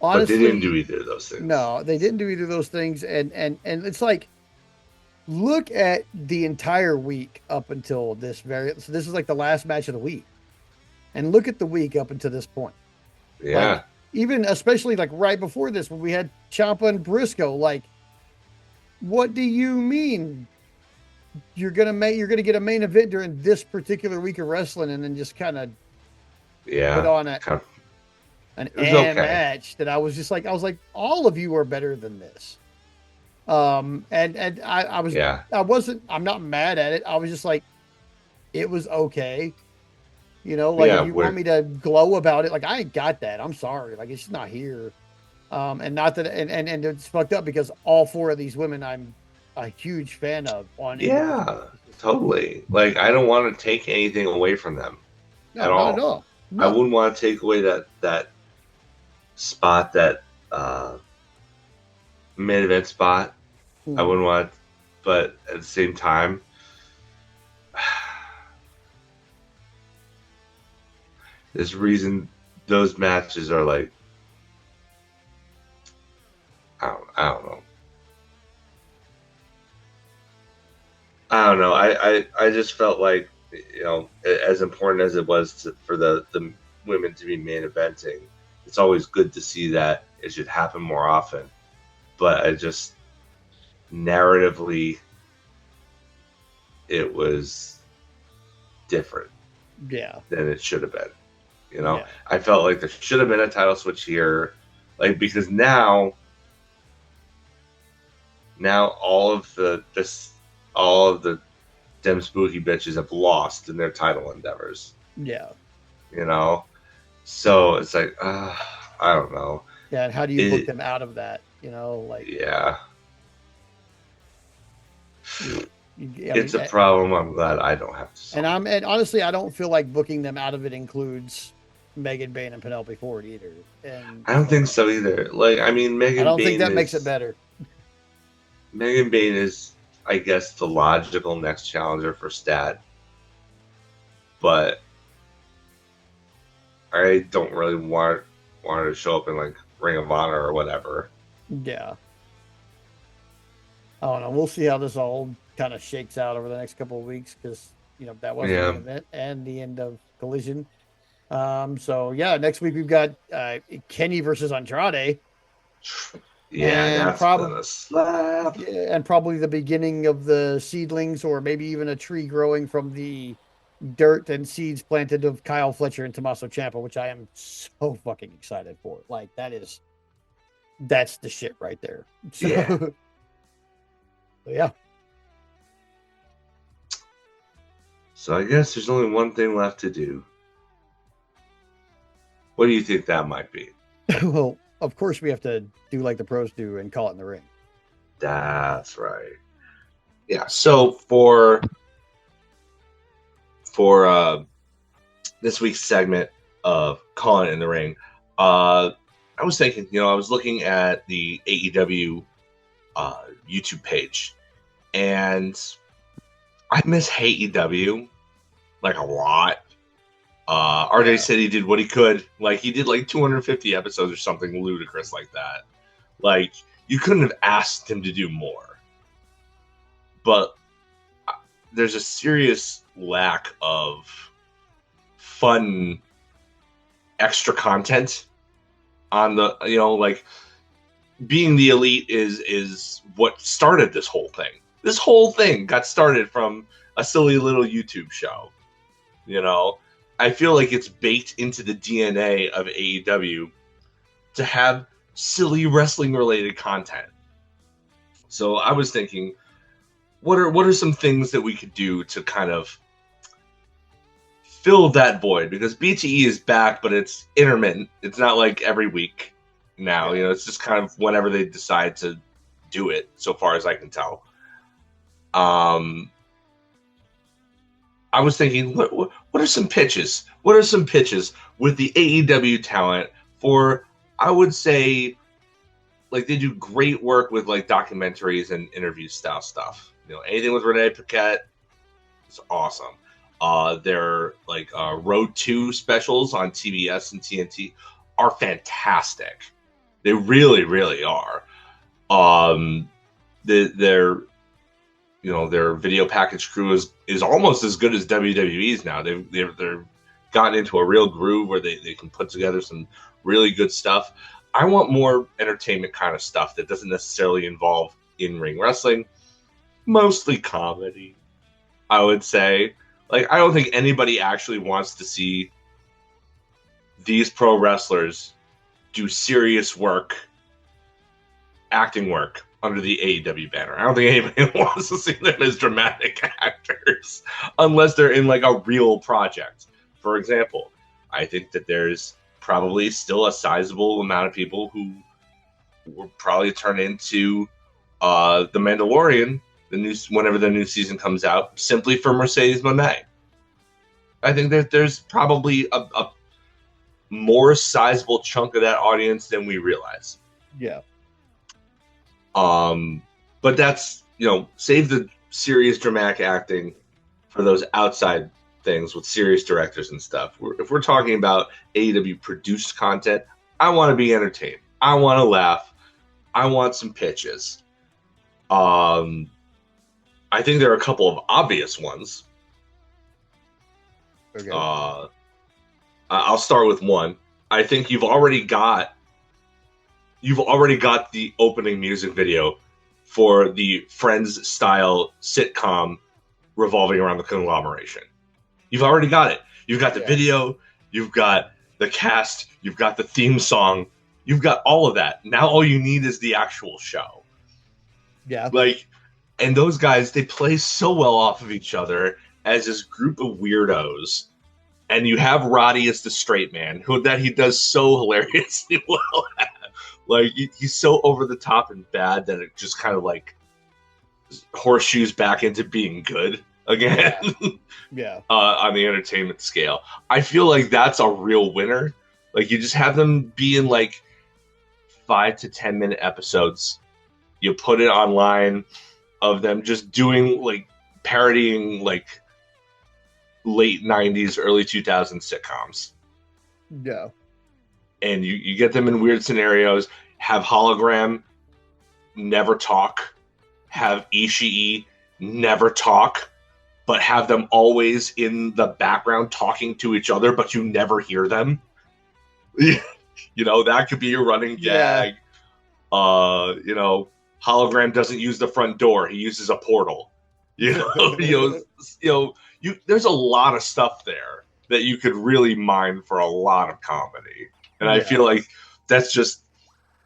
honestly, but they didn't do either of those things. No, they didn't do either of those things. And it's like, look at the entire week up until this so this is the last match of the week. And look at the week up until this point. Yeah. Even especially right before this, when we had Ciampa and Briscoe, what do you mean you're gonna get a main event during this particular week of wrestling and then just kind of put on an match that I was all of you are better than this. I'm not mad at it. I was just it was okay. If you want me to glow about it, I ain't got that. I'm sorry. It's just not here. And not that, and it's fucked up because all four of these women I'm a huge fan of on. Yeah, totally. I don't want to take anything away from them at all. Not at all. No. I wouldn't want to take away that spot that main event spot. I wouldn't want, but at the same time, there's reason those matches are like, I don't know. I just felt like, as important as it was for the women to be main eventing, it's always good to see that it should happen more often. But I just, narratively, it was different. Yeah. Than it should have been. I felt like there should have been a title switch here, because now all of the them spooky bitches have lost in their title endeavors. Yeah. So it's like, I don't know. Yeah, and how do you book them out of that? Yeah. It's a problem. I'm glad I don't have to solve. And honestly, I don't feel like booking them out of it includes Megan Bayne and Penelope Ford either. And I don't think so either. Megan. I don't think that makes it better. Megan Bayne is, I guess, the logical next challenger for Stat, but I don't really want her to show up in Ring of Honor or whatever. Yeah. I don't know. We'll see how this all kind of shakes out over the next couple of weeks, because that was the event and the end of Collision. So next week we've got Kenny versus Andrade. Yeah, that's gonna slap. And probably the beginning of the seedlings, or maybe even a tree growing from the dirt and seeds planted of Kyle Fletcher and Tommaso Ciampa, which I am so fucking excited for. That's the shit right there. So, yeah. So I guess there's only one thing left to do. What do you think that might be? Well, of course we have to do like the pros do and call it in the ring. That's right. Yeah. So for this week's segment of Calling It in the Ring, I was thinking, I was looking at the AEW YouTube page, and I miss AEW a lot. RJ said he did what he could. He did 250 episodes or something ludicrous like that. You couldn't have asked him to do more. But there's a serious lack of fun extra content on the, being the elite is what started this whole thing. This whole thing got started from a silly little YouTube show. I feel like it's baked into the DNA of AEW to have silly wrestling related content. So I was thinking, what are some things that we could do to kind of fill that void? Because BTE is back, but it's intermittent. It's not like every week now. It's just kind of whenever they decide to do it, so far as I can tell. I was thinking, what are some pitches? What are some pitches with the AEW talent for, I would say, they do great work with documentaries and interview style stuff. Anything with Renee Paquette is awesome. Their Road 2 specials on TBS and TNT are fantastic. They really, really are. Their video package crew is almost as good as WWE's now. They're gotten into a real groove where they can put together some really good stuff. I want more entertainment kind of stuff that doesn't necessarily involve in-ring wrestling. Mostly comedy, I would say. I don't think anybody actually wants to see these pro wrestlers do serious work, acting work, under the AEW banner. I don't think anybody wants to see them as dramatic actors unless they're in a real project. For example, I think that there's probably still a sizable amount of people who will probably turn into The Mandalorian, whenever the new season comes out, simply for Mercedes Moné. I think that there's probably a more sizable chunk of that audience than we realize. Yeah. But that's, save the serious dramatic acting for those outside things with serious directors and stuff. If we're talking about AEW produced content, I want to be entertained. I want to laugh. I want some pitches. I think there are a couple of obvious ones. Okay. I'll start with one. I think you've already got the opening music video for the Friends style sitcom revolving around the conglomeration. You've already got it. You've got the video, you've got the cast, you've got the theme song, you've got all of that. Now all you need is the actual show. Yeah. And those guys, they play so well off of each other as this group of weirdos. And you have Roddy as the straight man, that he does so hilariously well at. He's so over the top and bad that it just kind of horseshoes back into being good again. Yeah. On the entertainment scale. I feel like that's a real winner. You just have them be in 5 to 10 minute episodes. You put it online of them just doing parodying late 90s, early 2000s sitcoms. Yeah. And you get them in weird scenarios, have Hologram never talk, have Ishii never talk, but have them always in the background talking to each other, but you never hear them. That could be a running gag. Hologram doesn't use the front door, he uses a portal. There's a lot of stuff there that you could really mine for a lot of comedy. And I feel like that's just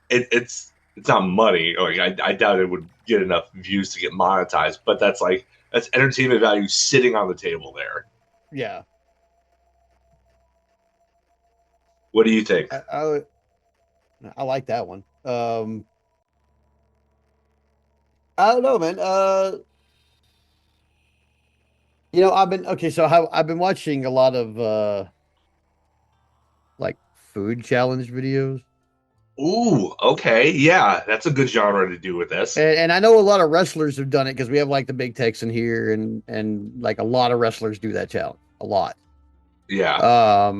it's not money. I doubt it would get enough views to get monetized, but that's entertainment value sitting on the table there. Yeah. What do you think? I like that one. I don't know, man. I've been watching a lot of food challenge videos. Ooh, okay. Yeah, that's a good genre to do with this. And I know a lot of wrestlers have done it because we have the Big Tex in here and a lot of wrestlers do that challenge. A lot. Yeah.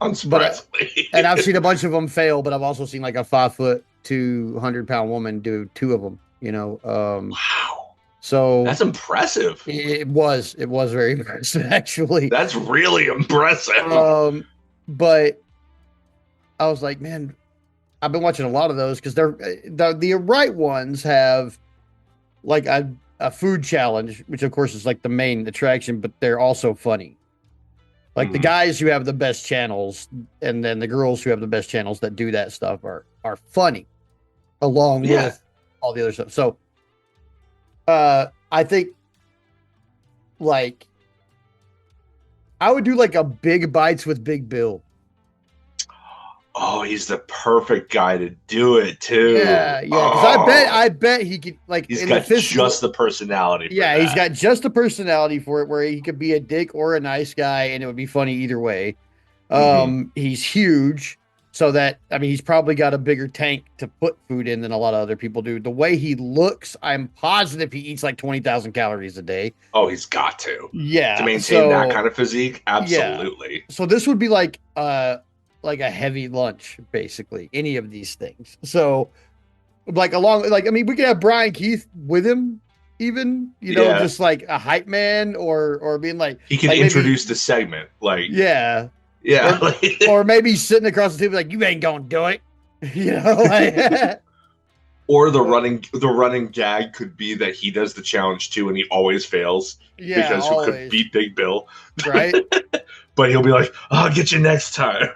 Unsurprisingly. And I've seen a bunch of them fail, but I've also seen a 5'2", 200-pound woman do 2 of them, Wow. So that's impressive. It was very impressive, actually. That's really impressive. But I was like, man, I've been watching a lot of those because they're the right ones have a food challenge, which of course is the main attraction, but they're also funny. The guys who have the best channels and then the girls who have the best channels that do that stuff are funny along with all the other stuff. So I think I would do a Big Bites with Big Bill. Oh, he's the perfect guy to do it too. Yeah, because I bet he could he's got just the personality. He's got just the personality for it, where he could be a dick or a nice guy, and it would be funny either way. He's huge, so that he's probably got a bigger tank to put food in than a lot of other people do. The way he looks, I'm positive he eats 20,000 calories a day. Oh, he's got to. Yeah, to maintain that kind of physique, absolutely. Yeah. So this would be like a heavy lunch, basically, any of these things. So we could have Brian Keith with him, even, just a hype man or being he can introduce the segment. Or maybe sitting across the table you ain't gonna do it. Or the running gag could be that he does the challenge too and he always fails. Because who could beat Big Bill? Right. But he'll be like, I'll get you next time.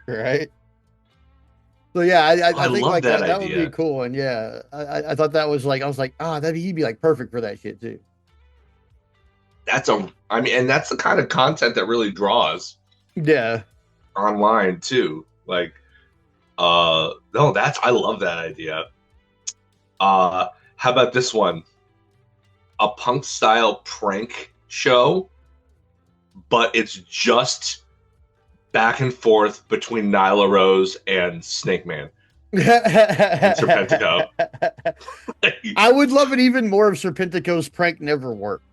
Right. So yeah, I think love that would be cool. And yeah, I thought that was I was like, he'd be perfect for that shit too. That's the kind of content that really draws. Yeah. Online too. I love that idea. How about this one? A punk style prank show, but it's just back and forth between Nyla Rose and Snake Man. and Serpentico. I would love it even more if Serpentico's prank never worked.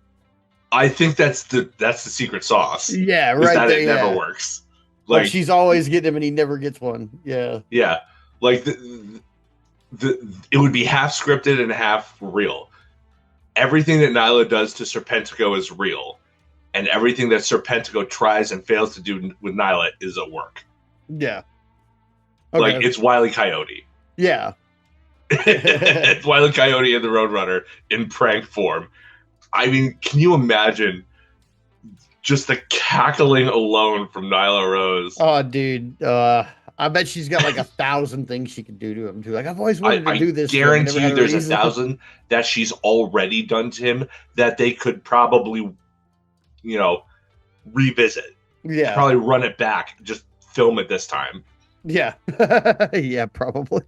I think that's the secret sauce. Yeah, is right. that there, it never works. Like she's always getting him and he never gets one. Yeah. Yeah. Like it would be half scripted and half real. Everything that Nyla does to Serpentico is real. And everything that Serpentico tries and fails to do with Nyla is at work. Yeah. Okay. Like it's Wile E. Coyote. Yeah. It's Wile E. Coyote and the Roadrunner in prank form. I mean, can you imagine just the cackling alone from Nyla Rose? Oh, dude. I bet she's got like 1,000 things she could do to him too. Like I've always wanted to do this. I guarantee you there's 1,000 that she's already done to him that they could probably, revisit. Yeah. Probably run it back. Just film it this time. Yeah. Yeah, probably.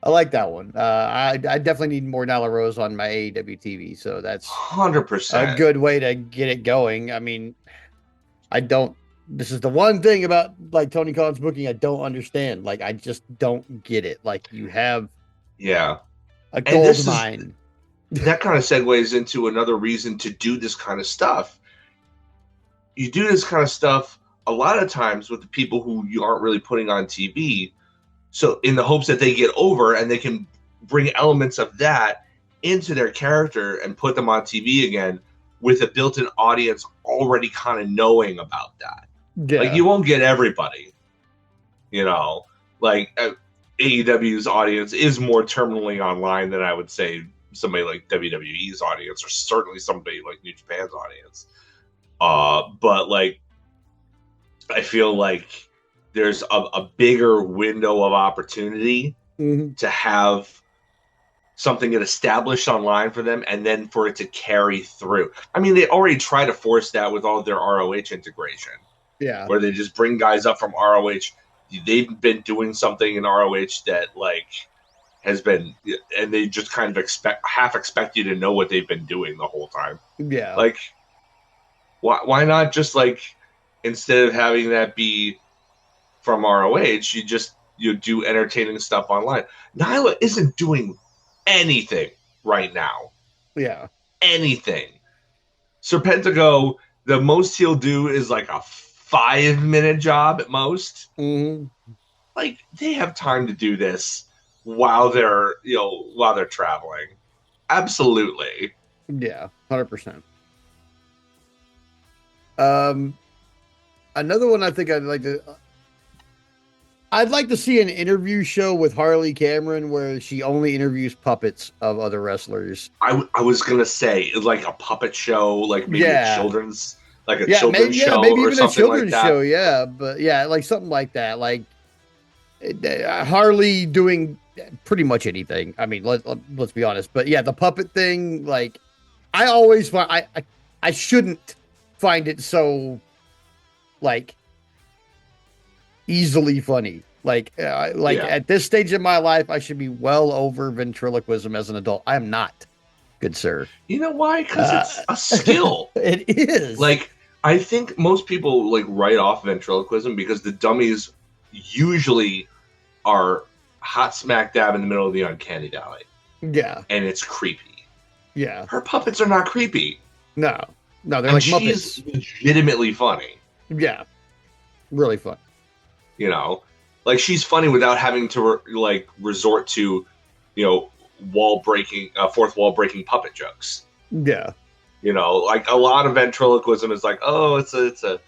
I like that one. I definitely need more Nyla Rose on my AEW TV, so that's 100% a good way to get it going. I mean, this is the one thing about like Tony Khan's booking I don't understand. Like I just don't get it. Like you have a gold mine. That kind of segues into another reason to do this kind of stuff. You do this kind of stuff a lot of times with the people who you aren't really putting on TV. So in the hopes that they get over and they can bring elements of that into their character and put them on TV again with a built-in audience already kind of knowing about that. Yeah. Like you won't get everybody, like AEW's audience is more terminally online than I would say somebody like WWE's audience or certainly somebody like New Japan's audience. But like, I feel like there's a bigger window of opportunity to have something get established online for them and then for it to carry through. I mean, they already try to force that with all of their ROH integration. Yeah. Where they just bring guys up from ROH. They've been doing something in ROH that like has been, and they just kind of expect you to know what they've been doing the whole time. Yeah. Like, why not just like, instead of having that be from ROH, you do entertaining stuff online. Nyla isn't doing anything right now. Yeah. Anything. Serpentico, the most he'll do is like a 5-minute job at most. Mm-hmm. Like they have time to do this while they're traveling. Absolutely. Yeah, 100%. Another one I think I'd like to see an interview show with Harley Cameron where she only interviews puppets of other wrestlers. I was gonna say like a puppet show, like maybe a children's, like a children's show, maybe or even something a children's like that. show. Yeah, but yeah, like something like that. Like Harley doing pretty much anything. I mean, let's be honest. But yeah, the puppet thing. Like I always find I shouldn't find it so like easily funny. Like at this stage in my life, I should be well over ventriloquism as an adult. I am not, good sir. You know why? Because it's a skill. It is. Like I think most people like write off ventriloquism because the dummies usually are hot smack dab in the middle of the uncanny valley. Yeah, and it's creepy. Yeah, her puppets are not creepy. No, they're like Muppets. She's legitimately funny. Yeah, really fun. Like she's funny without having to resort to, fourth wall breaking puppet jokes. Yeah. Like a lot of ventriloquism is like, oh, it's a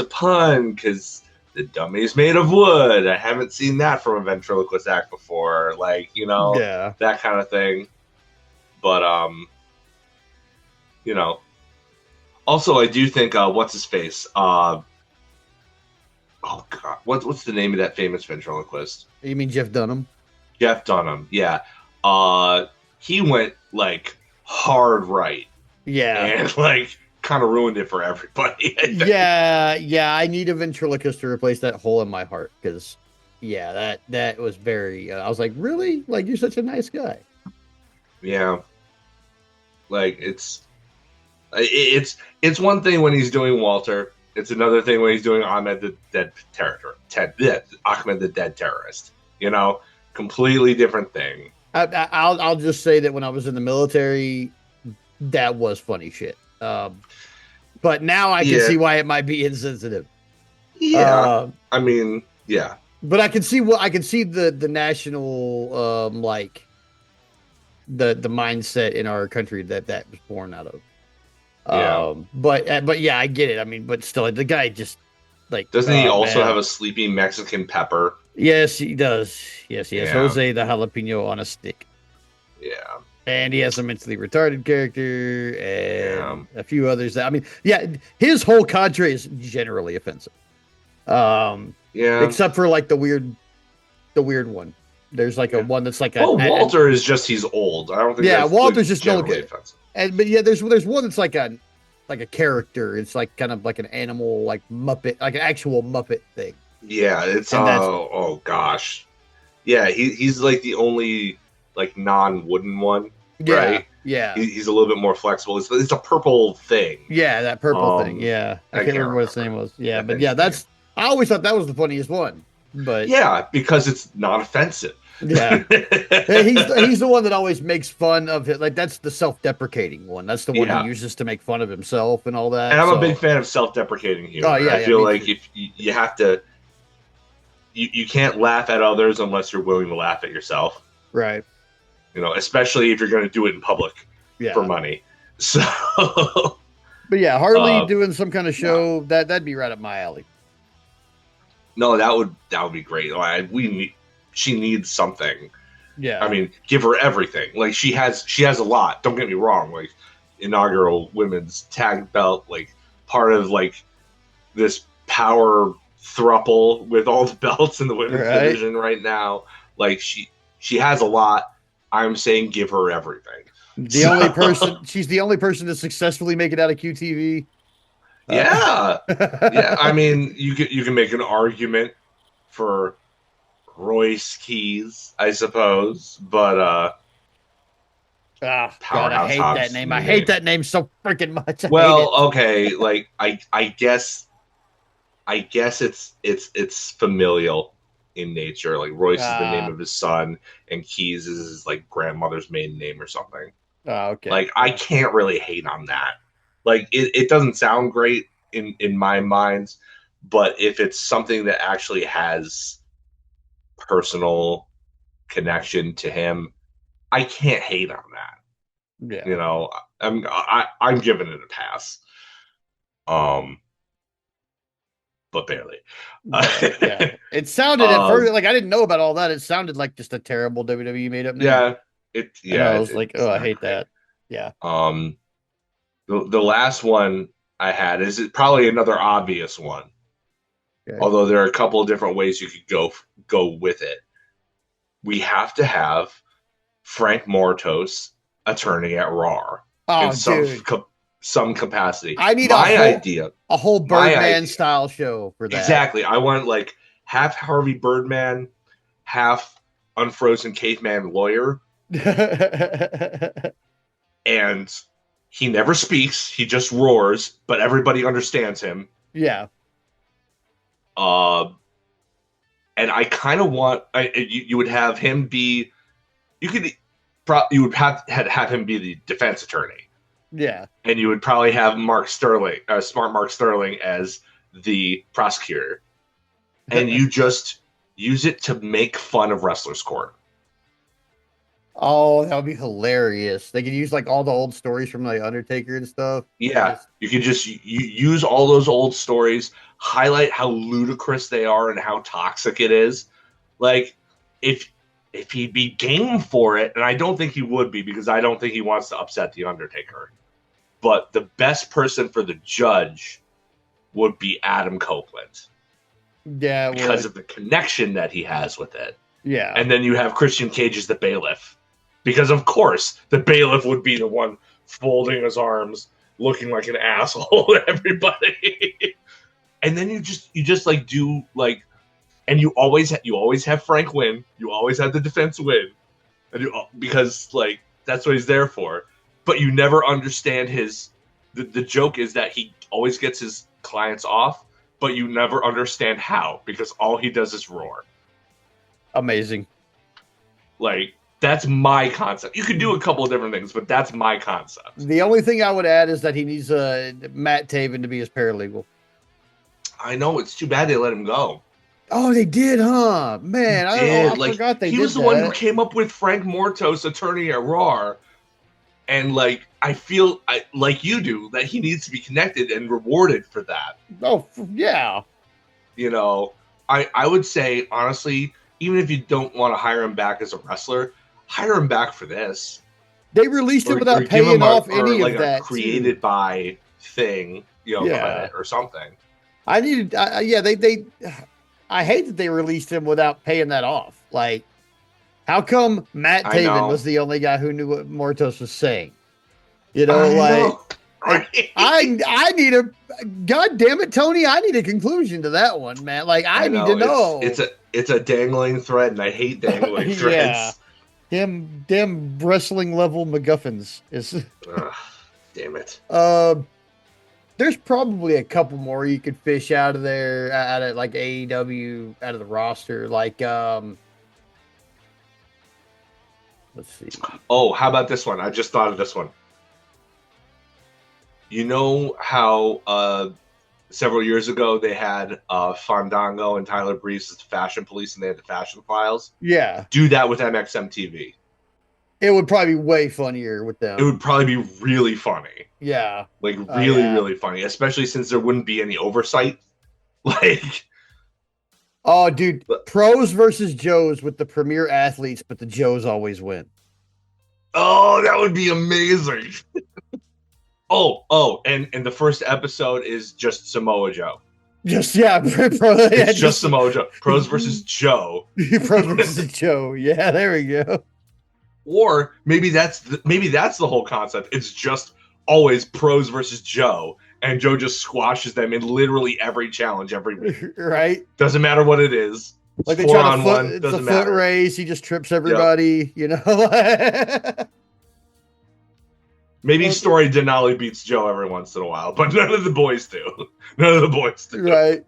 pun because the dummy's made of wood. I haven't seen that from a ventriloquist act before. Like, that kind of thing. But, also I do think, what's his face? Oh God, what's the name of that famous ventriloquist? You mean Jeff Dunham? Jeff Dunham, yeah. He went like hard right. Yeah. And kind of ruined it for everybody. Yeah. I need a ventriloquist to replace that hole in my heart because, that was very. I was like, really? Like you're such a nice guy. Yeah. Like it's one thing when he's doing Walter. It's another thing when he's doing Ahmed the Dead Terrorist. completely different thing. I'll just say that when I was in the military, that was funny shit. But now I can see why it might be insensitive. Yeah, I mean, yeah. But I can see the national like the mindset in our country that was born out of. Yeah. But yeah, I get it. I mean, but still, the guy just like doesn't he also have a sleepy Mexican pepper? Yes, he does. Yes, he has Jose the jalapeno on a stick. Yeah. And he has a mentally retarded character and a few others that, I mean, yeah, his whole cadre is generally offensive. Except for like the weird one. There's like a one that's like Walter is just he's old. I don't think that's Walter's just generally offensive. But yeah, there's one that's like a character. It's like kind of like an animal, like Muppet, like an actual Muppet thing. Yeah, it's oh gosh. Yeah, he's like the only like non-wooden one, right? Yeah. He's a little bit more flexible. It's a purple thing. Yeah, that purple thing. Yeah. I can't remember what his name was. Yeah, but yeah, I always thought that was the funniest one. But yeah, because it's not offensive. Yeah. he's the one that always makes fun of it. Like that's the self-deprecating one. That's the one he uses to make fun of himself and all that. And I'm a big fan of self-deprecating humor. Oh, yeah, I feel like if you have to you can't laugh at others unless you're willing to laugh at yourself. Right. Especially if you're going to do it in public for money. So but yeah, Harley doing some kind of show, that'd be right up my alley. No, that would be great. She needs something. Yeah. I mean, give her everything. Like she has a lot. Don't get me wrong. Like inaugural women's tag belt, like part of like this power thruple with all the belts in the women's division right now. Like she has a lot. I'm saying give her everything. She's the only person to successfully make it out of QTV. Yeah. Yeah. I mean, you can make an argument for Royce Keys, I suppose, but God, I hate that name. I hate that name so freaking much. Okay, like I guess it's familial in nature. Like Royce is the name of his son, and Keys is his like grandmother's maiden name or something. Oh, okay. Like I can't really hate on that. Like it doesn't sound great in my mind, but if it's something that actually has personal connection to him, I can't hate on that. Yeah. I'm giving it a pass. But barely. Yeah. It sounded at first like I didn't know about all that. It sounded like just a terrible WWE made up name. Yeah. I was like, I hate that. Yeah. The last one I had is probably another obvious one. Okay. Although there are a couple of different ways you could go with it. We have to have Frank Mortos attorney at Raw in some capacity. I need a whole Birdman style show for that. Exactly. I want like half Harvey Birdman, half Unfrozen Caveman lawyer. And he never speaks. He just roars, but everybody understands him. Yeah. And I kind of want you would have him be. You would have him be the defense attorney. Yeah. And you would probably have Smart Mark Sterling as the prosecutor, and you just use it to make fun of Wrestlers Court. Oh, that would be hilarious. They could use like all the old stories from like Undertaker and stuff. Yeah, you could just use all those old stories, highlight how ludicrous they are and how toxic it is. Like if he'd be game for it, and I don't think he would be because I don't think he wants to upset the Undertaker. But the best person for the judge would be Adam Copeland. Yeah, because of the connection that he has with it. Yeah, and then you have Christian Cage as the bailiff. Because of course the bailiff would be the one folding his arms, looking like an asshole to everybody. And then you just like do like, and you always have Frank win. You always have the defense win, and because like that's what he's there for. But you never understand the joke is that he always gets his clients off, but you never understand how because all he does is roar. Amazing. Like, that's my concept. You could do a couple of different things, but that's my concept. The only thing I would add is that he needs Matt Taven to be his paralegal. I know, it's too bad they let him go. Oh, they did, huh? Man, I forgot they did. He was the one who came up with Frank Mortos, attorney at Raw. And, like, I feel, like you do, that he needs to be connected and rewarded for that. Oh, yeah. You know, I would say, honestly, even if you don't want to hire him back as a wrestler, hire him back for this. They released it without paying off any like of that. A created by thing, credit or something. I needed, I hate that they released him without paying that off. Like, how come Matt Taven was the only guy who knew what Mortos was saying? You know, I need a, God damn it, Tony, I need a conclusion to that one, man. Like, I need to know. It's a dangling thread, and I hate dangling threads. Damn wrestling level MacGuffins is. Damn it. There's probably a couple more you could fish out of there, out of like AEW, out of the roster. Like, let's see. Oh, how about this one? I just thought of this one. You know how several years ago they had Fandango and Tyler Breeze as the fashion police, and they had the fashion files? Yeah. Do that with MXMTV. It would probably be way funnier with them. It would probably be really funny. Yeah. Like, really funny, especially since there wouldn't be any oversight. Like... Oh, dude. Pros versus Joes with the premier athletes, but the Joes always win. Oh, that would be amazing. And the first episode is just Samoa Joe. It's just Samoa Joe. Pros versus Joe. Pros versus Joe. Yeah, there we go. Or maybe that's the whole concept. It's just always Pros versus Joe, and Joe just squashes them in literally every challenge every week. Right? Doesn't matter what it is. It's like they 4 try on 1. It's a foot race. He just trips everybody. Yep. You know. Maybe Story Denali beats Joe every once in a while, but none of the boys do. Right.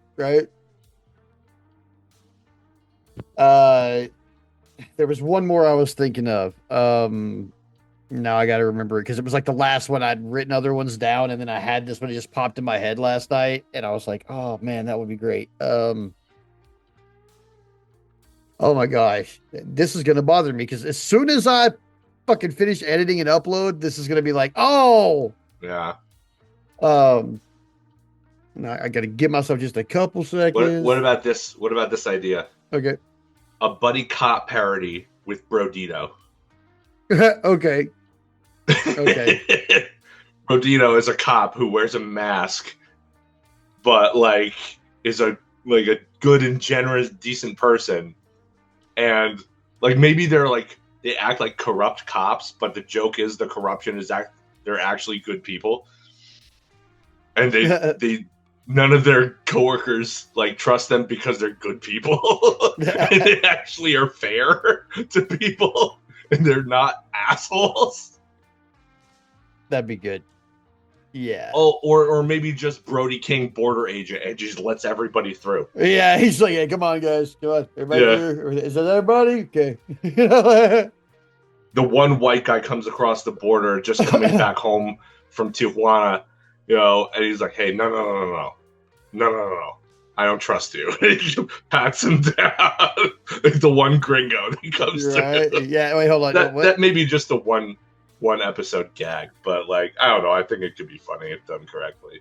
There was one more I was thinking of. Now I got to remember it because it was like the last one. I'd written other ones down, and then I had this one. It just popped in my head last night, and I was like, "Oh man, that would be great." Oh my gosh, this is gonna bother me because as soon as I fucking finish editing and upload, this is gonna be like, "Oh, yeah." Now I got to give myself just a couple seconds. What about this? What about this idea? Okay. A buddy cop parody with Brodito. Okay. Brodito is a cop who wears a mask, but like is a good and generous, decent person, and like maybe they act like corrupt cops, but the joke is the corruption is they're actually good people, and they none of their coworkers like trust them because they're good people, and they actually are fair to people, and they're not assholes. That'd be good. Yeah. Oh, or maybe just Brody King, border agent, and just lets everybody through. Yeah, he's like, "Hey, come on, guys, come on, everybody here. Is that everybody? Okay." You know? The one white guy comes across the border, just coming back home from Tijuana, and he's like, "Hey, no, I don't trust you." He pats him down. Like the one gringo that comes through. Yeah, wait, hold on. That may be just the one episode gag, but like I don't know. I think it could be funny if done correctly.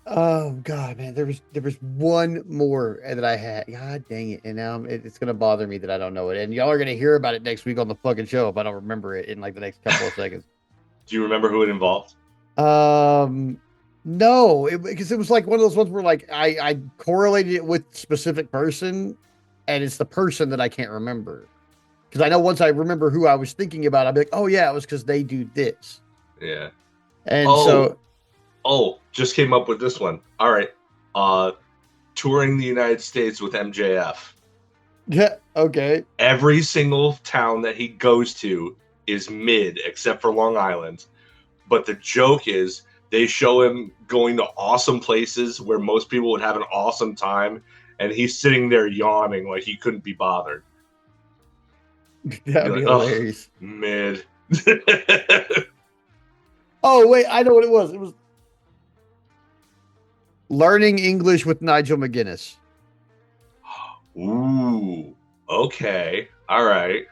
Oh God, man, there was one more that I had. God dang it! And now it's gonna bother me that I don't know it. And y'all are gonna hear about it next week on the fucking show if I don't remember it in like the next couple of seconds. Do you remember who it involved? No, because it was like one of those ones where like I correlated it with specific person, and it's the person that I can't remember. Because I know once I remember who I was thinking about, I'll be like, "Oh yeah, it was because they do this." Yeah. And just came up with this one. All right. Touring the United States with MJF. Yeah. Okay. Every single town that he goes to is mid, except for Long Island. But the joke is they show him going to awesome places where most people would have an awesome time, and he's sitting there yawning like he couldn't be bothered. That'd be hilarious. Mid. Oh wait, I know what it was. It was learning English with Nigel McGuinness. Ooh, okay, all right.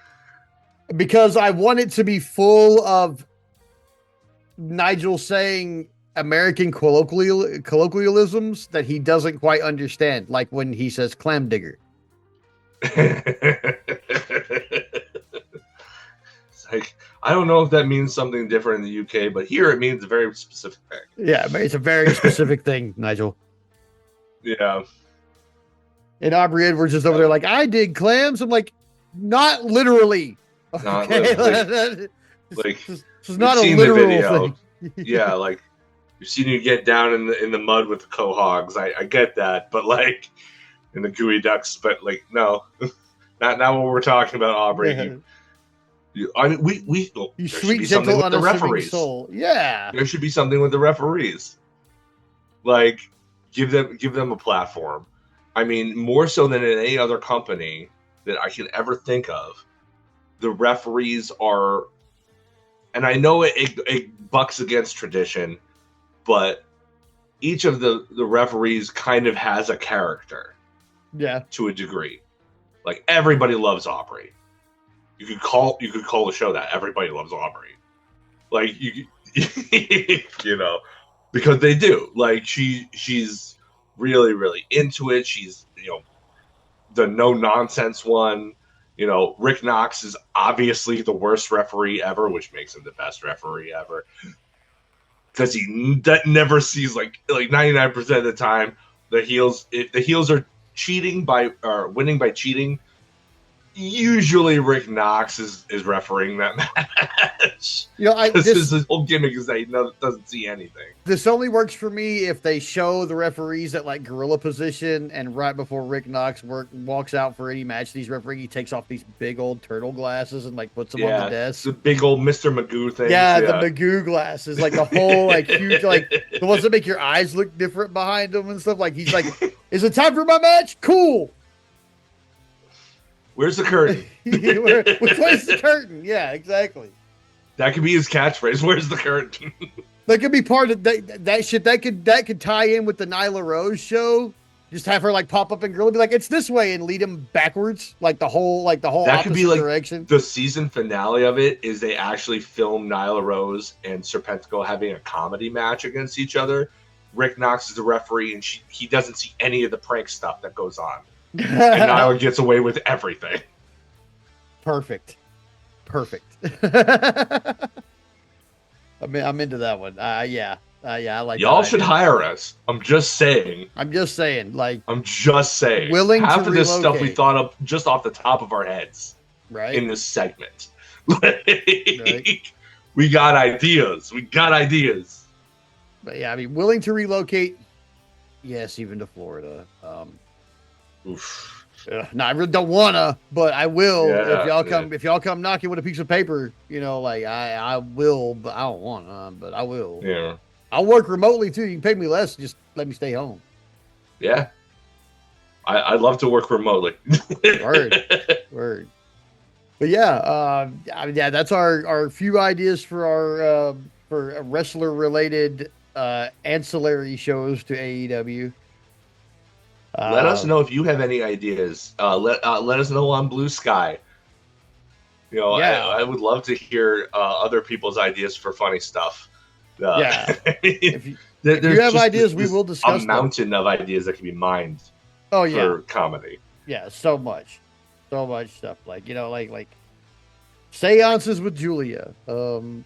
Because I want it to be full of Nigel saying American colloquialisms that he doesn't quite understand, like when he says clam digger. It's like, I don't know if that means something different in the UK, but here it means a very specific thing. Yeah, it's a very specific thing, Nigel. Yeah. And Aubrey Edwards is over there like, I dig clams. I'm like, not literally. Not okay? literally. Like, this is not a literal thing. Yeah, like, you've seen you get down in the mud with the quahogs. I get that, but like, in the gooey ducks, but like, no. Not what we're talking about, Aubrey. Yeah. I mean, You there sweet, should be something with the unassuming referees. soul. Yeah. There should be something with the referees. Like, give them a platform. I mean, more so than in any other company that I can ever think of, the referees are, and I know it bucks against tradition, but each of the referees kind of has a character. Yeah. To a degree. Like, everybody loves Aubrey. You could call the show that everybody loves Aubrey. Like, you know, because they do. Like, she's really, really into it. She's, you know, the no nonsense one. You know, Rick Knox is obviously the worst referee ever, which makes him the best referee ever. Because he never sees, like 99% of the time, the heels, if the heels are cheating or winning by cheating, usually Rick Knox is refereeing that match. You know, his whole gimmick is that he doesn't see anything. This only works for me if they show the referees at like gorilla position, and right before Rick Knox walks out for any match he's refereeing, he takes off these big old turtle glasses and like puts them on the desk. The big old Mr. Magoo thing. Yeah, the Magoo glasses, like the whole like huge, like the ones that make your eyes look different behind them and stuff. Like he's like, "Is it time for my match? Cool. Where's the curtain? Where's the curtain?" Yeah, exactly. That could be his catchphrase. Where's the curtain? That could be part of that shit. That could tie in with the Nyla Rose show. Just have her like pop up and girl be like, "It's this way," and lead him backwards, like the whole that could be like direction. The season finale of it is they actually film Nyla Rose and Serpentico having a comedy match against each other. Rick Knox is the referee, and he doesn't see any of the prank stuff that goes on. And Nyla gets away with everything. Perfect. I'm into that one. Yeah, I like. Y'all should hire us. I'm just saying. Like, Willing half to of this stuff we thought of just off the top of our heads, right? In this segment, right. We got ideas. But yeah, I mean, willing to relocate. Yes, even to Florida. Oof. No, I really don't wanna, but I will if y'all come knocking with a piece of paper. You know, like I will, but I don't wanna, but I will. Yeah, I'll work remotely too. You can pay me less, just let me stay home. Yeah, I'd love to work remotely. Word. But yeah, that's our few ideas for our for wrestler related ancillary shows to AEW. Let us know if you have any ideas. Let us know on Blue Sky. You know, I would love to hear other people's ideas for funny stuff. If you have ideas, we will discuss a mountain of ideas that can be mined. For comedy. Yeah, so much stuff. Like, you know, like seances with Julia. You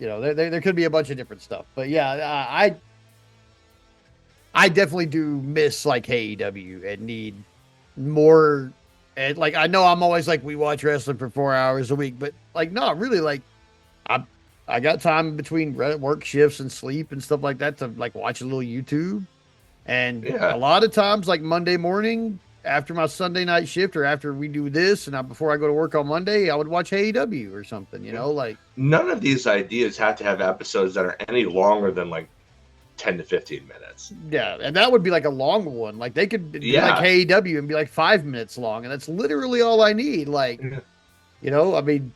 know, there could be a bunch of different stuff, but yeah, I definitely do miss like AEW and need more. And like, I know I'm always like, we watch wrestling for 4 hours a week, but like, no, really, like, I got time between work shifts and sleep and stuff like that to like watch a little YouTube. And a lot of times, like Monday morning after my Sunday night shift or after we do this, and before I go to work on Monday, I would watch AEW or something. You know, like none of these ideas have to have episodes that are any longer than like 10 to 15 minutes. Yeah, and that would be like a long one. Like they could be like AEW and be like 5 minutes long, and that's literally all I need. Like, you know, I mean,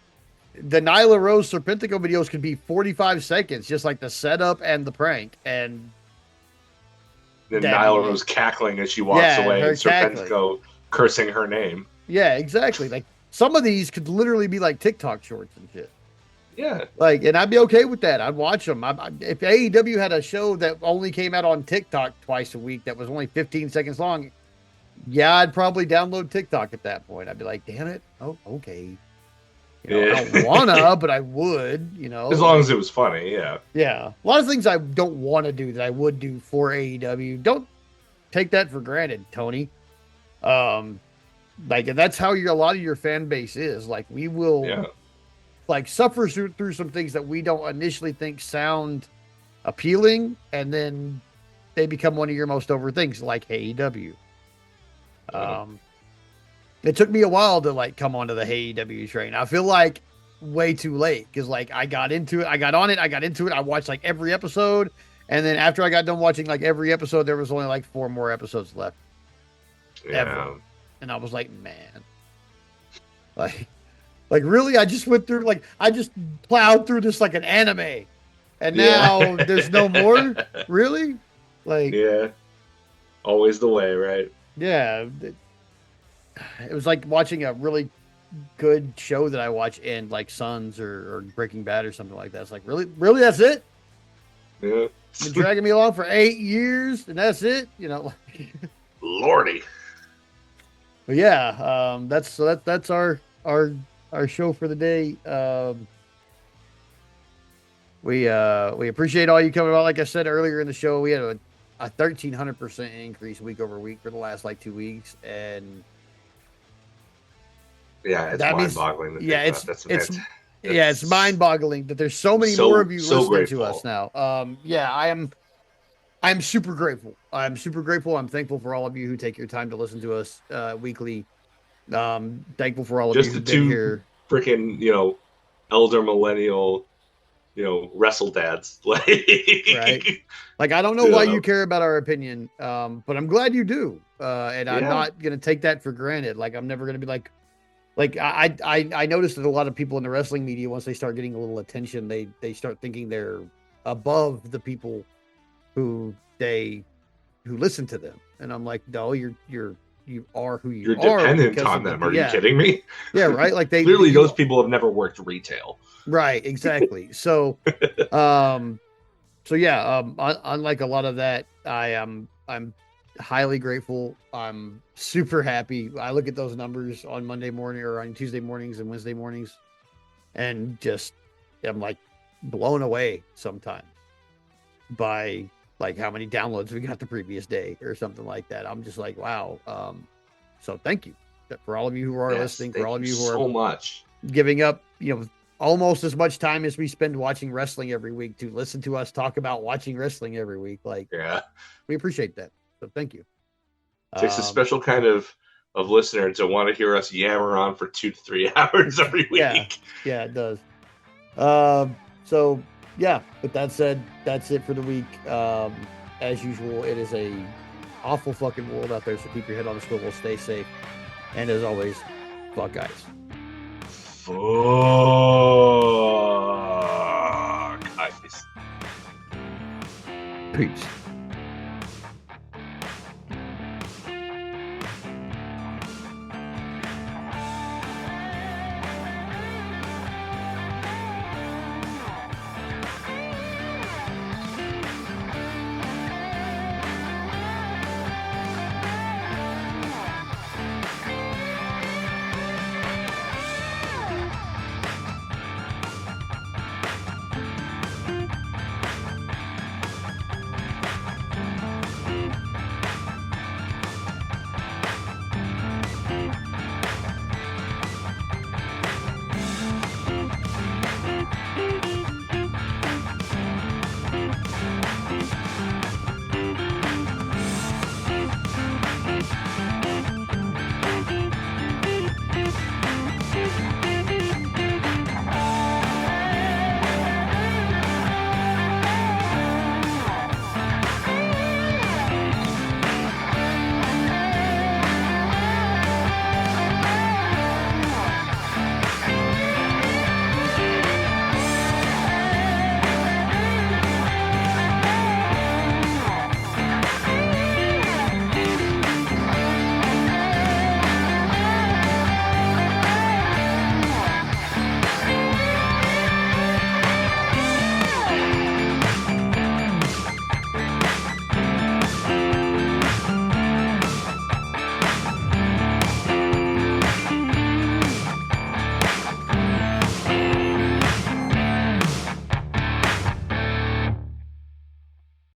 the Nyla Rose Serpentico videos could be 45 seconds, just like the setup and the prank. And then Nyla Rose cackling as she walks away, and Serpentico cursing her name. Yeah, exactly. Like some of these could literally be like TikTok shorts and shit. Yeah. Like, and I'd be okay with that. I'd watch them. If AEW had a show that only came out on TikTok twice a week that was only 15 seconds long, yeah, I'd probably download TikTok at that point. I'd be like, damn it. Oh, okay. You know, I don't wanna, but I would, you know. As long as it was funny, yeah. Yeah. A lot of things I don't want to do that I would do for AEW. Don't take that for granted, Tony. Like, and that's how a lot of your fan base is. Like, we will like suffer through some things that we don't initially think sound appealing, and then they become one of your most over things, like AEW. It took me a while to like come onto the AEW train. I feel like way too late because like I got into it, I got into it. I watched like every episode, and then after I got done watching like every episode, there was only like 4 more episodes left. Ever. And I was like, man, like really, I just went through, like, I just plowed through this like an anime, and now there's no more. Really? Like, always the way, right? Yeah. It was like watching a really good show that I watch in like Sons or Breaking Bad or something like that. It's like, really, that's it? Yeah. Been dragging me along for 8 years, and that's it, you know. Lordy. But yeah, that's our show for the day. We appreciate all you coming on. Like I said earlier in the show, we had a 1,300% increase week over week for the last like 2 weeks, and it's mind-boggling. It's mind-boggling that there's so many more of you listening to us now. I'm super grateful. I'm thankful for all of you who take your time to listen to us weekly. Thankful for all of you who've been here. Freaking, elder millennial, wrestle dads. Right. Like, I don't know why you care about our opinion, but I'm glad you do. And I'm not going to take that for granted. Like, I'm never going to be like I noticed that a lot of people in the wrestling media, once they start getting a little attention, they start thinking they're above the people who listen to them. And I'm like, no, you are who you are. You're dependent on them. Are you kidding me? Yeah, right. Like clearly those people have never worked retail. Right, exactly. So unlike a lot of that, I'm highly grateful. I'm super happy. I look at those numbers on Monday morning or on Tuesday mornings and Wednesday mornings, and just I'm like blown away sometimes by like how many downloads we got the previous day or something like that. I'm just like, wow. So thank you for all of you who are listening, for all of you who are so much giving up, almost as much time as we spend watching wrestling every week to listen to us talk about watching wrestling every week. Like, we appreciate that. So thank you. It takes a special kind of listener to want to hear us yammer on for 2 to 3 hours every week. Yeah, it does. So yeah, with that said, that's it for the week. As usual, it is a awful fucking world out there, so keep your head on a swivel, stay safe, and as always, fuck guys. Fuck guys. Peace.